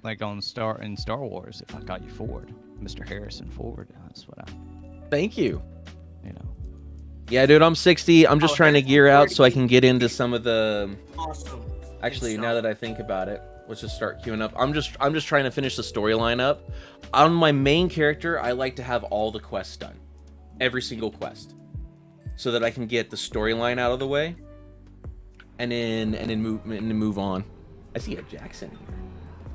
like in Star Wars. If I call you Ford, Mr. Harrison Ford, that's what I. Thank you. You know. Yeah, dude, I'm 60. I'm just Oh, trying to Harrison gear out Ford, so I can get into some of the. Awesome. Actually, Good now stuff. that I think about it, let's just start queuing up. I'm just trying to finish the storyline up. On my main character, I like to have all the quests done, every single quest, so that I can get the storyline out of the way, and then move on. I see a Jackson here.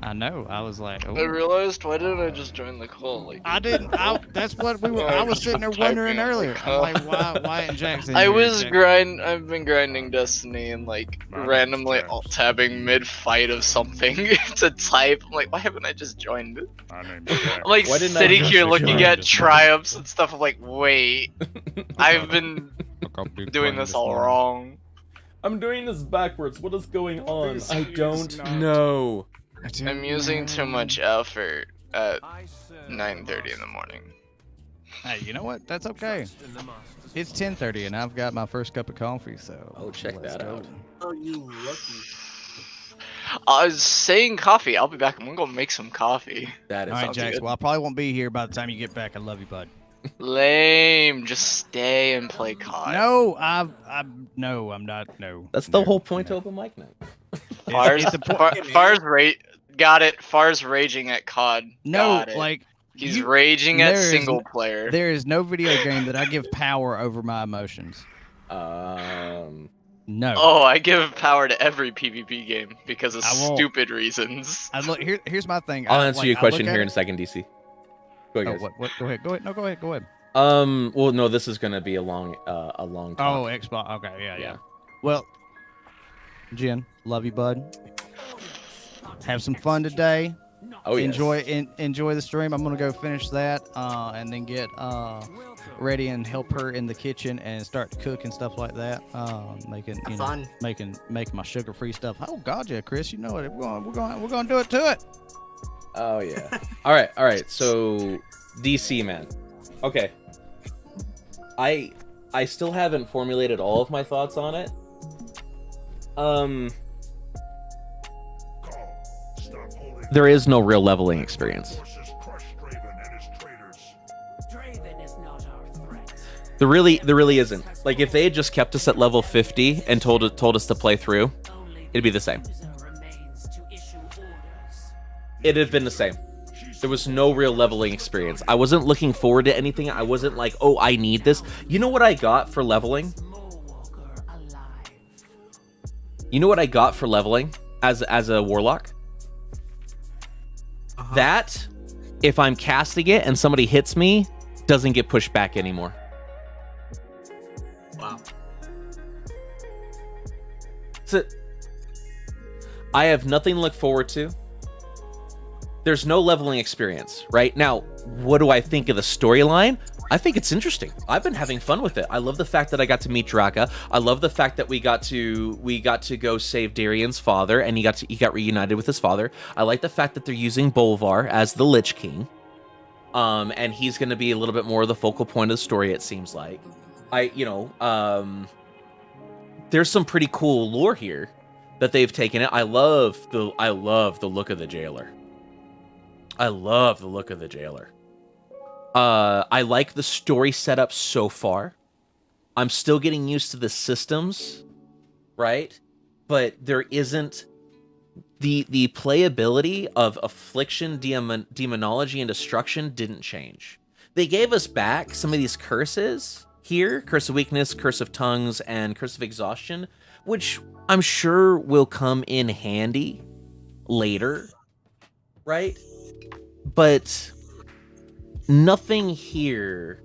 I know. I was like, oh. I realized, why didn't I just join the call? Like, I didn't. That's what we were. I I was sitting there wondering typing on the earlier. I'm call. like, why isn't Jackson? I here? was Jackson- I've been grinding Destiny and like My name's randomly Jax. alt tabbing mid fight of something to type. I'm like, why haven't I just joined it? My name's Jack. I'm like Why didn't I sitting just here looking join at this? triumphs and stuff. I'm like, wait, I've been Look up, dude, doing playing this all morning. wrong. I'm doing this backwards. What is going on? This I is don't not- know. I'm using too much effort at 9:30 in the morning. Hey, you know what? That's okay. It's 10:30 and I've got my first cup of coffee, so. Oh, check let's that go. out. Oh, you lucky. I was saying coffee. I'll be back. I'm gonna go make some coffee. That is All right, sounds Jax. good. Well, I probably won't be here by the time you get back. I love you, bud. Lame. Just stay and play COD. No, no, I'm not. No. That's the no, whole point no. to open mic night. Far's, It's the po- Far's got it. Far's raging at COD. No, Got it. like He's you- raging at there is single n- player. there is no video game that I give power over my emotions. No. Oh, I give power to every PvP game because of I won't. stupid reasons. I look here's my thing. I'll I, answer like, your I question look at here it- in a second, DC. Go ahead, Oh, guys. what? Go ahead. Go ahead. No, go ahead. Go ahead. Well, no, this is gonna be a long talk. Oh, Xbox. Okay, yeah. Yeah. Well, Jen, love you, bud. Have some fun today. Oh, yes. Enjoy the stream. I'm gonna go finish that, and then get ready and help her in the kitchen and start to cook and stuff like that. Making you know, Fun. making my sugar-free stuff. Oh God, yeah, Chris, you know it. We're going to do it to it. Oh yeah. all right. So DC, man. Okay. I still haven't formulated all of my thoughts on it. There is no real leveling experience. There really isn't. Like if they had just kept us at level 50 and told us to play through, it'd be the same. It'd have been the same. There was no real leveling experience. I wasn't looking forward to anything. I wasn't like, oh, I need this. You know what I got for leveling? You know what I got for leveling as a warlock? That, if I'm casting it and somebody hits me, doesn't get pushed back anymore. Wow. So, I have nothing to look forward to. There's no leveling experience, right? Now, what do I think of the storyline? I think it's interesting. I've been having fun with it. I love the fact that I got to meet Draka. I love the fact that we got to go save Darian's father, and he got reunited with his father. I like the fact that they're using Bolvar as the Lich King, and he's going to be a little bit more of the focal point of the story. It seems like, there's some pretty cool lore here that they've taken it. I love the look of the jailer. I love the look of the jailer. I like the story setup so far. I'm still getting used to the systems, right? But there isn't the playability of affliction, demonology, and destruction didn't change. They gave us back some of these curses here, Curse of Weakness, Curse of Tongues, and Curse of Exhaustion, which I'm sure will come in handy later, right? But nothing here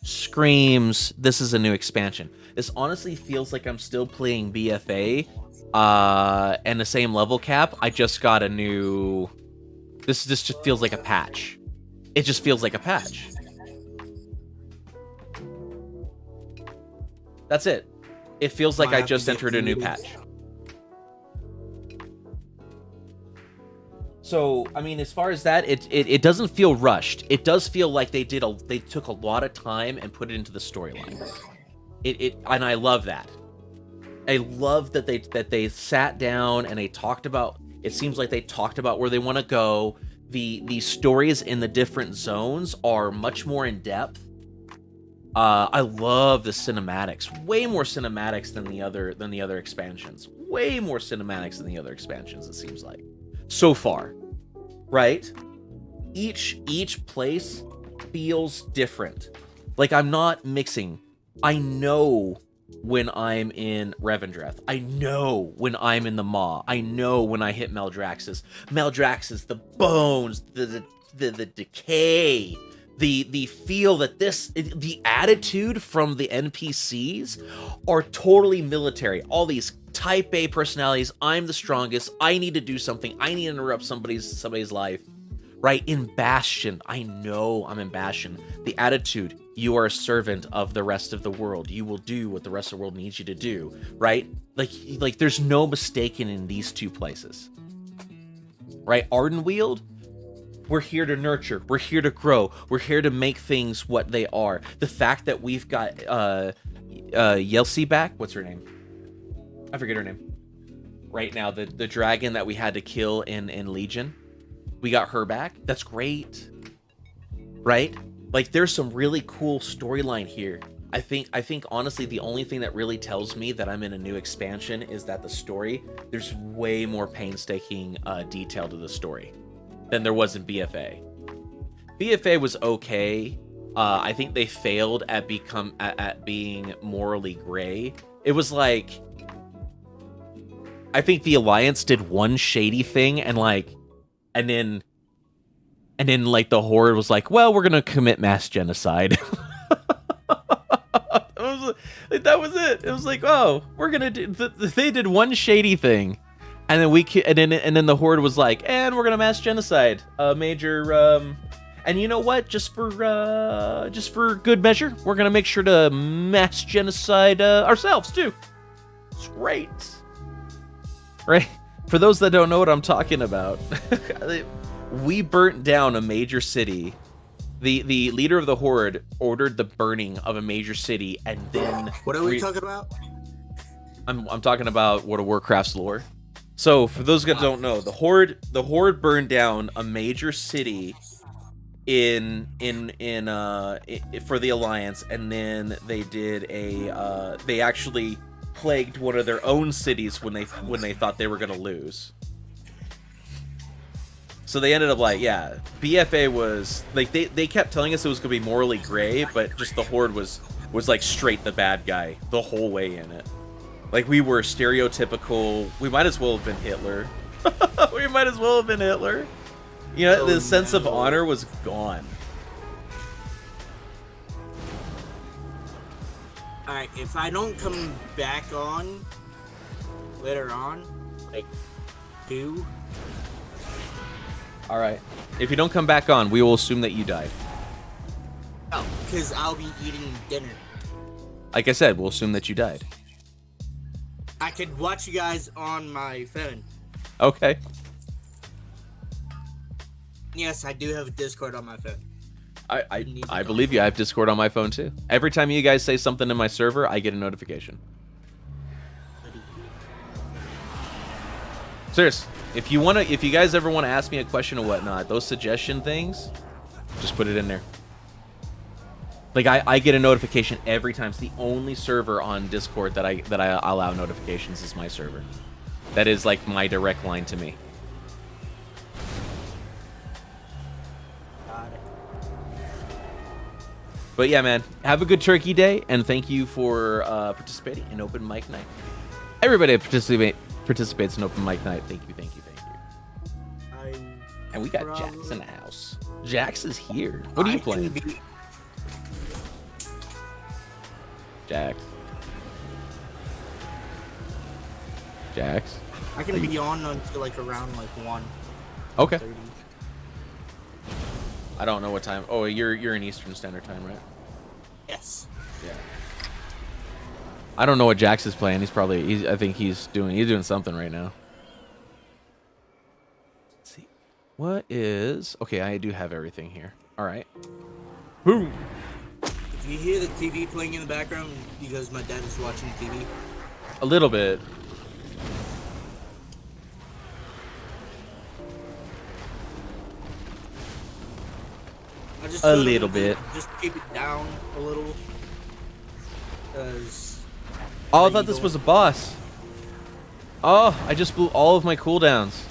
screams this is a new expansion. This honestly feels like I'm still playing BFA and the same level cap. I just got a new... This just feels like a patch. It just feels like a patch. That's it. It feels like Might I have to just get entered a new creative. patch. So, I mean, as far as that, it doesn't feel rushed. It does feel like they took a lot of time and put it into the storyline. And I love that. I love that they sat down and they talked about. It seems like they talked about where they want to go. The stories in the different zones are much more in depth. I love the cinematics. Way more cinematics than the other expansions. Way more cinematics than the other expansions. It seems like so far, right? Each place feels different. Like I'm not mixing. I know when I'm in Revendreth. I know when I'm in the Maw. I know when I hit Maldraxxus. Maldraxxus, the bones, the decay, the feel that the attitude from the NPCs are totally military. All these type A personalities. I'm the strongest. I need to do something. I need to interrupt somebody's life. Right? In Bastion, I know I'm in Bastion. The attitude, you are a servant of the rest of the world. You will do what the rest of the world needs you to do. Right? Like there's no mistaking in these two places. Right? Ardenweald, we're here to nurture. We're here to grow. We're here to make things what they are. The fact that we've got Yelsi back, what's her name? I forget her name. Right now, the dragon that we had to kill in Legion. We got her back. That's great. Right? Like there's some really cool storyline here. I think honestly the only thing that really tells me that I'm in a new expansion is that the story, there's way more painstaking detail to the story than there was in BFA. BFA was okay. I think they failed at being morally gray. It was like I think the Alliance did one shady thing and then like the Horde was like, well, we're gonna commit mass genocide. That was it. It was like, oh, we're gonna do. They did one shady thing, and then the Horde was like, and we're gonna mass genocide a major. And you know what? Just for good measure, we're gonna make sure to mass genocide ourselves too. It's great, right? For those that don't know what I'm talking about, we burnt down a major city. The leader of the Horde ordered the burning of a major city, and then What are we talking about? I'm talking about World of Warcraft's lore. So for those that don't know, the Horde burned down a major city in for the Alliance, and then they did they actually plagued one of their own cities when they thought they were gonna lose. So they ended up like, yeah, BFA was like they kept telling us it was gonna be morally gray, but just the Horde was like straight the bad guy the whole way in it. Like we were stereotypical. We might as well have been Hitler. We might as well have been Hitler. You know, the sense of honor was gone. Alright, if I don't come back on later on, like 2. Alright. If you don't come back on, we will assume that you died. No, because I'll be eating dinner. Like I said, we'll assume that you died. I could watch you guys on my phone. Okay. Yes, I do have a Discord on my phone. I believe you. I have Discord on my phone too. Every time you guys say something in my server, I get a notification. Serious. If you guys ever want to ask me a question or whatnot, those suggestion things, just put it in there. Like I get a notification every time. It's the only server on Discord that I allow notifications is my server. That is like my direct line to me. But yeah, man, have a good Turkey Day, and thank you for participating in Open Mic Night. Everybody participates in Open Mic Night. Thank you. And we got Jax in the house. Jax is here. What are you playing? Jax. I can be on until like around like 1. Okay. 30. I don't know what time. Oh, you're in Eastern Standard Time, right? Yes. Yeah. I don't know what Jax is playing. I think he's doing something right now. Let's see. What is... Okay, I do have everything here. All right. Boom. If you hear the TV playing in the background because my dad is watching TV. A little bit. A little bit. Just keep it down a little. Cause Oh, I thought this was a boss. Oh, I just blew all of my cooldowns.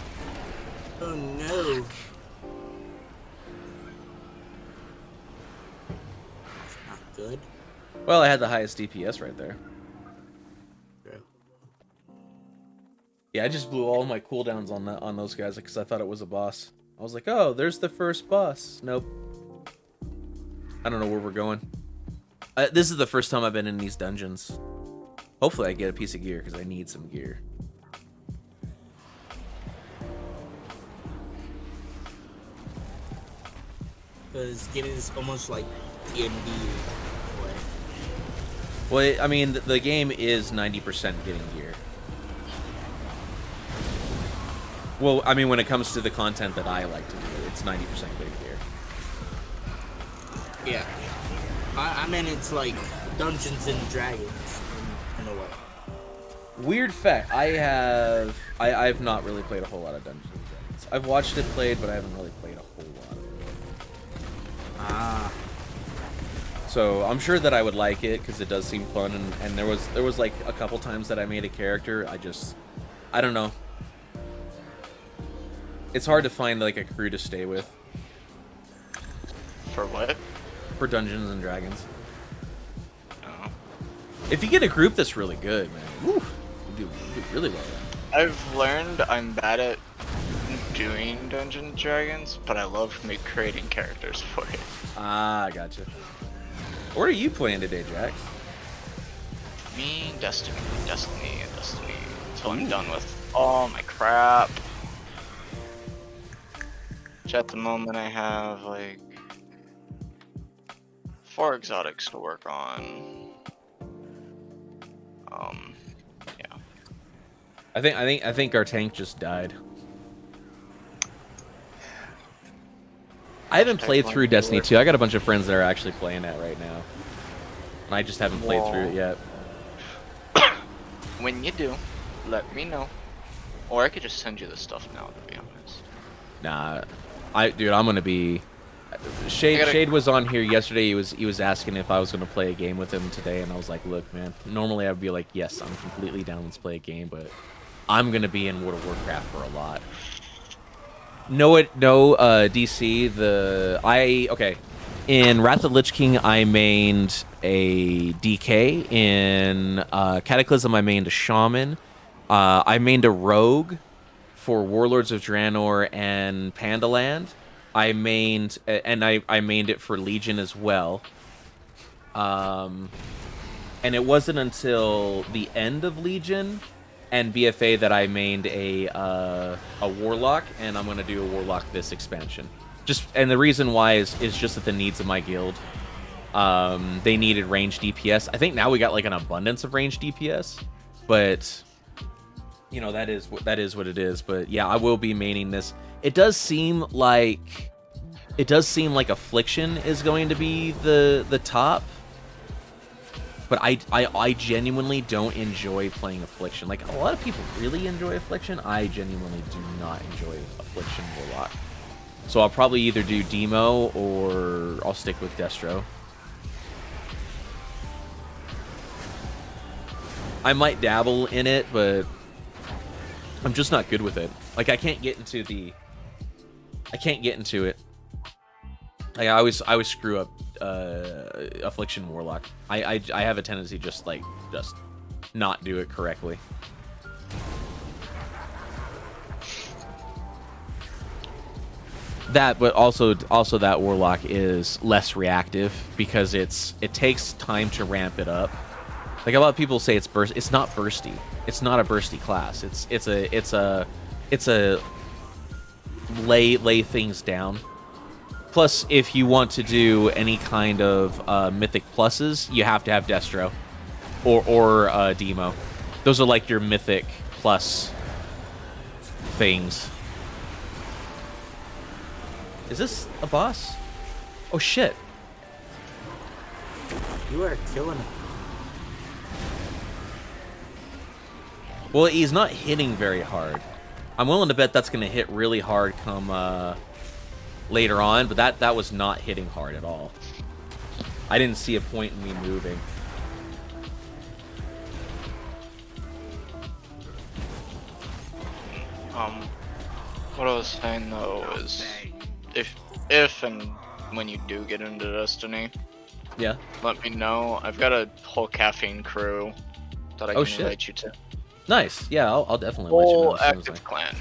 oh no. It's not good. Well, I had the highest DPS right there. True. Yeah, I just blew all my cooldowns on those guys because I thought it was a boss. I was like, oh, there's the first boss. Nope. I don't know where we're going. This is the first time I've been in these dungeons. Hopefully I get a piece of gear because I need some gear. Because it is almost like D&D way. Well, I mean, the game is 90% getting gear. Well, I mean, when it comes to the content that I like to do, it's 90% getting gear. Yeah. I mean, it's like Dungeons and Dragons in a way. Weird fact, I've not really played a whole lot of Dungeons and Dragons. I've watched it played, but I haven't really played a whole lot of it. Ah. So I'm sure that I would like it because it does seem fun, and there was like a couple times that I made a character. I don't know. It's hard to find like a crew to stay with. For what? For Dungeons and Dragons. Oh. If you get a group that's really good, man, woo, you do really well. I've learned I'm bad at doing Dungeons and Dragons, but I love creating characters for it. Ah, gotcha. What are you playing today, Jax? Me, Destiny. Until I'm done with all my crap. Which at the moment I have like 4 exotics to work on. Yeah. I think our tank just died. I haven't played through Destiny 2. I got a bunch of friends that are actually playing that right now. And I just haven't played through it yet. When you do, let me know. Or I could just send you the stuff now, to be honest. Nah, dude, I'm gonna be. Shade was on here yesterday. He was asking if I was gonna play a game with him today, and I was like, look, man. Normally I'd be like, yes, I'm completely down. Let's play a game, but I'm gonna be in World of Warcraft for a lot. DC. Okay. In Wrath of the Lich King, I mained a DK. In Cataclysm, I mained a Shaman. I mained a Rogue for Warlords of Draenor and Pandaland. I mained it for Legion as well. And it wasn't until the end of Legion and BFA that I mained a Warlock, and I'm gonna do a Warlock this expansion. And the reason why is just that the needs of my guild. They needed ranged DPS. I think now we got like an abundance of ranged DPS, but you know that is what it is. But yeah, I will be maining this. It does seem like Affliction is going to be the top. But I genuinely don't enjoy playing Affliction. Like, a lot of people really enjoy Affliction. I genuinely do not enjoy Affliction Warlock. So I'll probably either do Demo or I'll stick with Destro. I might dabble in it, but I'm just not good with it. Like, I can't get into it. Like, I always screw up Affliction Warlock. I have a tendency just not do it correctly. That, but also that Warlock is less reactive because it takes time to ramp it up. Like, a lot of people say it's burst. It's not bursty. It's not a bursty class. It's a lay things down. Plus, if you want to do any kind of mythic pluses, you have to have Destro. or Demo. Those are like your mythic plus things. Is this a boss? Oh shit. You are killing it. Well, he's not hitting very hard. I'm willing to bet that's going to hit really hard come later on, but that was not hitting hard at all. I didn't see a point in me moving. What I was saying though is, if and when you do get into Destiny, yeah, let me know. I've got a whole caffeine crew that I can invite you to. Nice. Yeah, I'll definitely let you know. Whole active clan.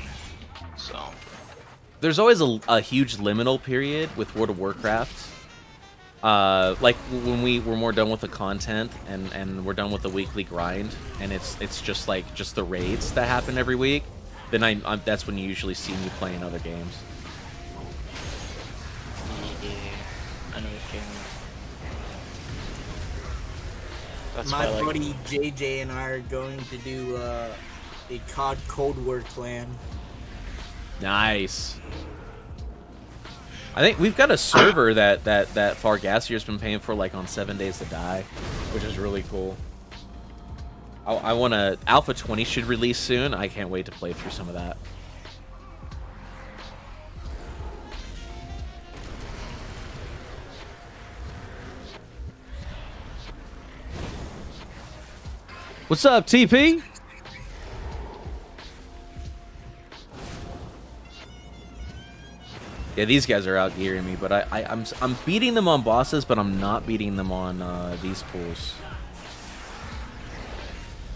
So there's always a huge liminal period with World of Warcraft. Like when we're more done with the content and we're done with the weekly grind, and it's just like the raids that happen every week. Then I'm that's when you usually see me playing other games. Yeah, I know what game. That's My why, like, buddy JJ and I are going to do a COD Cold War clan. Nice. I think we've got a server that Fargassier's been paying for like on 7 Days to Die, which is really cool. I want to... Alpha 20 should release soon. I can't wait to play through some of that. What's up, TP? Yeah, these guys are out gearing me, but I'm beating them on bosses, but I'm not beating them on these pools.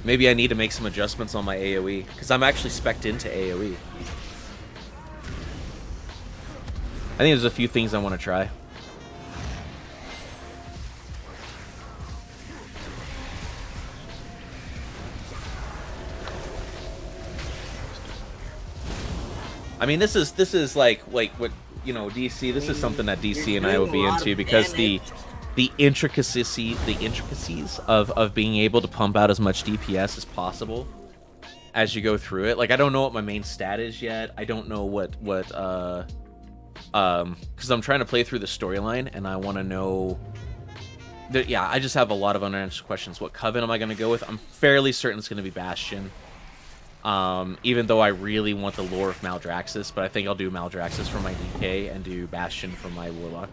Maybe I need to make some adjustments on my AoE, because I'm actually spec'd into AoE. I think there's a few things I want to try. I mean, this is like what, you know, DC. This is something that DC and I would be into, because the intricacies of being able to pump out as much DPS as possible as you go through it. Like, I don't know what my main stat is yet. I don't know what because I'm trying to play through the storyline, and I want to know that, yeah, I just have a lot of unanswered questions. What coven am I going to go with? I'm fairly certain it's going to be Bastion. Even though I really want the lore of Maldraxxus, but I think I'll do Maldraxxus for my DK and do Bastion for my Warlock.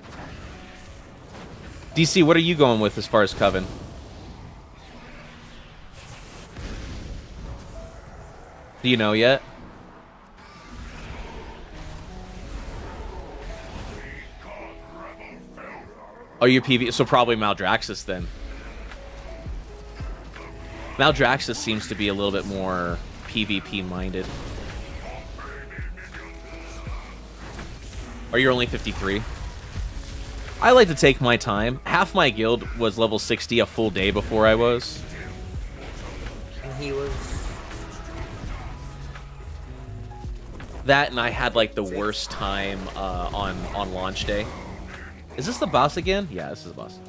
DC, what are you going with as far as Coven? Do you know yet? Oh, you PV, so probably Maldraxxus then. Maldraxxus seems to be a little bit more PvP minded. Are you only 53? I like to take my time. Half my guild was level 60 a full day before I was. And he was... That, and I had like the worst time on launch day. Is this the boss again? Yeah, this is the boss.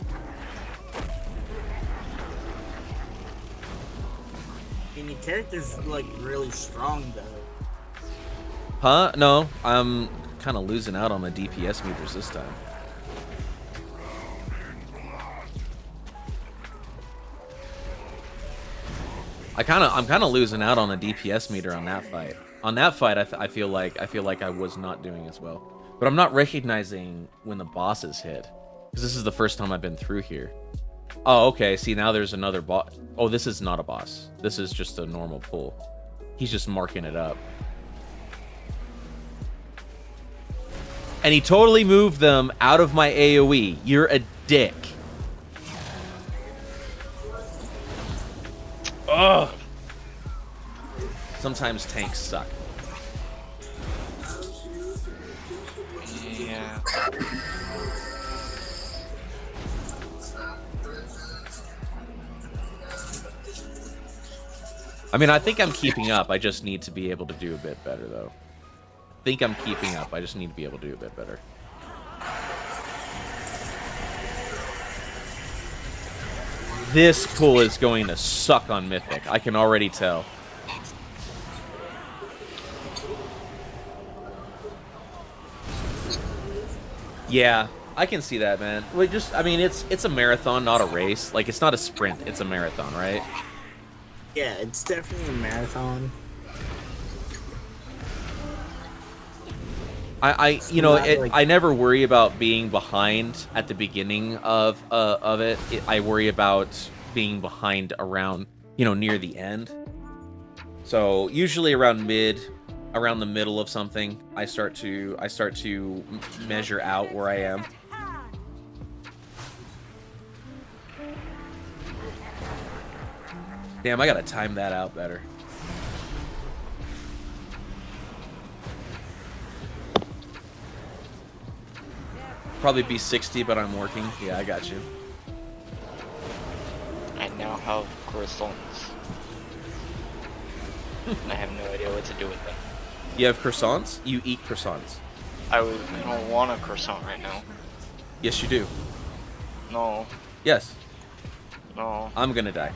And your character's like really strong though. Huh? No, I'm kind of losing out on the DPS meters this time. I'm kind of losing out on a DPS meter on that fight. On that fight, I feel like I was not doing as well. But I'm not recognizing when the bosses hit, because this is the first time I've been through here. Oh, okay. See, now there's another boss. Oh, this is not a boss. This is just a normal pull. He's just marking it up. And he totally moved them out of my AoE. You're a dick. Ugh. Sometimes tanks suck. Yeah. I mean, I think I'm keeping up. I just need to be able to do a bit better, though. I think I'm keeping up. I just need to be able to do a bit better. This pool is going to suck on Mythic. I can already tell. Yeah, I can see that, man. Well, I mean, it's a marathon, not a race. Like, it's not a sprint, it's a marathon, right? Yeah, it's definitely a marathon. I never worry about being behind at the beginning of it. I worry about being behind around, near the end. So usually around the middle of something, I start to measure out where I am. Damn, I gotta time that out better. Probably be 60, but I'm working. Yeah, I got you. I now have croissants. I have no idea what to do with them. You have croissants? You eat croissants. I don't want a croissant right now. Yes, you do. No. Yes. No. I'm gonna die.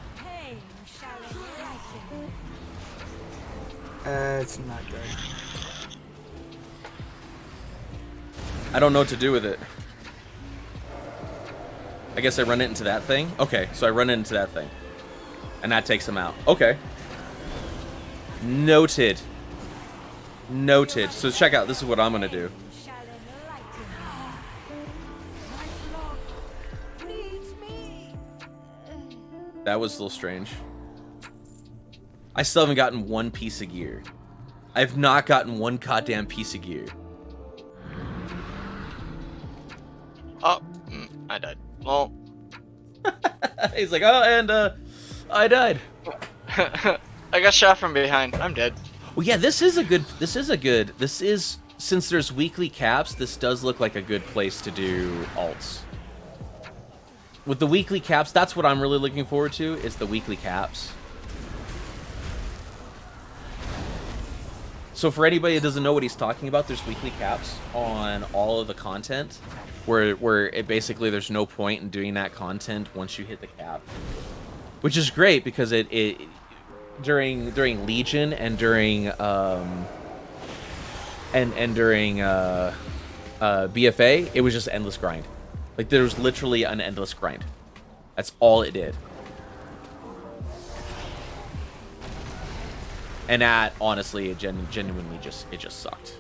It's not good. I don't know what to do with it. I guess I run it into that thing? Okay, so I run it into that thing. And that takes him out. Okay. Noted. Noted. So check out, this is what I'm gonna do. That was a little strange. I still haven't gotten one piece of gear. I've not gotten one goddamn piece of gear. Oh, I died. Well. He's like, oh, and I died. I got shot from behind. I'm dead. Well, yeah, since there's weekly caps, this does look like a good place to do alts. With the weekly caps, that's what I'm really looking forward to, is the weekly caps. So for anybody that doesn't know what he's talking about, there's weekly caps on all of the content, where it basically there's no point in doing that content once you hit the cap, which is great because it during Legion and during during BFA, it was just endless grind. Like there was literally an endless grind. That's all it did. And that, honestly, it genuinely just sucked.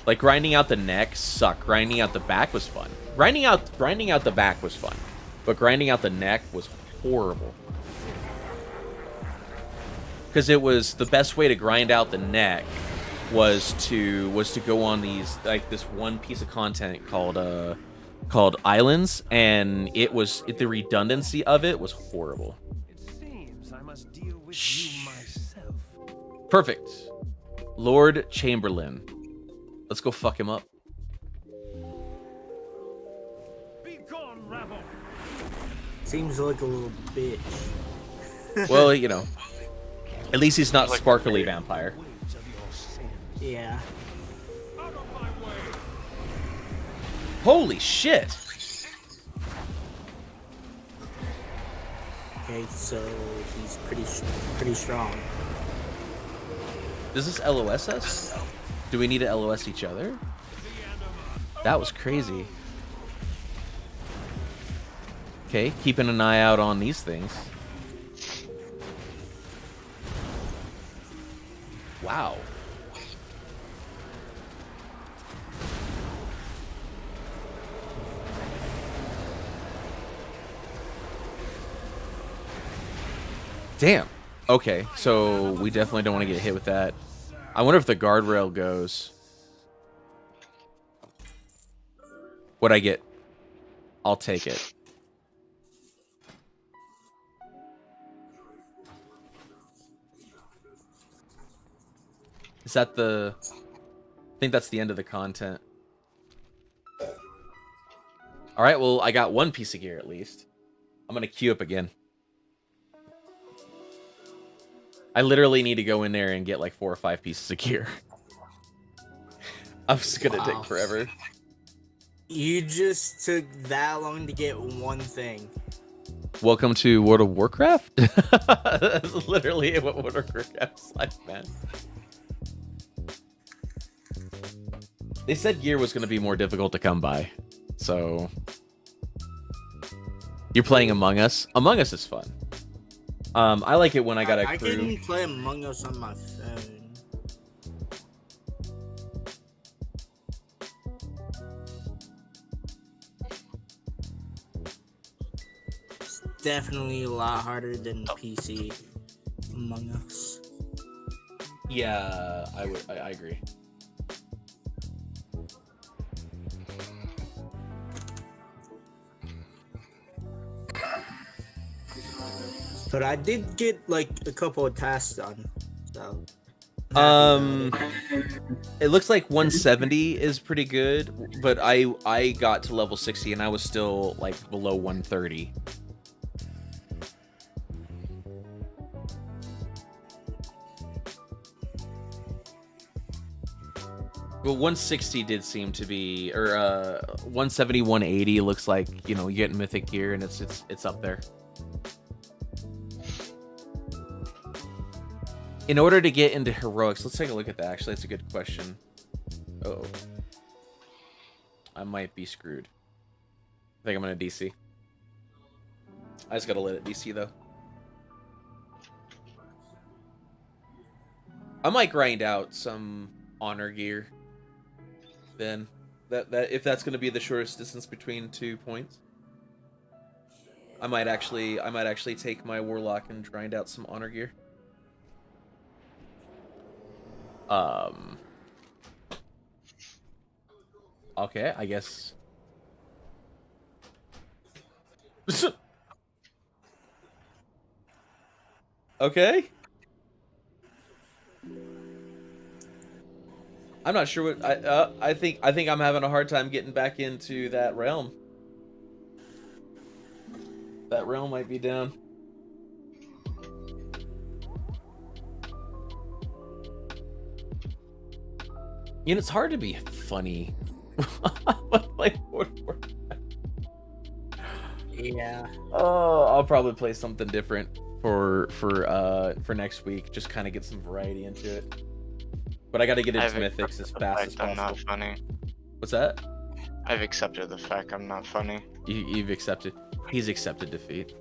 Like, grinding out the neck sucked. Grinding out the back was fun. Grinding out the back was fun. But grinding out the neck was horrible. Because it was the best way to grind out the neck was to go on these, like, this one piece of content called Islands, and the redundancy of it was horrible. Perfect. Lord Chamberlain. Let's go fuck him up. Seems like a little bitch. Well, at least he's not sparkly vampire. Yeah. Holy shit. Okay, so he's pretty strong. Does this LOS us? Do we need to LOS each other? That was crazy. Okay, keeping an eye out on these things. Wow. Damn. Okay, so we definitely don't want to get hit with that. I wonder if the guardrail goes. What'd I get? I'll take it. Is that the... I think that's the end of the content. Alright, well, I got one piece of gear at least. I'm gonna queue up again. I literally need to go in there and get like 4 or 5 pieces of gear. I'm just gonna take forever. You just took that long to get one thing. Welcome to World of Warcraft. That's literally what World of Warcraft's like, man. They said gear was going to be more difficult to come by, so you're playing Among Us. Among Us is fun. I like it when I got a crew. I can play Among Us on my phone. It's definitely a lot harder than PC Among Us. Yeah, I agree. But I did get like a couple of tasks done. So it looks like 170 is pretty good, but I got to level 60 and I was still like below 130. Well, 160 did seem to be, or 170, 180 looks like, you know, you get mythic gear and it's up there. In order to get into heroics, let's take a look at that. Actually, that's a good question. Oh, I might be screwed. I think I'm gonna DC. I just gotta let it DC though. I might grind out some honor gear. Then that if that's gonna be the shortest distance between 2 points, I might actually take my warlock and grind out some honor gear. Okay, I guess. Okay. I'm not sure what I think I'm having a hard time getting back into that realm. That realm might be down. You know, it's hard to be funny. Like, yeah. Oh, I'll probably play something different for next week. Just kind of get some variety into it. But I got to get into mythics as fast as possible. I'm not funny. What's that? I've accepted the fact I'm not funny. You've accepted. He's accepted defeat.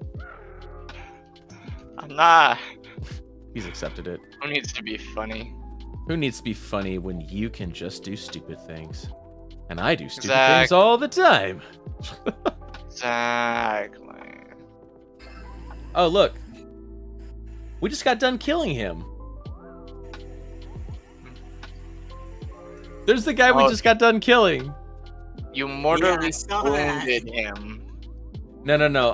I'm not. He's accepted it. Who needs to be funny? Who needs to be funny when you can just do stupid things? And I do stupid things all the time. Exactly. Oh, look. We just got done killing him. There's the guy we just got done killing. You mortally wounded him. No.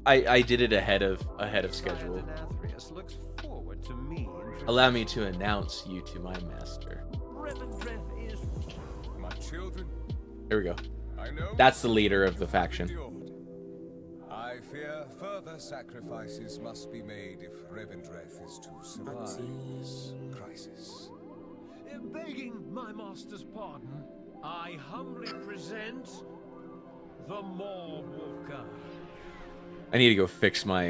I did it ahead of schedule. Allow me to announce you to my master. My children. Here we go. That's the leader of the faction. I fear further sacrifices must be made if Revendreth is to survive this crisis. Begging my master's pardon, I humbly present the Mawwalker. I need to go fix my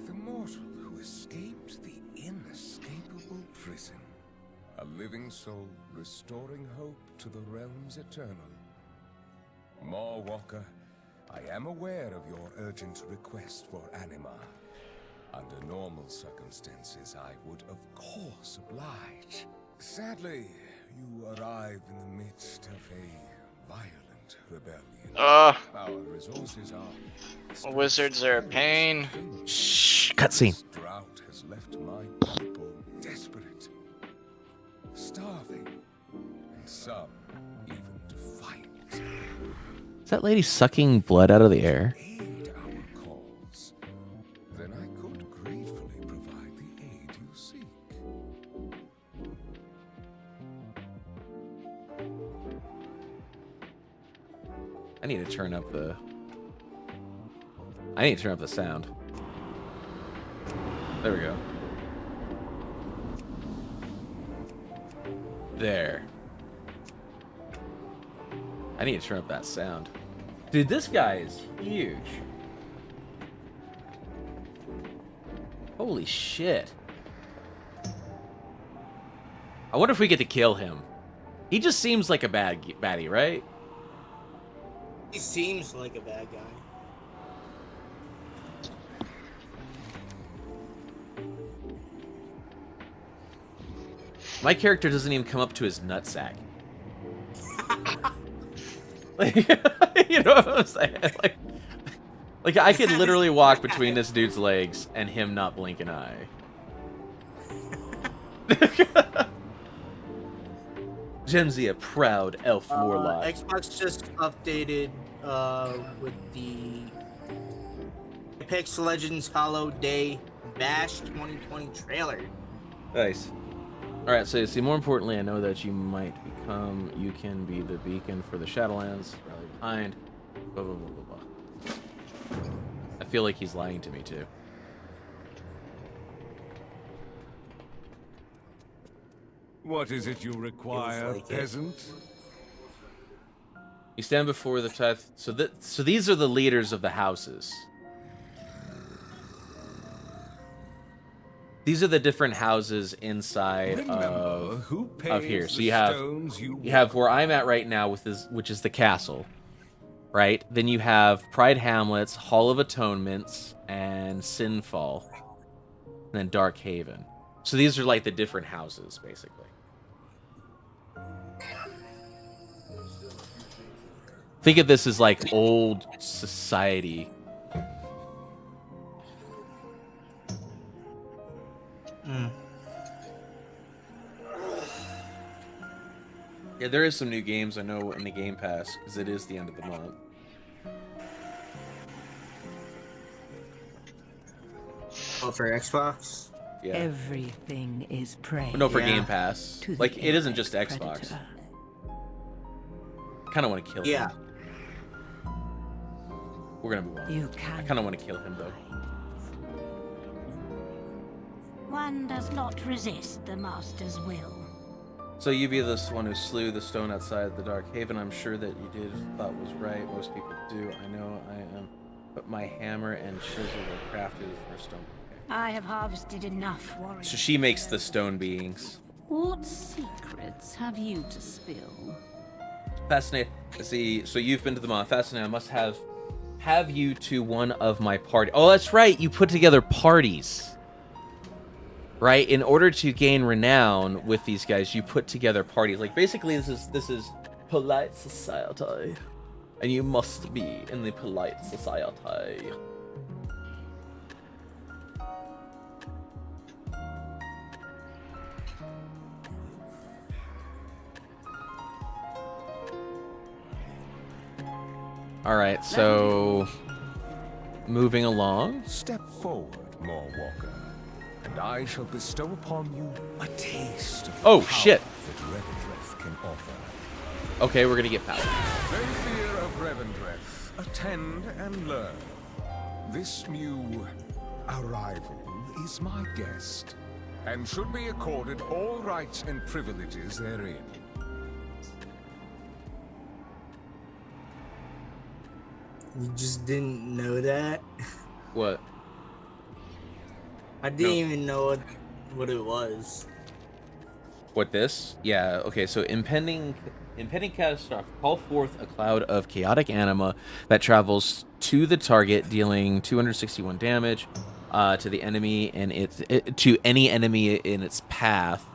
The mortal who escaped the inescapable prison. A living soul restoring hope to the realms eternal. Mawwalker, I am aware of your urgent request for anima. Under normal circumstances, I would of course oblige. Sadly, you arrive in the midst of a violent rebellion. Our resources are... Wizards are a pain. Shh, cutscene. Drought has left my people desperate, starving, and some even defiant. Is that lady sucking blood out of the air? Then I could gratefully provide the aid you seek. I need to turn up the... I need to turn up the sound. There we go. There. I need to turn up that sound. Dude, this guy is huge. Holy shit. I wonder if we get to kill him. He just seems like a baddie, right? He seems like a bad guy. My character doesn't even come up to his nutsack. Like, you know what I'm saying? Like I could literally walk between this dude's legs and him not blink an eye. Genzi, a proud elf warlock. Xbox just updated with the Apex Legends Hollow Day Bash 2020 trailer. Nice. All right, so see, more importantly, I know that you can be the beacon for the Shadowlands, rally behind, blah, blah, blah, blah, blah. I feel like he's lying to me, too. What is it you require, peasant? You stand before the tithe. So these are the leaders of the houses. These are the different houses inside of here. So you have where I'm at right now which is the castle, right? Then you have Pride Hamlets, Hall of Atonements, and Sinfall, and then Dark Haven. So these are like the different houses, basically. Think of this as like old society. Yeah, there is some new games I know in the Game Pass because it is the end of the month. Oh, for Xbox? Yeah. Everything is prey. No, for Game Pass. To the Like, it isn't just apex Xbox. predator. I kind of want to kill him. Yeah. We're gonna move on. You I kind of want to kill him though. One does not resist the master's will. So you be this one who slew the stone outside the Dark Haven. I'm sure that you did thought was right. Most people do. I know I am. But my hammer and chisel were crafted for stone. I have harvested enough warriors. So she makes the stone beings. What secrets have you to spill? Fascinating. See, so you've been to the Maw. Fascinating. I must have you to one of my party. Oh, that's right. You put together parties. Right? In order to gain renown with these guys, you put together parties. Like basically this is polite society. And you must be in the polite society. All right, so moving along. Step forward, Mawwalker, and I shall bestow upon you a taste of the power shit. that Revendreth can offer. Okay, we're gonna get power. No fear of Revendreth. Attend and learn. This new arrival is my guest, and should be accorded all rights and privileges therein. You just didn't know that? What? I didn't even know what it was. What this? Yeah, okay, so impending catastrophe. Call forth a cloud of chaotic anima that travels to the target, dealing 261 damage to the enemy and to any enemy in its path.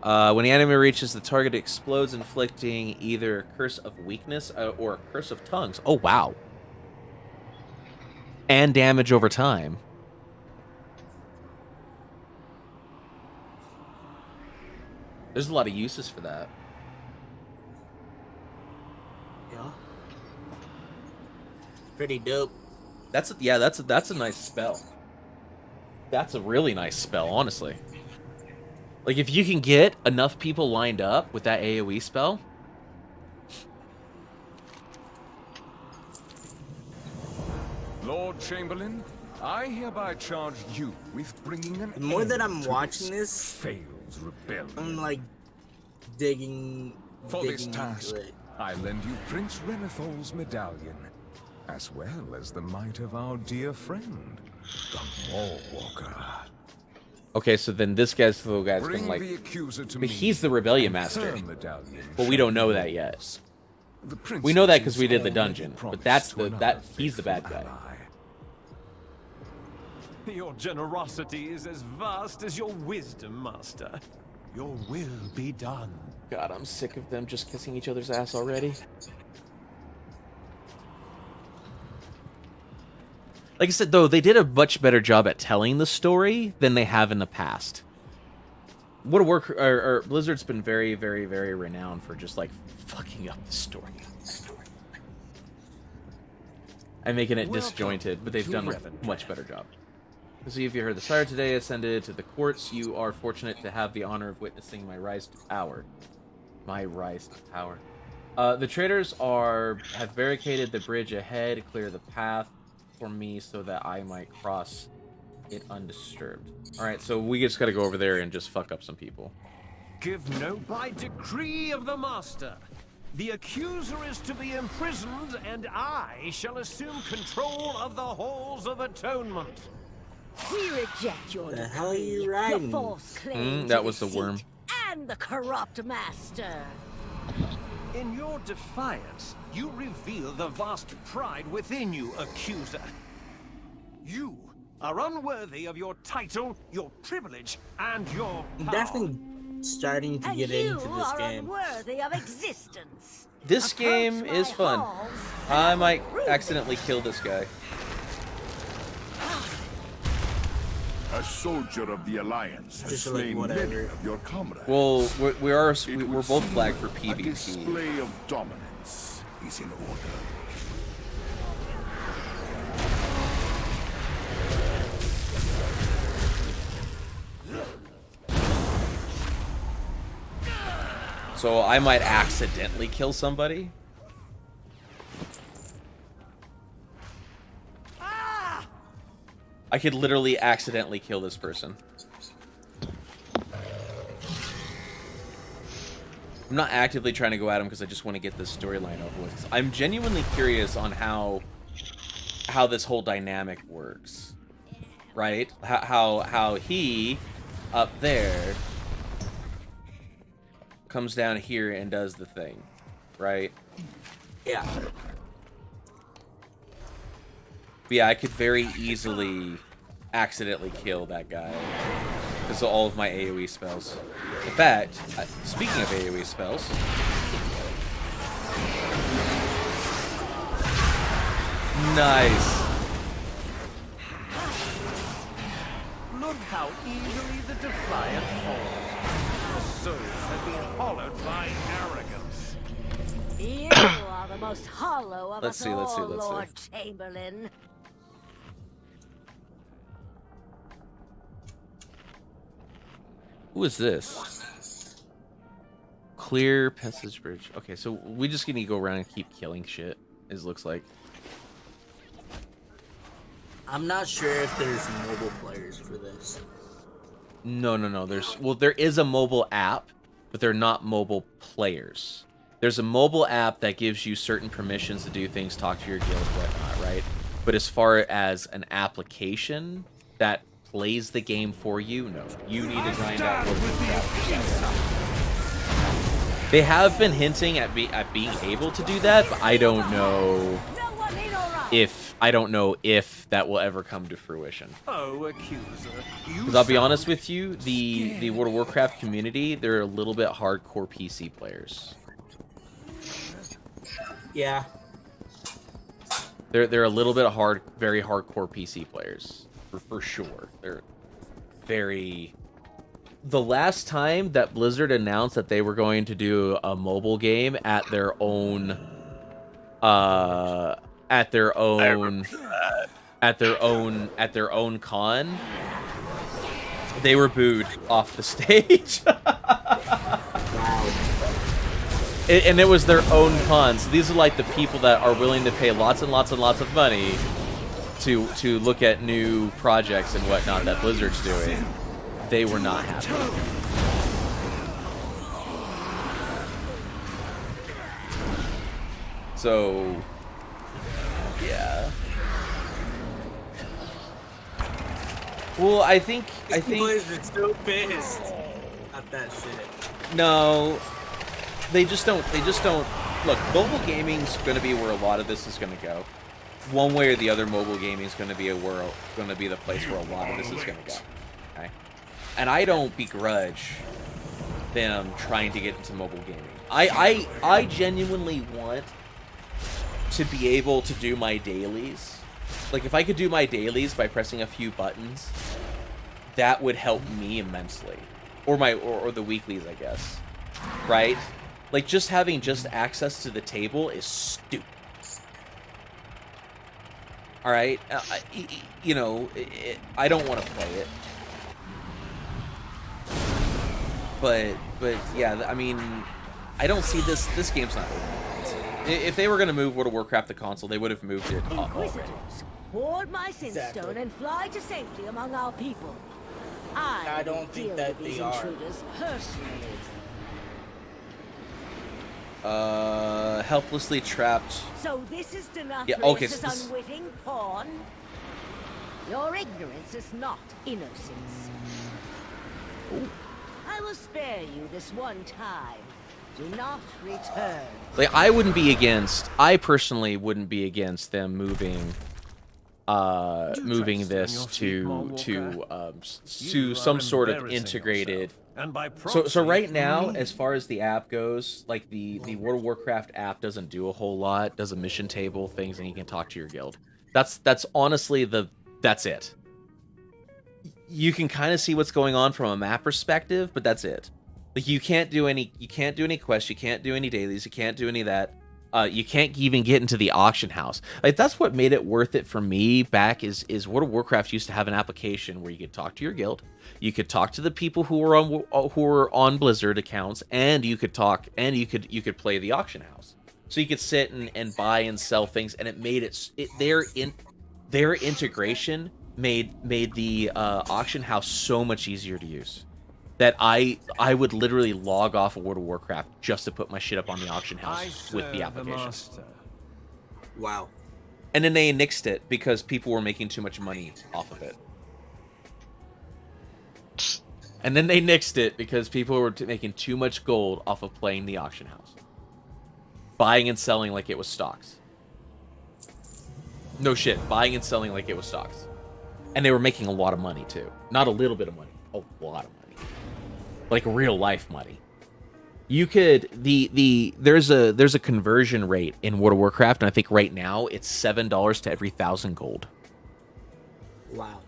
When the enemy reaches the target, it explodes, inflicting either a curse of weakness or a curse of tongues. Oh, wow. And damage over time. There's a lot of uses for that. Yeah. Pretty dope. That's a nice spell. That's a really nice spell, honestly. Like if you can get enough people lined up with that AoE spell. Lord Chamberlain, I hereby charge you with bringing an The more end that I'm to watching this this, failed rebellion. I'm like digging For this into task, it. I lend you Prince Renathol's medallion, as well as the might of our dear friend, the Mawwalker. Okay, so then this guy's the guy's gonna Bring like. the accuser to But me, he's the Rebellion and Master. her medallion But we don't know that yet. The We know that princess because we did the is dungeon. already But that's promised the to another he's the bad guy. faithful ally. Your generosity is as vast as your wisdom, Master. Your will be done. God, I'm sick of them just kissing each other's ass already. Like I said, though, they did a much better job at telling the story than they have in the past. Blizzard's been very, very, very renowned for just like fucking up the story and making it disjointed, but they've done a much better job. See if you heard the Sire today ascended to the courts. You are fortunate to have the honor of witnessing my rise to power. My rise to power. The traders have barricaded the bridge ahead, clear the path for me so that I might cross it undisturbed. Alright, so we just gotta go over there and just fuck up some people. Give no by decree of the Master. The accuser is to be imprisoned, and I shall assume control of the Halls of Atonement. We reject your The hell are you decree, riding? your false claim That to was the deceit, worm. and the corrupt master. In your defiance, you reveal the vast pride within you, accuser. You are unworthy of your title, your privilege, and your I'm power. definitely starting to And get you into this are game. unworthy of existence. This game Approach is my fun. halls, I might prove it. accidentally kill this guy. A soldier of the Alliance has Just like slain whatever. many of your comrades. Well, we're It would both seem flagged for A PvP. display of dominance is in order. So I might accidentally kill somebody. I could literally accidentally kill this person. I'm not actively trying to go at him because I just want to get this storyline over with. I'm genuinely curious on how this whole dynamic works, right? How he up there comes down here and does the thing, right? Yeah. But yeah, I could very easily accidentally kill that guy because of all of my AoE spells. In fact, speaking of AoE spells, nice. Look how easily the defiant falls. Our souls have been hollowed by arrogance. You are the most hollow of Let's us see, all, let's see, let's see. Lord Chamberlain. Who is this? Clear passage bridge. Okay, so we just gonna go around and keep killing shit, it looks like. I'm not sure if there's mobile players for this. No. There is a mobile app, but they're not mobile players. There's a mobile app that gives you certain permissions to do things, talk to your guild, whatnot, right? But as far as an application that plays the game for you, no. You need to grind out local crap yourself. They have been hinting at being able to do that, but I don't know if that will ever come to fruition. Oh, accuser. Because I'll be honest with you, the World of Warcraft community, they're a little bit hardcore PC players. Yeah. They're a little bit very hardcore PC players, for sure. They're very. The last time that Blizzard announced that they were going to do a mobile game at their own con, they were booed off the stage. And it was their own con. So these are like the people that are willing to pay lots and lots and lots of money to look at new projects and whatnot that Blizzard's doing. They were not happy. So, yeah. Well, I think Blizzard's so pissed at that shit. no, they just don't. Look, mobile gaming's going to be where a lot of this is going to go. One way or the other, mobile gaming is going to be the place where a lot of this is going to go. Okay, and I don't begrudge them trying to get into mobile gaming. I genuinely want to be able to do my dailies. Like, if I could do my dailies by pressing a few buttons, that would help me immensely. Or the weeklies, I guess. Right? Like, just having access to the table is stupid. Alright? You know, I don't want to play it. But yeah, I mean, I don't see this game's not over. If they were going to move World of Warcraft the console, they would have moved it already. Board my Sinstone and fly to safety among our people. I don't think that they are. Intruders personally. Helplessly trapped. So this is Denathrius's Yeah, okay, so this... unwitting pawn? Your ignorance is not innocence. Ooh. I will spare you this one time. Do not return. Like, I personally wouldn't be against them moving this to some sort of integrated. So right now, as far as the app goes, like the World of Warcraft app doesn't do a whole lot. Does a mission table things, and you can talk to your guild. That's honestly that's it. You can kind of see what's going on from a map perspective, but that's it. Like, you can't do any quests, you can't do any dailies, you can't do any of that. You can't even get into the auction house. Like, that's what made it worth it for me back is World of Warcraft used to have an application where you could talk to your guild, you could talk to the people who were on Blizzard accounts, and you could play the auction house. So you could sit and buy and sell things, and it made their integration made the auction house so much easier to use. That I would literally log off of World of Warcraft just to put my shit up on the auction house with the application. Wow. And then they nixed it because people were making too much money off of it. And then they nixed it because people were making too much gold off of playing the auction house. Buying and selling like it was stocks. No shit, buying and selling like it was stocks. And they were making a lot of money too. Not a little bit of money, a lot of money. Like real life money. You could there's a conversion rate in World of Warcraft, and I think right now it's $7 to every 1,000 gold. Wow.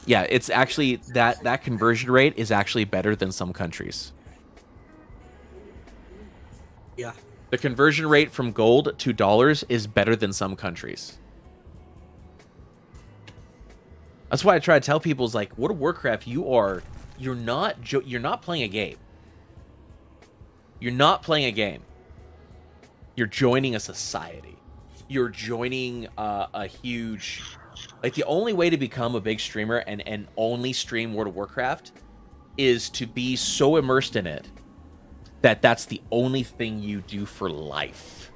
Yeah, it's actually that conversion rate is actually better than some countries. Yeah. The conversion rate from gold to dollars is better than some countries. That's why I try to tell people is like, World of Warcraft, you're not playing a game. You're not playing a game. You're joining a society. You're joining a huge... Like, the only way to become a big streamer and only stream World of Warcraft is to be so immersed in it that that's the only thing you do for life.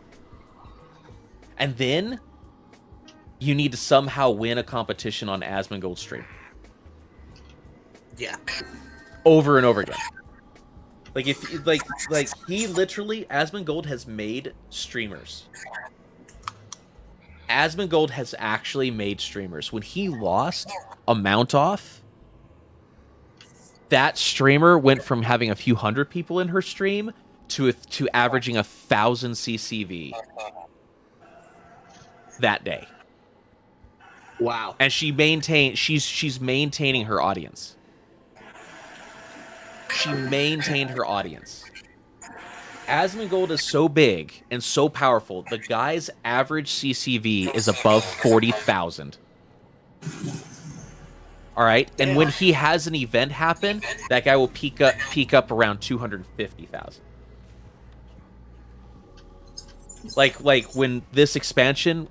And then you need to somehow win a competition on Asmongold's stream. Yeah. Over and over again. Like, if like he literally, Asmongold has made streamers. Asmongold has actually made streamers. When he lost a mount off, that streamer went from having a few hundred people in her stream to averaging 1,000 CCV that day. Wow. And she's maintaining her audience. She maintained her audience. Asmongold is so big and so powerful, the guy's average CCV is above 40,000. All right? And when he has an event happen, that guy will peak up around 250,000. Like when this expansion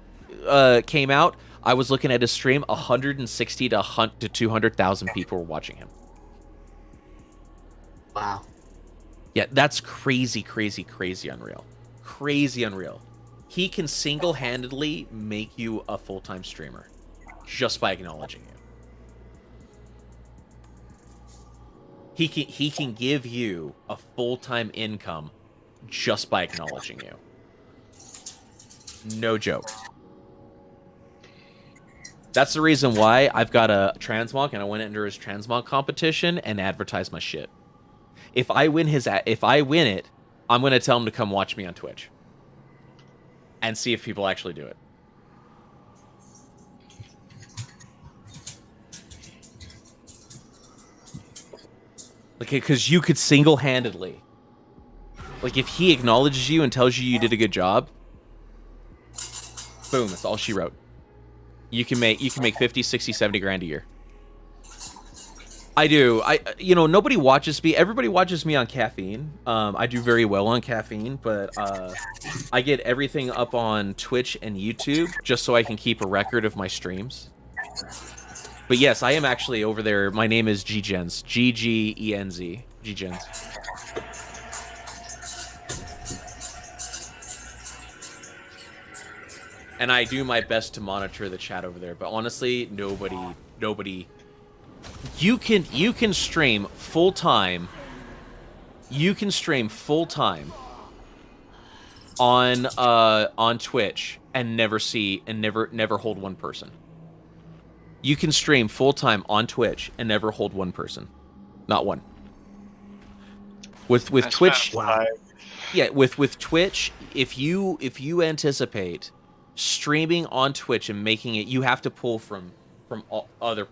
came out, I was looking at his stream, 160 to 200,000 people were watching him. Wow. Yeah, that's crazy, crazy, crazy unreal. crazy unreal. He can single-handedly make you a full-time streamer just by acknowledging you. He can give you a full-time income just by acknowledging you. No joke. That's the reason why I've got a transmog, and I went into his transmog competition and advertised my shit. If I win it, I'm gonna tell him to come watch me on Twitch and see if people actually do it. Like, because you could single-handedly, like, if he acknowledges you and tells you you did a good job, boom, that's all she wrote. You can make 50, 60, 70 grand a year. I do. Nobody watches me. Everybody watches me on caffeine. I do very well on caffeine, but I get everything up on Twitch and YouTube just so I can keep a record of my streams. But yes, I am actually over there. My name is Ggenz. Ggenz. Ggenz. And I do my best to monitor the chat over there, but honestly, nobody. You can stream full time. You can stream full time on Twitch and never hold one person. You can stream full time on Twitch and never hold one person, not one. With Twitch, yeah, with Twitch, if you anticipate streaming on Twitch and making it, you have to pull from all other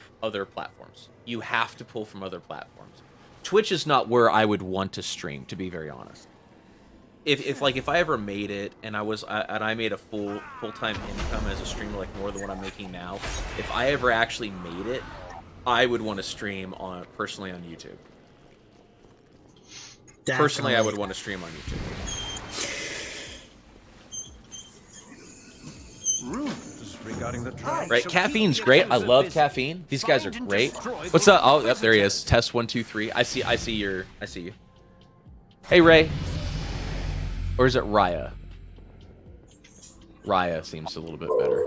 platforms. You have to pull from other platforms. Twitch is not where I would want to stream, to be very honest. If I ever made it and I made a full-time income as a streamer, like more than what I'm making now, if I ever actually made it, I would want to stream personally on YouTube. Definitely. Personally, I would want to stream on YouTube. Rumors regarding the tribe. Right, caffeine's great. I love caffeine. These guys are great. What's up? Oh, yep, there he is. Test 1, 2, 3. I see you. Hey, Ray. Or is it Raya? Raya seems a little bit better.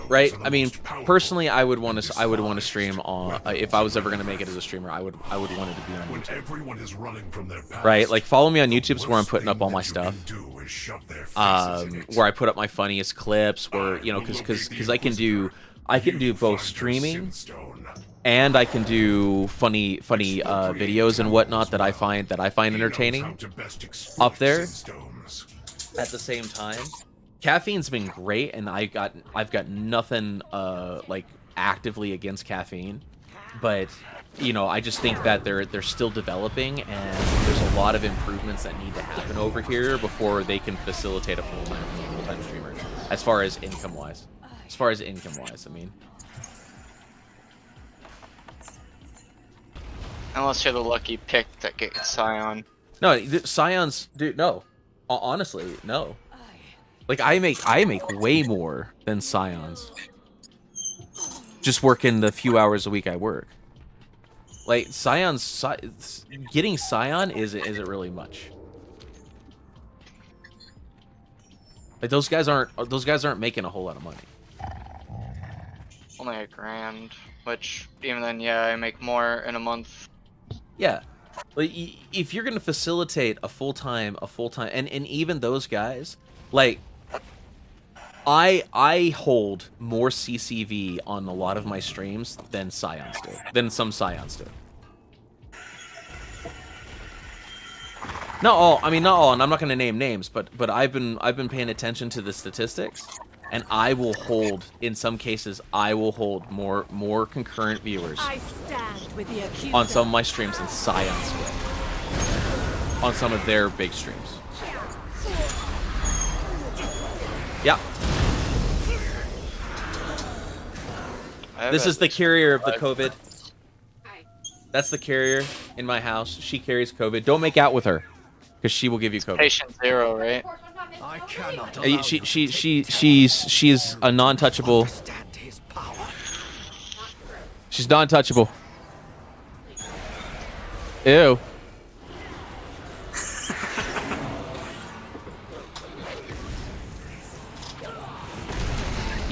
Right? I mean, personally, I would want to stream on. If I was ever going to make it as a streamer, I would want it to be on YouTube. Everyone is running from their past, right? Like, follow me on YouTube, where I'm putting up all my stuff. Where I put up my funniest clips, where because I can do both streaming and I can do funny videos and whatnot that I find entertaining up there at the same time. Caffeine's been great, and I've got nothing like actively against caffeine, but I just think that they're still developing, and there's a lot of improvements that need to happen over here before they can facilitate a full-time streamer. As far as income wise, I mean. Unless you're the lucky pick that gets Scion. No, Scions, dude. No, honestly, no. Like, I make way more than Scions. Just working the few hours a week I work. Like, getting Scion isn't really much. Like, those guys aren't making a whole lot of money. Only $1,000, which even then, yeah, I make more in a month. Yeah. Like, if you're gonna facilitate a full time, and even those guys, like, I hold more CCV on a lot of my streams than Scions do, than some Scions do. Not all, and I'm not gonna name names, but I've been paying attention to the statistics, and I will hold, in some cases, more concurrent viewers on some of my streams than Scions will on some of their big streams. Yeah. This is the carrier of the COVID. That's the carrier in my house. She carries COVID. Don't make out with her, because she will give you COVID. Patient 0, right? I cannot. She's a non-touchable. She's non-touchable. Ew.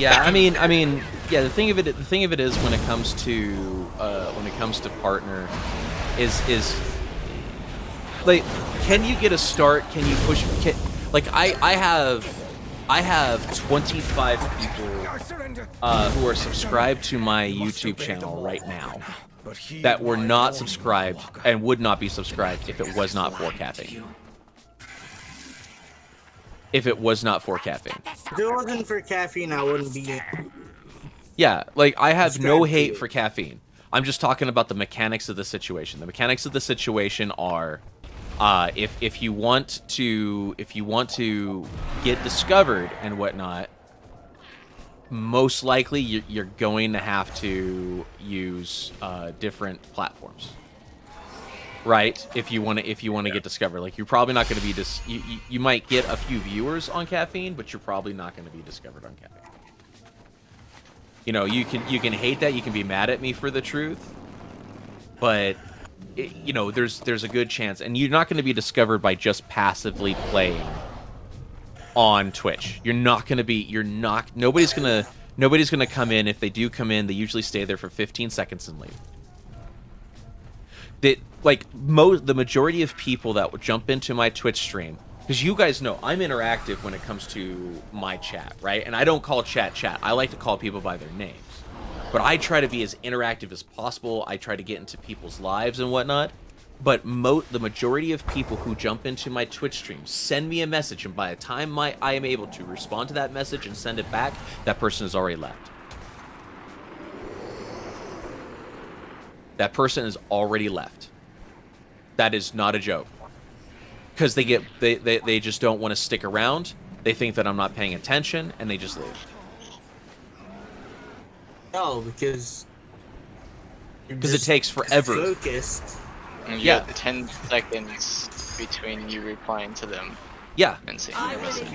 Yeah, I mean, yeah. The thing of it is, when it comes to partner, is like, can you get a start? Can you push? I have 25 people who are subscribed to my YouTube channel right now that were not subscribed and would not be subscribed if it was not for caffeine. If it was not for caffeine. If it wasn't for caffeine, I wouldn't be. Yeah, like, I have no hate for caffeine. I'm just talking about the mechanics of the situation. The mechanics of the situation are, if you want to get discovered and whatnot, most likely you're going to have to use different platforms, right? If you want to get discovered, like, you're probably not going to be you might get a few viewers on caffeine, but you're probably not going to be discovered on caffeine. You know, you can hate that, you can be mad at me for the truth, but you know, there's a good chance, and you're not going to be discovered by just passively playing on Twitch. Nobody's gonna come in. If they do come in, they usually stay there for 15 seconds and leave. The majority of people that would jump into my Twitch stream, because you guys know I'm interactive when it comes to my chat, right? And I don't call chat. I like to call people by their names. But I try to be as interactive as possible. I try to get into people's lives and whatnot. But the majority of people who jump into my Twitch stream send me a message, and by the time I am able to respond to that message and send it back, that person has already left. That person is already left. That is not a joke. Because they just don't want to stick around. They think that I'm not paying attention, and they just leave. No, because it takes forever. Focused. And you Yeah. have 10 seconds between you replying to them. Yeah. And seeing your message.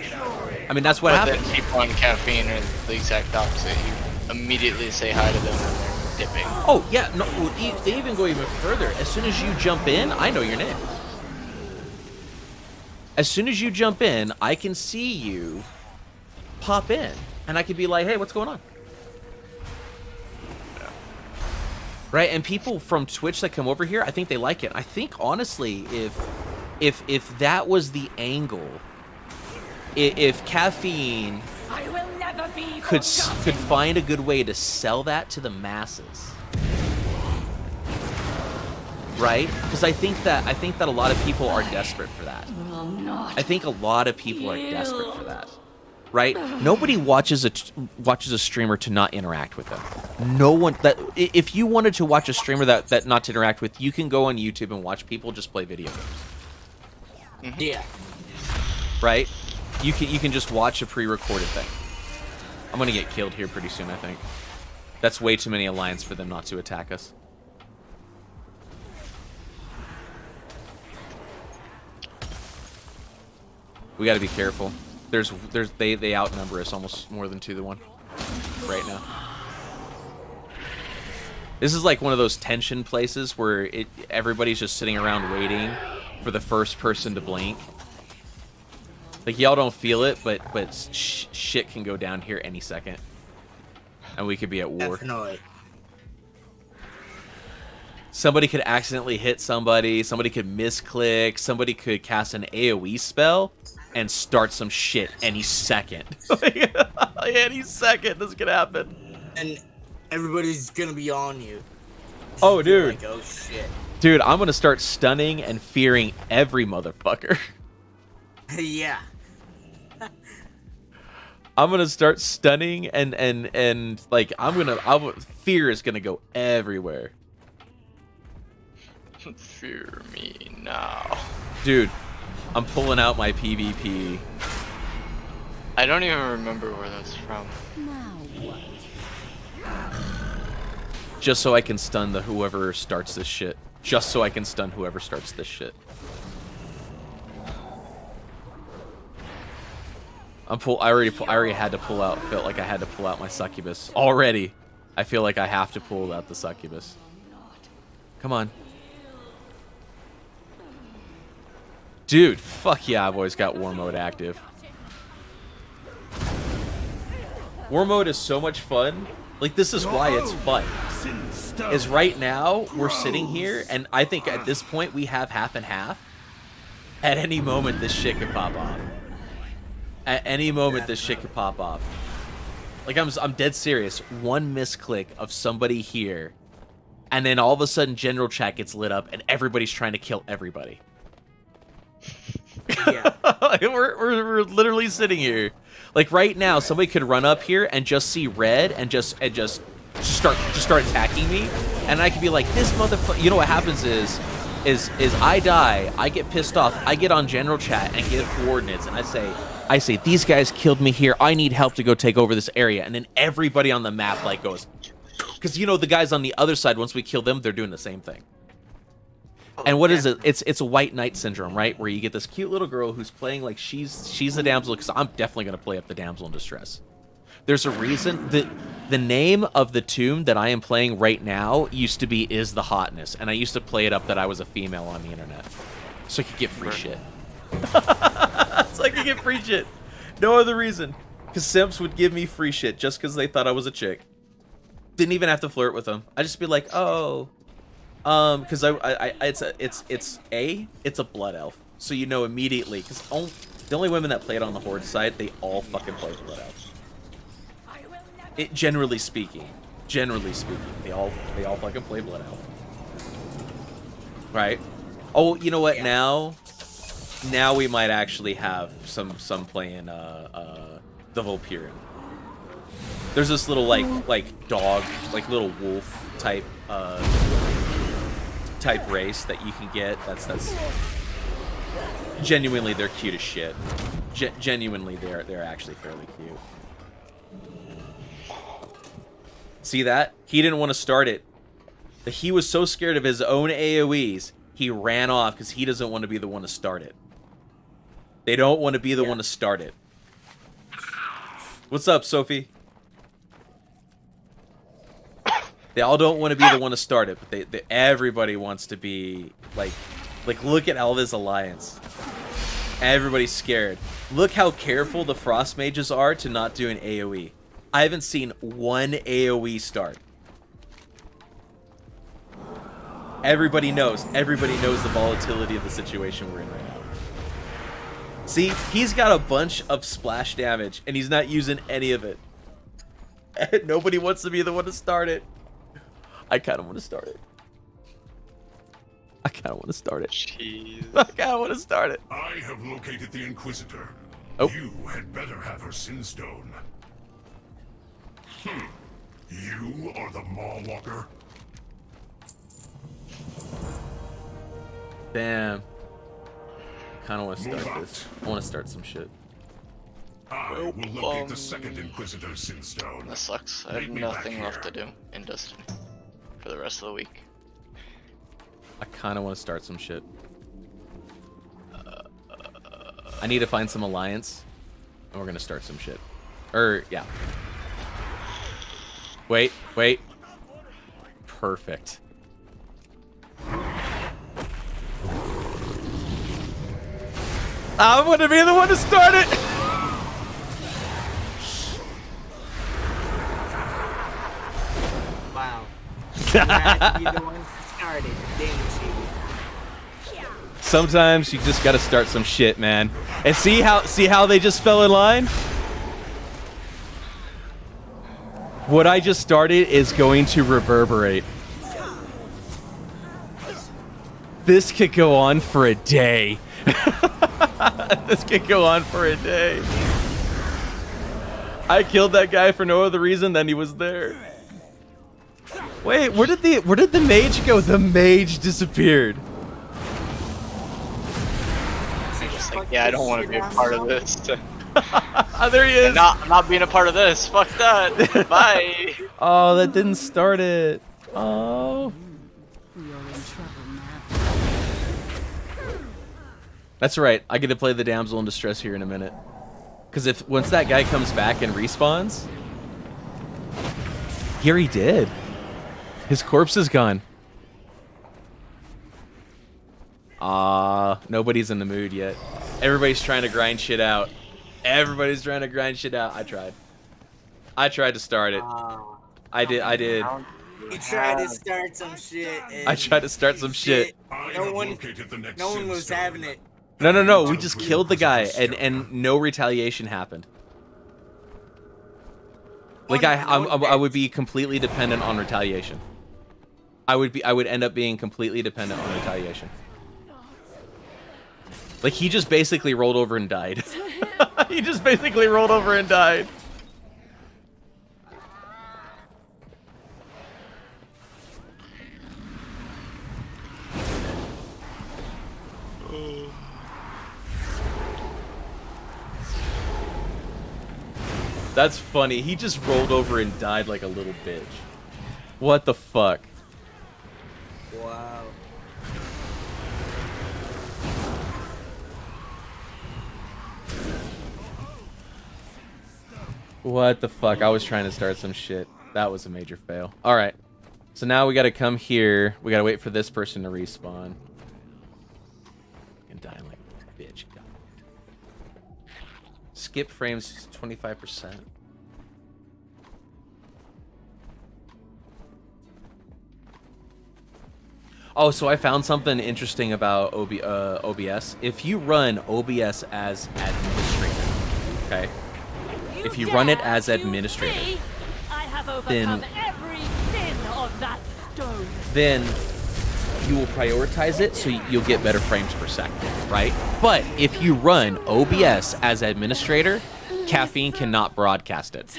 I mean, that's what happens. Then people on caffeine are the exact opposite. You immediately say hi to them when they're dipping. Oh, yeah. No, they even go even further. As soon as you jump in, I know your name. As soon as you jump in, I can see you pop in. And I could be like, hey, what's going on? Right? And people from Twitch that come over here, I think they like it. I think, honestly, if that was the angle, if caffeine could find a good way to sell that to the masses, right? Because I think that a lot of people are desperate for that. I think a lot of people are desperate for that, right? Nobody watches a streamer to not interact with them. No one if you wanted to watch a streamer that not to interact with, you can go on YouTube and watch people just play video games. Yeah. Right? You can just watch a pre-recorded thing. I'm gonna get killed here pretty soon, I think. That's way too many Alliance for them not to attack us. We gotta be careful. They outnumber us almost more than 2 to 1 right now. This is like one of those tension places where everybody's just sitting around waiting for the first person to blink. Like, y'all don't feel it, but shit can go down here any second, and we could be at war. Definitely. Somebody could accidentally hit somebody. Somebody could misclick. Somebody could cast an AoE spell and start some shit any second. Any second this could happen. And everybody's gonna be on you. Oh, dude. Like, oh shit. Dude, I'm gonna start stunning and fearing every motherfucker. Yeah. I'm gonna start stunning and like fear is gonna go everywhere. Fear me now. Dude, I'm pulling out my PvP. I don't even remember where that's from. Just so I can stun whoever starts this shit. Just so I can stun whoever starts this shit. I already had to pull out. Felt like I had to pull out my succubus already. I feel like I have to pull out the succubus. Come on. Dude, fuck yeah, I've always got war mode active. War mode is so much fun. Like, this is why it's fun. Is right now, we're sitting here, and I think at this point we have half and half. At any moment, this shit could pop off. At any moment, this shit could pop off. Like, I'm dead serious. One misclick of somebody here, and then all of a sudden, general chat gets lit up, and everybody's trying to kill everybody. Yeah. we're literally sitting here. Like, right now, somebody could run up here and just see red and just start attacking me, and I could be like, this motherfucker. You know what happens is I die, I get pissed off, I get on general chat and give coordinates, and I say these guys killed me here, I need help to go take over this area, and then everybody on the map like goes, because you know the guys on the other side, once we kill them, they're doing the same thing. And what is it? It's a white knight syndrome, right? Where you get this cute little girl who's playing like she's the damsel, because I'm definitely gonna play up the damsel in distress. There's a reason that the name of the tomb that I am playing right now used to be Is the Hotness, and I used to play it up that I was a female on the internet, so I could get free shit. So I could get free shit. No other reason, because simps would give me free shit just because they thought I was a chick. Didn't even have to flirt with them. I just be like, oh. Because it's a blood elf, so you know immediately. Because the only women that played on the Horde side, they all fucking play blood elf. Generally speaking, they all fucking play blood elf. Right? Oh, you know what? Yeah. Now we might actually have some playing the Vulperian. There's this little like dog, like little wolf type race that you can get. That's genuinely, they're cute as shit. Genuinely, they're actually fairly cute. See that? He didn't want to start it. He was so scared of his own AoEs, he ran off because he doesn't want to be the one to start it. They don't want to be the one to start it. What's up, Sophie? They all don't want to be the one to start it, but everybody wants to be like look at all this alliance. Everybody's scared. Look how careful the frost mages are to not do an AoE. I haven't seen one AoE start. Everybody knows the volatility of the situation we're in right now. See, he's got a bunch of splash damage and he's not using any of it. And nobody wants to be the one to start it. I kind of want to start it. Jeez. I kind of want to start it. I have located the Inquisitor. Oh. You had better have her Sinstone. You are the Maw Walker? Damn. I kind of want to start this. I want to start some shit. I will locate the second Inquisitor Sinstone. That sucks. I have nothing left to do in Destiny for the rest of the week. I kind of want to start some shit. I need to find some alliance, and we're gonna start some shit. Yeah. Wait. Perfect. I'm gonna be the one to start it! Wow. You had to be the one who started, didn't you? Sometimes you just gotta start some shit, man. And see how they just fell in line? What I just started is going to reverberate. This could go on for a day. This could go on for a day. I killed that guy for no other reason than he was there. Wait, where did the mage go? The mage disappeared. Yeah, I don't want to be a part of this. There he is. I'm not being a part of this. Fuck that. Bye. Oh, that didn't start it. Oh. That's right. I get to play the damsel in distress here in a minute. Because once that guy comes back and respawns, here he did. His corpse is gone. Nobody's in the mood yet. Everybody's trying to grind shit out. I tried. I tried to start it. I did. You tried to start some shit. I tried to start some shit. No one was having it. No. We just killed the guy, and no retaliation happened. Like I would be completely dependent on retaliation. I would end up being completely dependent on retaliation. Like he just basically rolled over and died. He just basically rolled over and died. That's funny. He just rolled over and died like a little bitch. What the fuck? Wow. What the fuck? I was trying to start some shit. That was a major fail. Alright. So now we gotta come here. We gotta wait for this person to respawn. And die like a bitch. God. Skip frames 25%. Oh, so I found something interesting about OBS. If you run OBS as administrator, okay? If you run it as administrator, then you will prioritize it so you'll get better frames per second, right? But if you run OBS as administrator, Caffeine cannot broadcast it.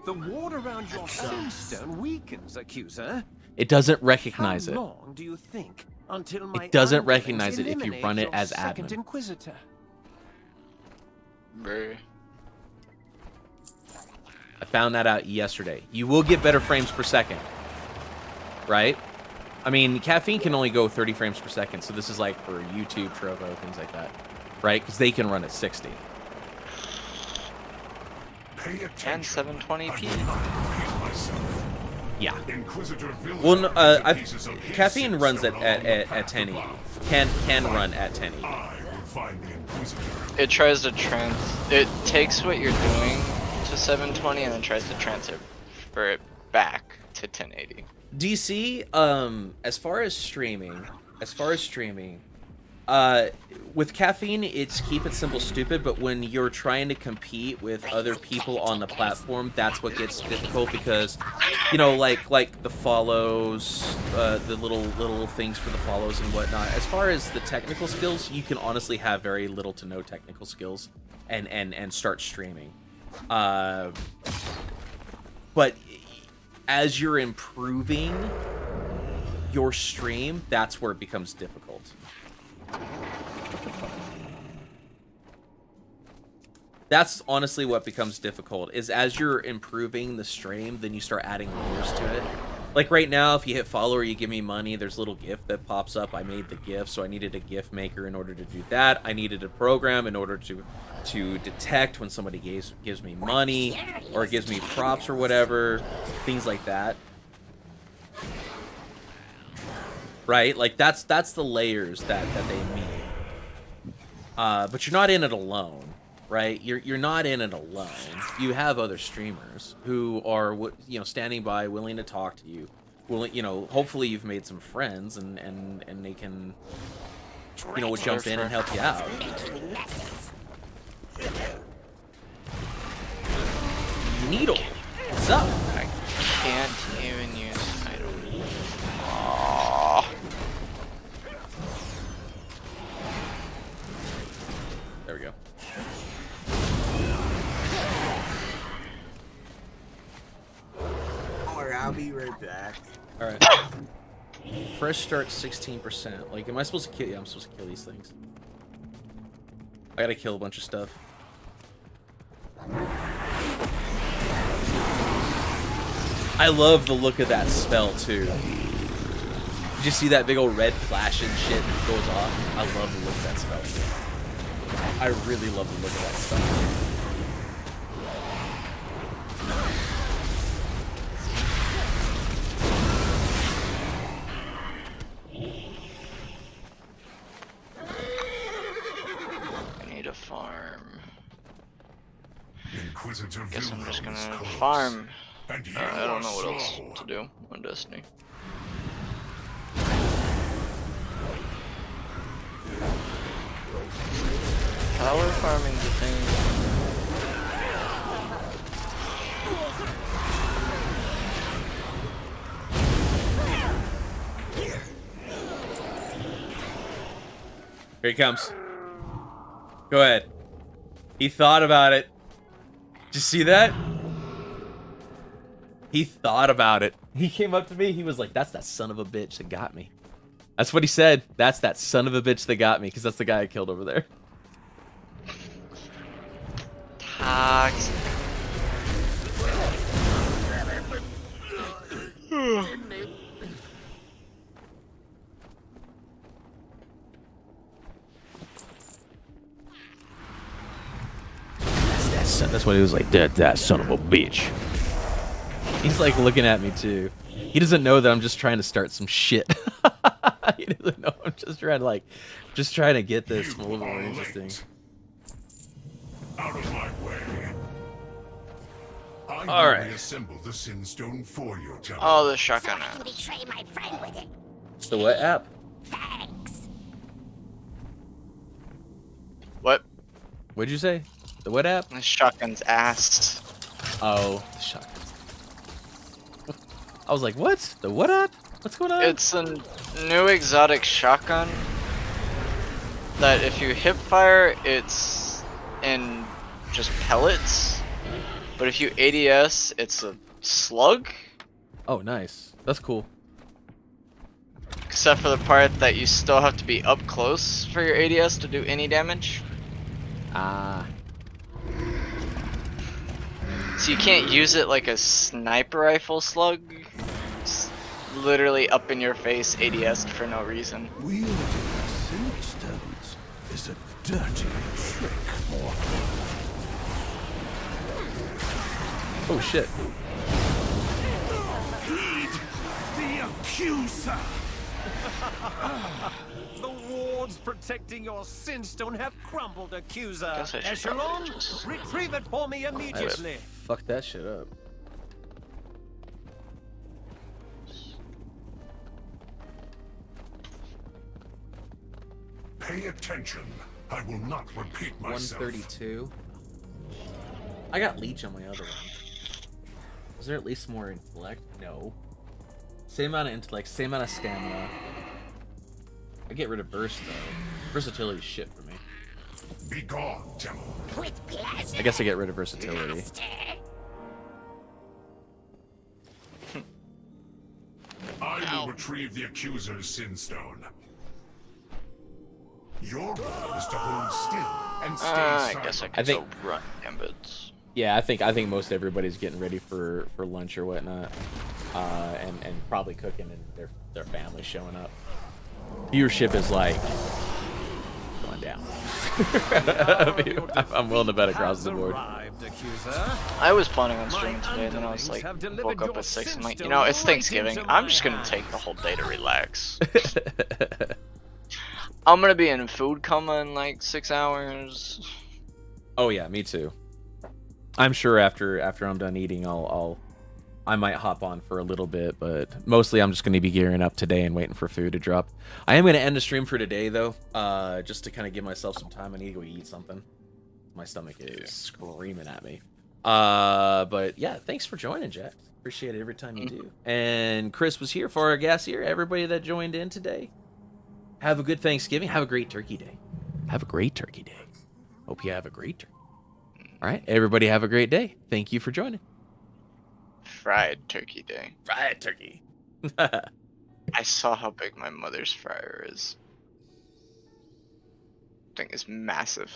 The ward around your tombstone weakens, accuser. It doesn't recognize it. How long do you think until my It doesn't underlings recognize it if you run it eliminate as your second admin. Inquisitor? I found that out yesterday. You will get better frames per second, right? I mean, Caffeine can only go 30 frames per second, so this is like for YouTube, Trovo, things like that, right? Because they can run at 60. And 720p. Yeah. Well, Caffeine runs at 1080. Can run at 1080. It takes what you're doing to 720 and then tries to transfer it back to 1080. DC, as far as streaming, with Caffeine, it's keep it simple, stupid. But when you're trying to compete with other people on the platform, that's what gets difficult because, you know, like the follows, the little things for the follows and whatnot. As far as the technical skills, you can honestly have very little to no technical skills, and start streaming. But as you're improving your stream, that's where it becomes difficult. That's honestly what becomes difficult, is as you're improving the stream, then you start adding layers to it. Like right now, if you hit follow or you give me money, there's a little GIF that pops up. I made the GIF, so I needed a GIF maker in order to do that. I needed a program in order to detect when somebody gives me money or gives me props or whatever, things like that. Right? Like that's the layers that they mean. But you're not in it alone, right? You're not in it alone. You have other streamers who are, you know, standing by, willing to talk to you. You know, hopefully you've made some friends and they can, you know, jump in and help you out. Needle, what's up? I can't even use title. There we go. Alright, I'll be right back. Alright. Fresh start 16%. Like, am I supposed to kill? Yeah, I'm supposed to kill these things. I gotta kill a bunch of stuff. I love the look of that spell too. Did you see that big old red flash and shit that goes off? I love the look of that spell. I really love the look of that spell. I need a farm. Inquisitor Guess I'm just Vilhelm is gonna close. farm. And you I don't are know what else slow. to do on Destiny. Power farming's a thing. Here he comes. Go ahead. He thought about it. Did you see that? He thought about it. He came up to me. He was like, that's that son of a bitch that got me. That's what he said. That's that son of a bitch that got me, because that's the guy I killed over there. Toxic. That's what he was like. That son of a bitch. He's like looking at me too. He doesn't know that I'm just trying to start some shit. He doesn't know I'm just trying to get this a little more interesting. Out of my way. I All will right. reassemble the Sinstone for you, Temple. Oh, the shotgun. Betray my friend with it. It's the what app? Thanks. What? What'd you say? The what app? The shotgun's ass. Oh, the shotgun. I was like, what? The what app? What's going on? It's a new exotic shotgun that if you hip fire, it's in just pellets. But if you ADS, it's a slug. Oh, nice. That's cool. Except for the part that you still have to be up close for your ADS to do any damage. Ah. So you can't use it like a sniper rifle slug. It's literally up in your face ADS for no reason. Wielding Sinstones is a dirty trick. Oh shit. Heed the accuser! The wards protecting your Sinstone have crumbled, accuser. Guess I should Echelon, probably just- retrieve it for me immediately. Fuck that shit up. Pay attention. I will not repeat myself. 132. I got leech on my other one. Was there at least more intellect? No. Same amount of intellect, same amount of stamina. I get rid of burst though. Versatility is shit for me. Be gone, Temple. I guess I get rid of versatility. I will retrieve the accuser's Sinstone. Your role is to hold still and stay I silent. guess I I could think- still run gambits. Yeah, I think most everybody's getting ready for lunch or whatnot, and probably cooking and their family showing up. Viewership is like going down. I'm willing to bet across the board. I was planning on streaming today, then I was like, woke up at 6 and like, you know, it's Thanksgiving. I'm just gonna take the whole day to relax. I'm gonna be in food coma in like 6 hours. Oh yeah, me too. I'm sure after I'm done eating, I might hop on for a little bit, but mostly I'm just going to be gearing up today and waiting for food to drop. I am going to end the stream for today though, just to kind of give myself some time. I need to go eat something. My stomach is screaming at me. But yeah, thanks for joining, Jack. Appreciate it every time you do. And Chris was here for our Gassier. Everybody that joined in today, have a good Thanksgiving. Have a great Turkey Day. Have a great Turkey Day. Hope you have a great turkey. All right, everybody have a great day. Thank you for joining. Fried turkey day. Fried turkey. I saw how big my mother's fryer is. Thing is massive.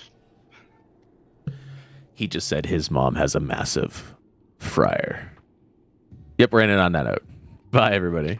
He just said his mom has a massive fryer. Yep, we're ending on that note. Bye, everybody.